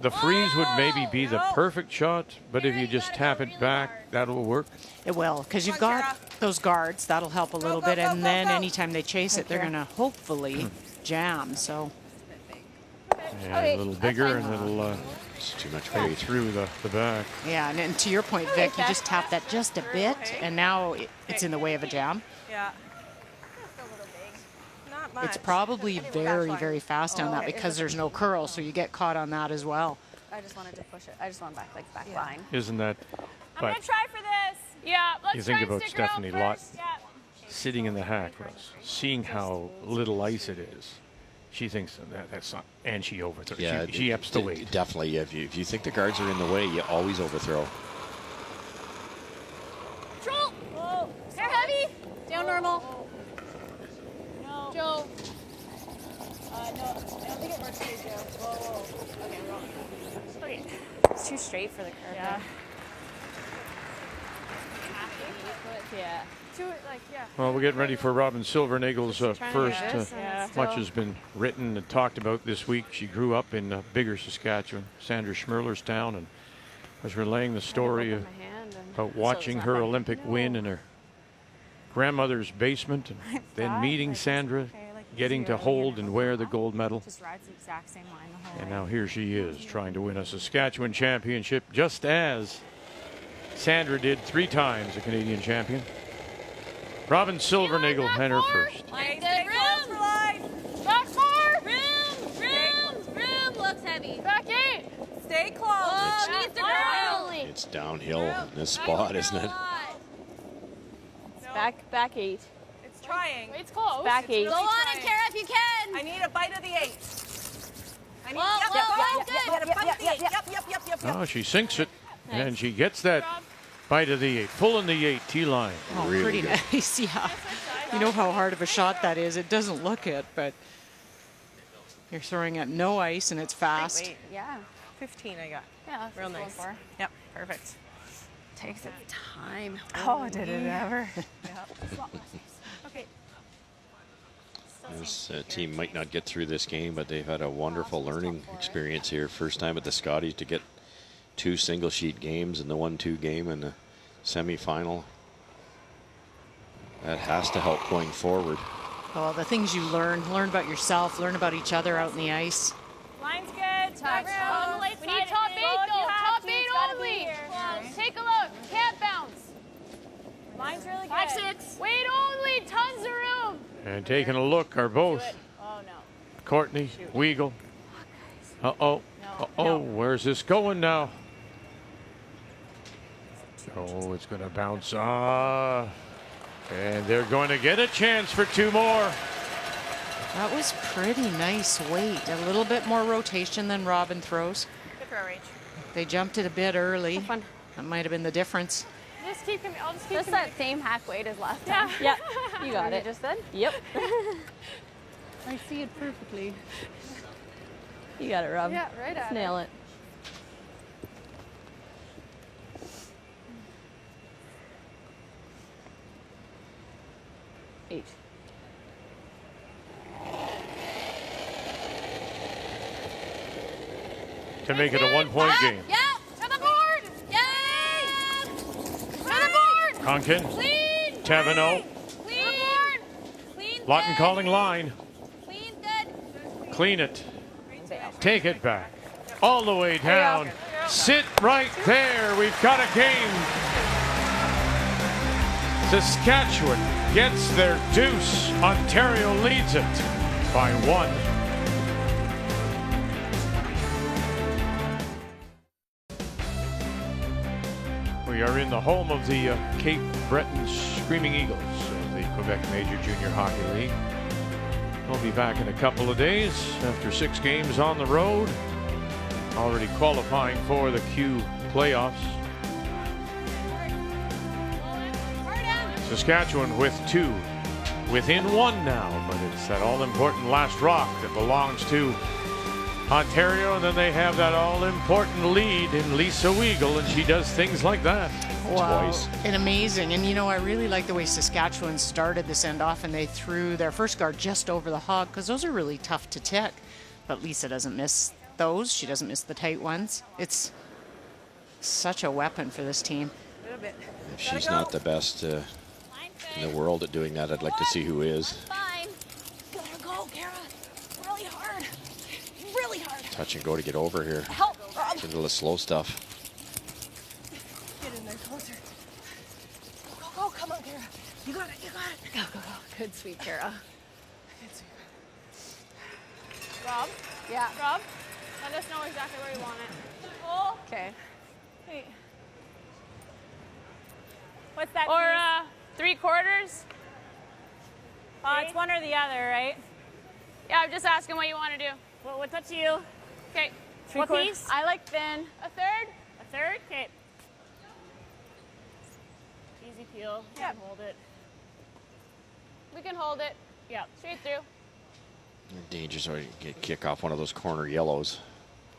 The freeze would maybe be the perfect shot, but if you just tap it back, that'll work. It will, because you've got those guards. That'll help a little bit. And then anytime they chase it, they're going to hopefully jam. So Yeah, a little bigger, and it'll it's too much go weight through the back. yeah, and to your point, Vic, you just tap that just a bit, and now it's in the way of a jam. Yeah. Not much. It's probably very, very fast on that because there's no curl, so you get caught on that as well. I just wanted to push it. I just want back, like back line. Isn't that? I'm going to try for this. Yeah, let's You think try and about stick around Stephanie Lott first. Yeah. sitting in the hack, Russ, seeing how little ice it is. She thinks that's not, and she overthrows. Yeah, she ups the weight. Definitely. If you think the guards are in the way, you always overthrow. Control. Whoa. They're heavy. Down normal. No. Joe. No, I don't think it works for you, Joe. Whoa. Okay, we're on. Okay. It's too straight for the curve. Yeah. Yeah. Well, we're getting ready for Robin Silvernagel's first. Yeah. Much has been written and talked about this week. She grew up in bigger Saskatchewan, Sandra Schmerlerstown, and was relaying the story about watching her Olympic win in her grandmother's basement, and then meeting Sandra, getting to hold and wear the gold medal. Just rides the exact same line the whole And way. now here she is trying to win a Saskatchewan championship, just as Sandra did 3 times a Canadian champion. Robin Silvernagel and her first. Line good. Room. Back 4. Room looks heavy. Back 8. Stay close. Oh, needs to grow. It's downhill in this spot, isn't it? Back 8. It's trying. It's close. Back 8. really Go on trying. it, Kara, if you can. I need a bite of the 8. I need Whoa, a bite of the 8. Yep. Oh, she sinks it, and she gets that bite of the 8. Full in the 8, T-line. Oh, Really pretty good. nice, yeah. You know how hard of a shot that is. It doesn't look it, but you're throwing at no ice, and it's fast. Wait. Yeah. 15 I got. Yeah, that's Real what nice. it's going for. Yep, perfect. Takes its time. Oh, did it ever? Okay. This team might not get through this game, but they've had a wonderful learning experience here. First time at the Scotties to get 2 single sheet games and the 1-2 game in the semifinal. That has to help going forward. Well, the things you learn about yourself, learn about each other out in the ice. Line's good. Touch. On the late we need top 8 though. Top 8 only. Take a look. Can't bounce. Line's really good. 5, 6. Wait only. Tons of room. And taking a look are both Oh no. Courtney, Weigel. Uh-oh. Uh-oh, where's this going now? Oh, it's going to bounce off. And they're going to get a chance for 2 more. That was pretty nice weight. A little bit more rotation than Robin throws. Good throw range. They jumped it a bit early. Fun. That might have been the difference. Just keep him. I'll just keep Just him. that same hack weight as last time. Yeah. Yep. You got it. Just then? Yep. I see it perfectly. You got it, Rob. Yeah, right Let's at nail it. Eight. To make it a 1-point game. Yeah. To the board. Yay. To the board. Hunkin. Teveno. Lawton calling line. Clean it. Take it back. All the way down. Sit right there. We've got a game. Saskatchewan gets their deuce. Ontario leads it by 1. We are in the home of the Cape Breton Screaming Eagles of the Quebec Major Junior Hockey League. They'll be back in a couple of days after 6 games on the road, already qualifying for the Q playoffs. Saskatchewan with 2, within 1 now, but it's that all-important last rock that belongs to Ontario, and then they have that all-important lead in Lisa Weagle, and she does things like that. Wow, twice. and amazing. And you know, I really like the way Saskatchewan started this end off, and they threw their first guard just over the hog, because those are really tough to tick. But Lisa doesn't miss those. She doesn't miss the tight ones. It's such a weapon for this team. If she's not the best in the world at doing that, I'd like to see who is. Fine. Go, Kara. Really hard. Really hard. Touch and go to get over here. Help. Into the slow stuff. Get in there closer. Go, come on, Kara. You got it, you got it. Go. Good sweep, Kara. Good sweep. Rob? Yeah. Rob, let us know exactly where you want it. Oh. Okay. Hey. What's that? Or 3/4? It's one or the other, right? Yeah, I'm just asking what you want to do. Well, what's up to you? Okay. What piece? I like thin. A third? A third? Okay. Easy peel. Yeah. Hold it. We can hold it. Yeah. Straight through. Danger, so you get kick off one of those corner yellows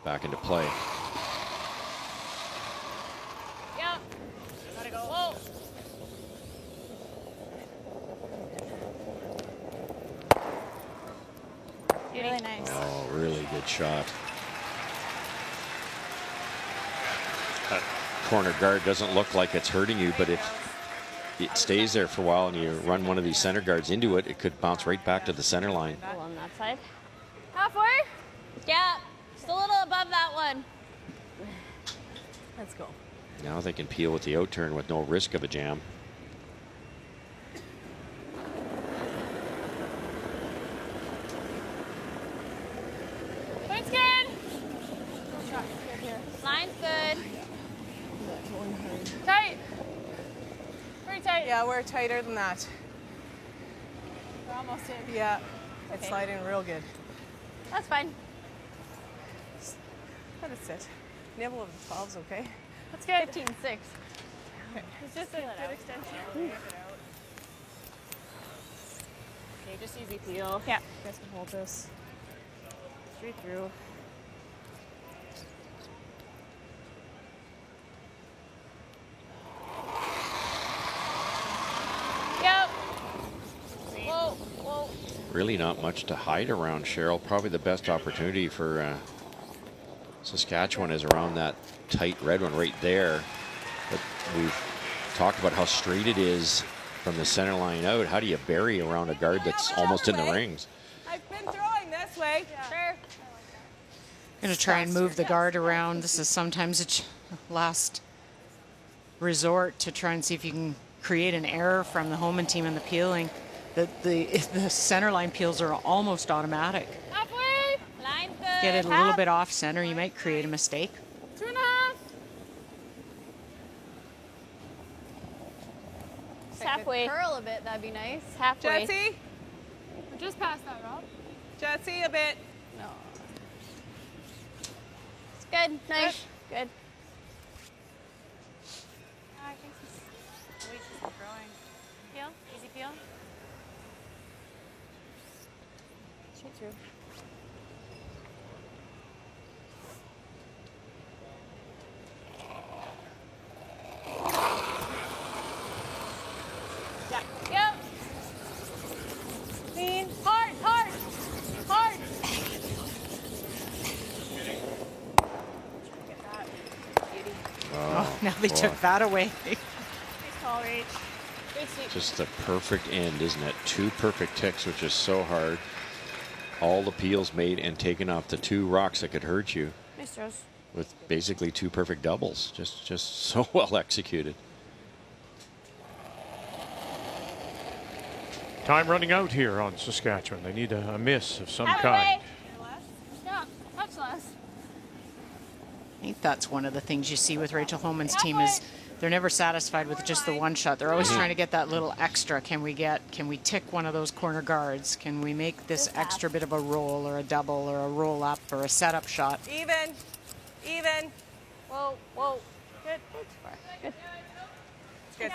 back into play. Yeah. Gotta go. Whoa. Really nice. Oh, really good shot. That corner guard doesn't look like it's hurting you, but if it stays there for a while and you run one of these center guards into it, it could bounce right back to the center line. Go on that side. Halfway? Yeah. Just a little above that one. Let's go. Now they can peel with the out turn with no risk of a jam. Point's good. Line's good. Tight. Pretty tight. Yeah, we're tighter than that. We're almost in. Yeah, it's Okay. sliding real good. That's fine. Let it sit. Nibble of the 12's okay. That's good. 15-6. It's just a good extension. Okay, just easy peel. Yeah. You guys can hold this. Straight through. Yep. Whoa, whoa. Really not much to hide around, Cheryl. Probably the best opportunity for Saskatchewan is around that tight red one right there. But we've talked about how straight it is from the center line out. How do you bury around a guard that's almost in the rings? I've been throwing this way. Sure. Going to try and move the guard around. This is sometimes a last resort to try and see if you can create an error from the home and team in the peeling. The center line peels are almost automatic. Halfway. Line's good. Get it a little bit off center, you might create a mistake. 2.5. It's halfway. Curl a bit, that'd be nice. Halfway. Jesse? We're just past that, Rob. Jesse, a bit. No. It's good. Nice. Good. I think the weight is growing. Peel? Easy peel? Straight through. Yeah. Yep. Clean. Hard, hard, hard. Oh, now they took that away. Nice call, Rach. Just the perfect end, isn't it? 2 perfect ticks, which is so hard. All the peels made and taken off the 2 rocks that could hurt you. Nice throws. With basically 2 perfect doubles. Just so well executed. Time running out here on Saskatchewan. They need a miss of some Out of the kind. way. Yeah, touch less. I think that's one of the things you see with Rachel Homan's team is they're never satisfied with just the one shot. They're always trying to get that little extra. Can we tick one of those corner guards? Can we make this extra bit of a roll or a double or a roll up or a setup shot? Even. Whoa, whoa. Good. Good. Good.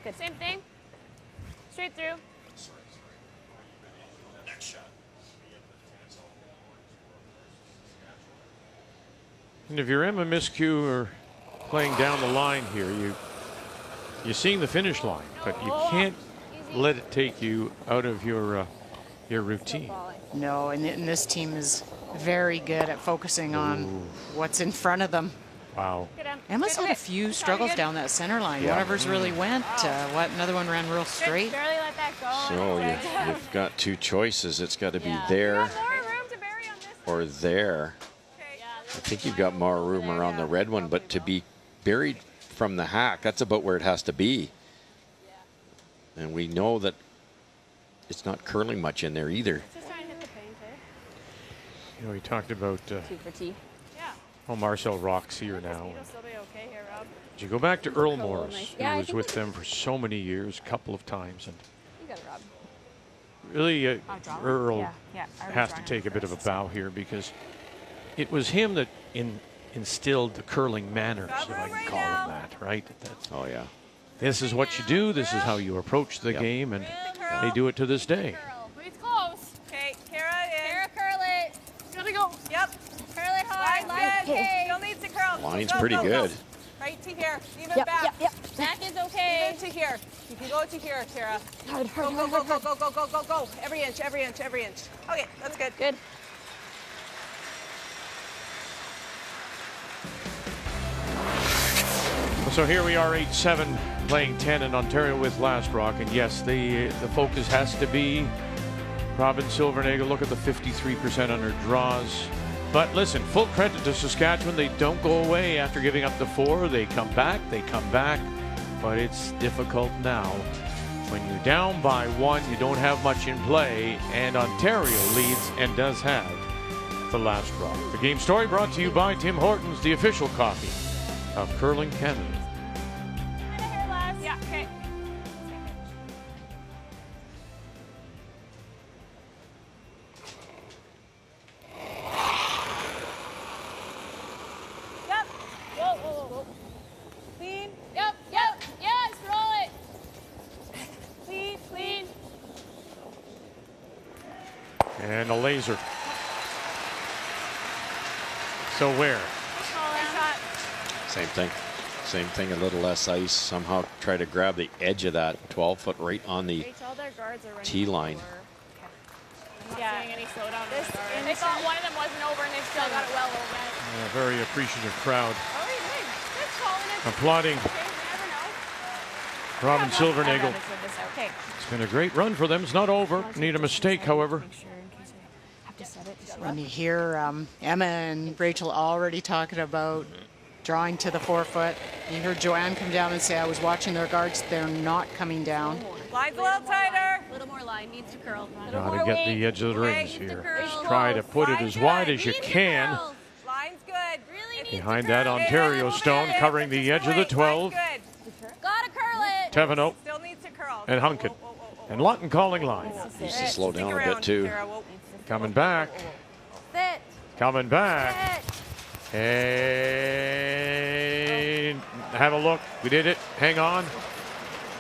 Good. Same thing. Straight through. And if you're Emma Miskew or playing down the line here, you're seeing the finish line, but you can't let it take you out of your routine. No, and this team is very good at focusing on what's in front of them. Wow. Emma's had a few struggles down that center line. Yeah. One of hers really went. Another one ran real straight. Barely let that go. So you've got 2 choices. It's got to be there or there. I think you've got more room around the red one, but to be buried from the hack, that's about where it has to be. And we know that it's not curling much in there either. Just trying to hit the paint, You know, we talked about 2 for T. Marcel Rock's here now. You'll still be okay here, Rob. You go back to Earl Morris, Yeah, I who was think with them for so many years, a couple of times, and You got it, Rob. really Earl Yeah, I was has to drawing take a bit of a first, bow here because it was him that instilled the curling manners, if I can call them that, right? Oh, yeah. This is what you do. This is how you approach the game, and they do it to this day. It's close. Okay, Kara in. Kara, curl it. Gotta go. Yep. Curl it hard. Line's good. Okay. Still needs to curl. Line's Go, pretty go, good. Go. Right to here. Even Yep, back. yep. Back is okay. Even to here. You can go to here, Kara. Hard, hard, Go, hard, go, hard, go, go, go, go, go, go. Every inch, every inch, every inch. Okay, that's good. Good. So here we are, 8-7, playing 10 in Ontario with Last Rock, and yes, the focus has to be Robin Silvernagle. Look at the 53% on her draws. But listen, full credit to Saskatchewan. They don't go away after giving up the 4. They come back, but it's difficult now. When you're down by 1, you don't have much in play, and Ontario leads and does have the Last Rock. The game story brought to you by Tim Hortons, the official coffee of Curling Canada. Yeah, okay. Yep. Whoa, whoa, whoa. Clean. Yep. Yes, roll it. Clean. And a laser. So where? Same thing, a little less ice. Somehow try to grab the edge of that 12-foot right on the tee line. Yeah. Seeing any slowdown in the guard. They thought one of them wasn't over, and they still got it well over. A very appreciative crowd Oh, he's calling it. applauding Robin Silvernagle. Okay. It's been a great run for them. It's not over. Need a mistake, however. When you hear Emma and Rachel already talking about drawing to the 4-foot, you heard Joanne come down and say, I was watching their guards. They're not coming down. Line's a little tighter. A little more line. Needs to curl. Got to get the edge of the rings here. Just try to put it as wide as you can. Line's good. Really Behind that, Ontario Stone covering the edge of the 12. Gotta curl it. Teveno Still needs to curl. and Hunkin. And Lawton calling line. Needs to slow down a bit too. Coming back. Sit. Coming back. And have a look. We did it. Hang on.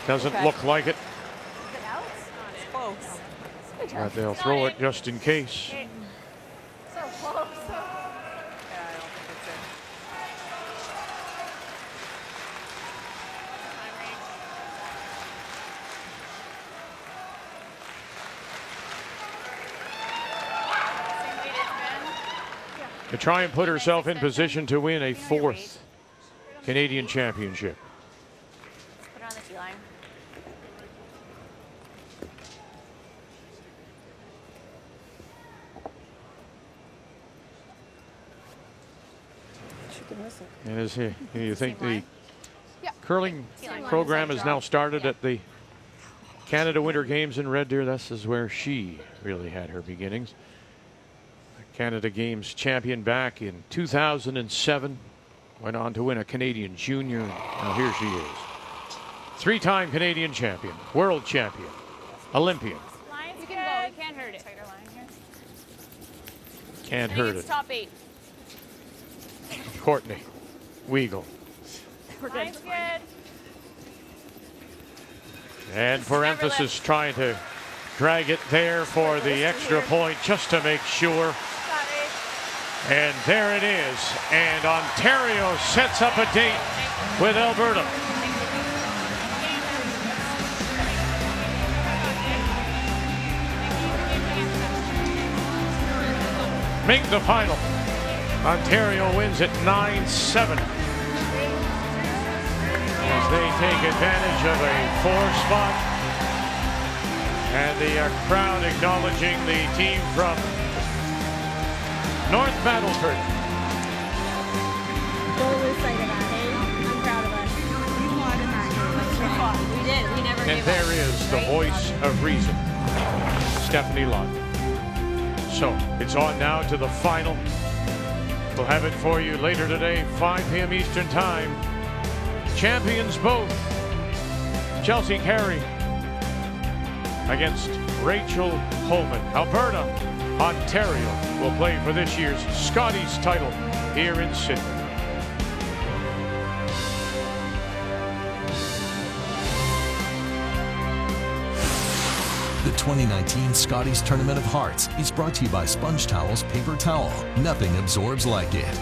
Doesn't look like it. It's close. But they'll throw it just in case. So close. Yeah, I don't think it's in. To try and put herself in position to win a 4th Canadian championship. Put it on the tee line. And as you think the curling program has now started at the Canada Winter Games in Red Deer. This is where she really had her beginnings. Canada Games champion back in 2007. Went on to win a Canadian junior. Now here she is. 3-time Canadian champion, world champion, Olympian. You can go. You can't hurt it. Can't hurt it. Top 8. Courtney Weagle. We're good. Line's good. And for emphasis, trying to drag it there for the extra point just to make sure. And there it is. And Ontario sets up a date with Alberta. Make the final. Ontario wins at 9-7. As they take advantage of a 4 spot. And the crowd acknowledging the team from North Battleford. Totally excited about it. I'm proud of us. We did. We never And there is the voice of reason, Stephanie Lund. So it's on now to the final. We'll have it for you later today, 5 p.m. Eastern Time. Champions both. Chelsea Carey against Rachel Homan. Alberta, Ontario will play for this year's Scotties title here in Sydney. The 2019 Scotties Tournament of Hearts is brought to you by Sponge Towels Paper Towel. Nothing absorbs like it.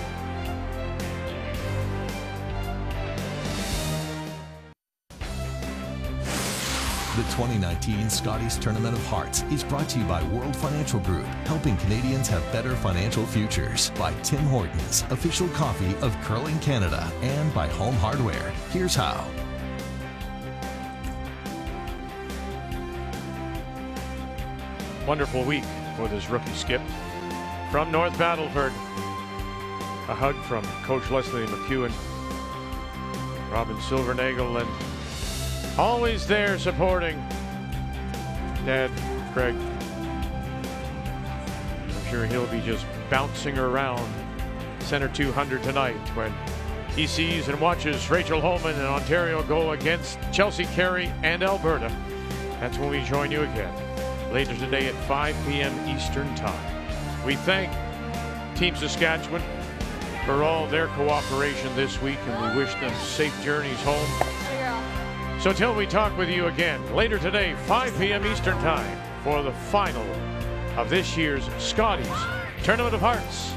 The 2019 Scotties Tournament of Hearts is brought to you by World Financial Group, helping Canadians have better financial futures. By Tim Hortons, official coffee of Curling Canada. And by Home Hardware. Here's how. Wonderful week for this rookie skip. From North Battleford, a hug from Coach Leslie McEwen, Robin Silvernagel, and always there supporting Dad Craig. I'm sure he'll be just bouncing around center 200 tonight when he sees and watches Rachel Homan and Ontario go against Chelsea Carey and Alberta. That's when we join you again later today at 5 p.m. Eastern Time. We thank Team Saskatchewan for all their cooperation this week, and we wish them safe journeys home. So till we talk with you again later today, 5 p.m. Eastern Time, for the final of this year's Scotties Tournament of Hearts.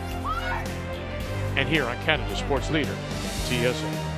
And here on Canada Sports Leader, TSN.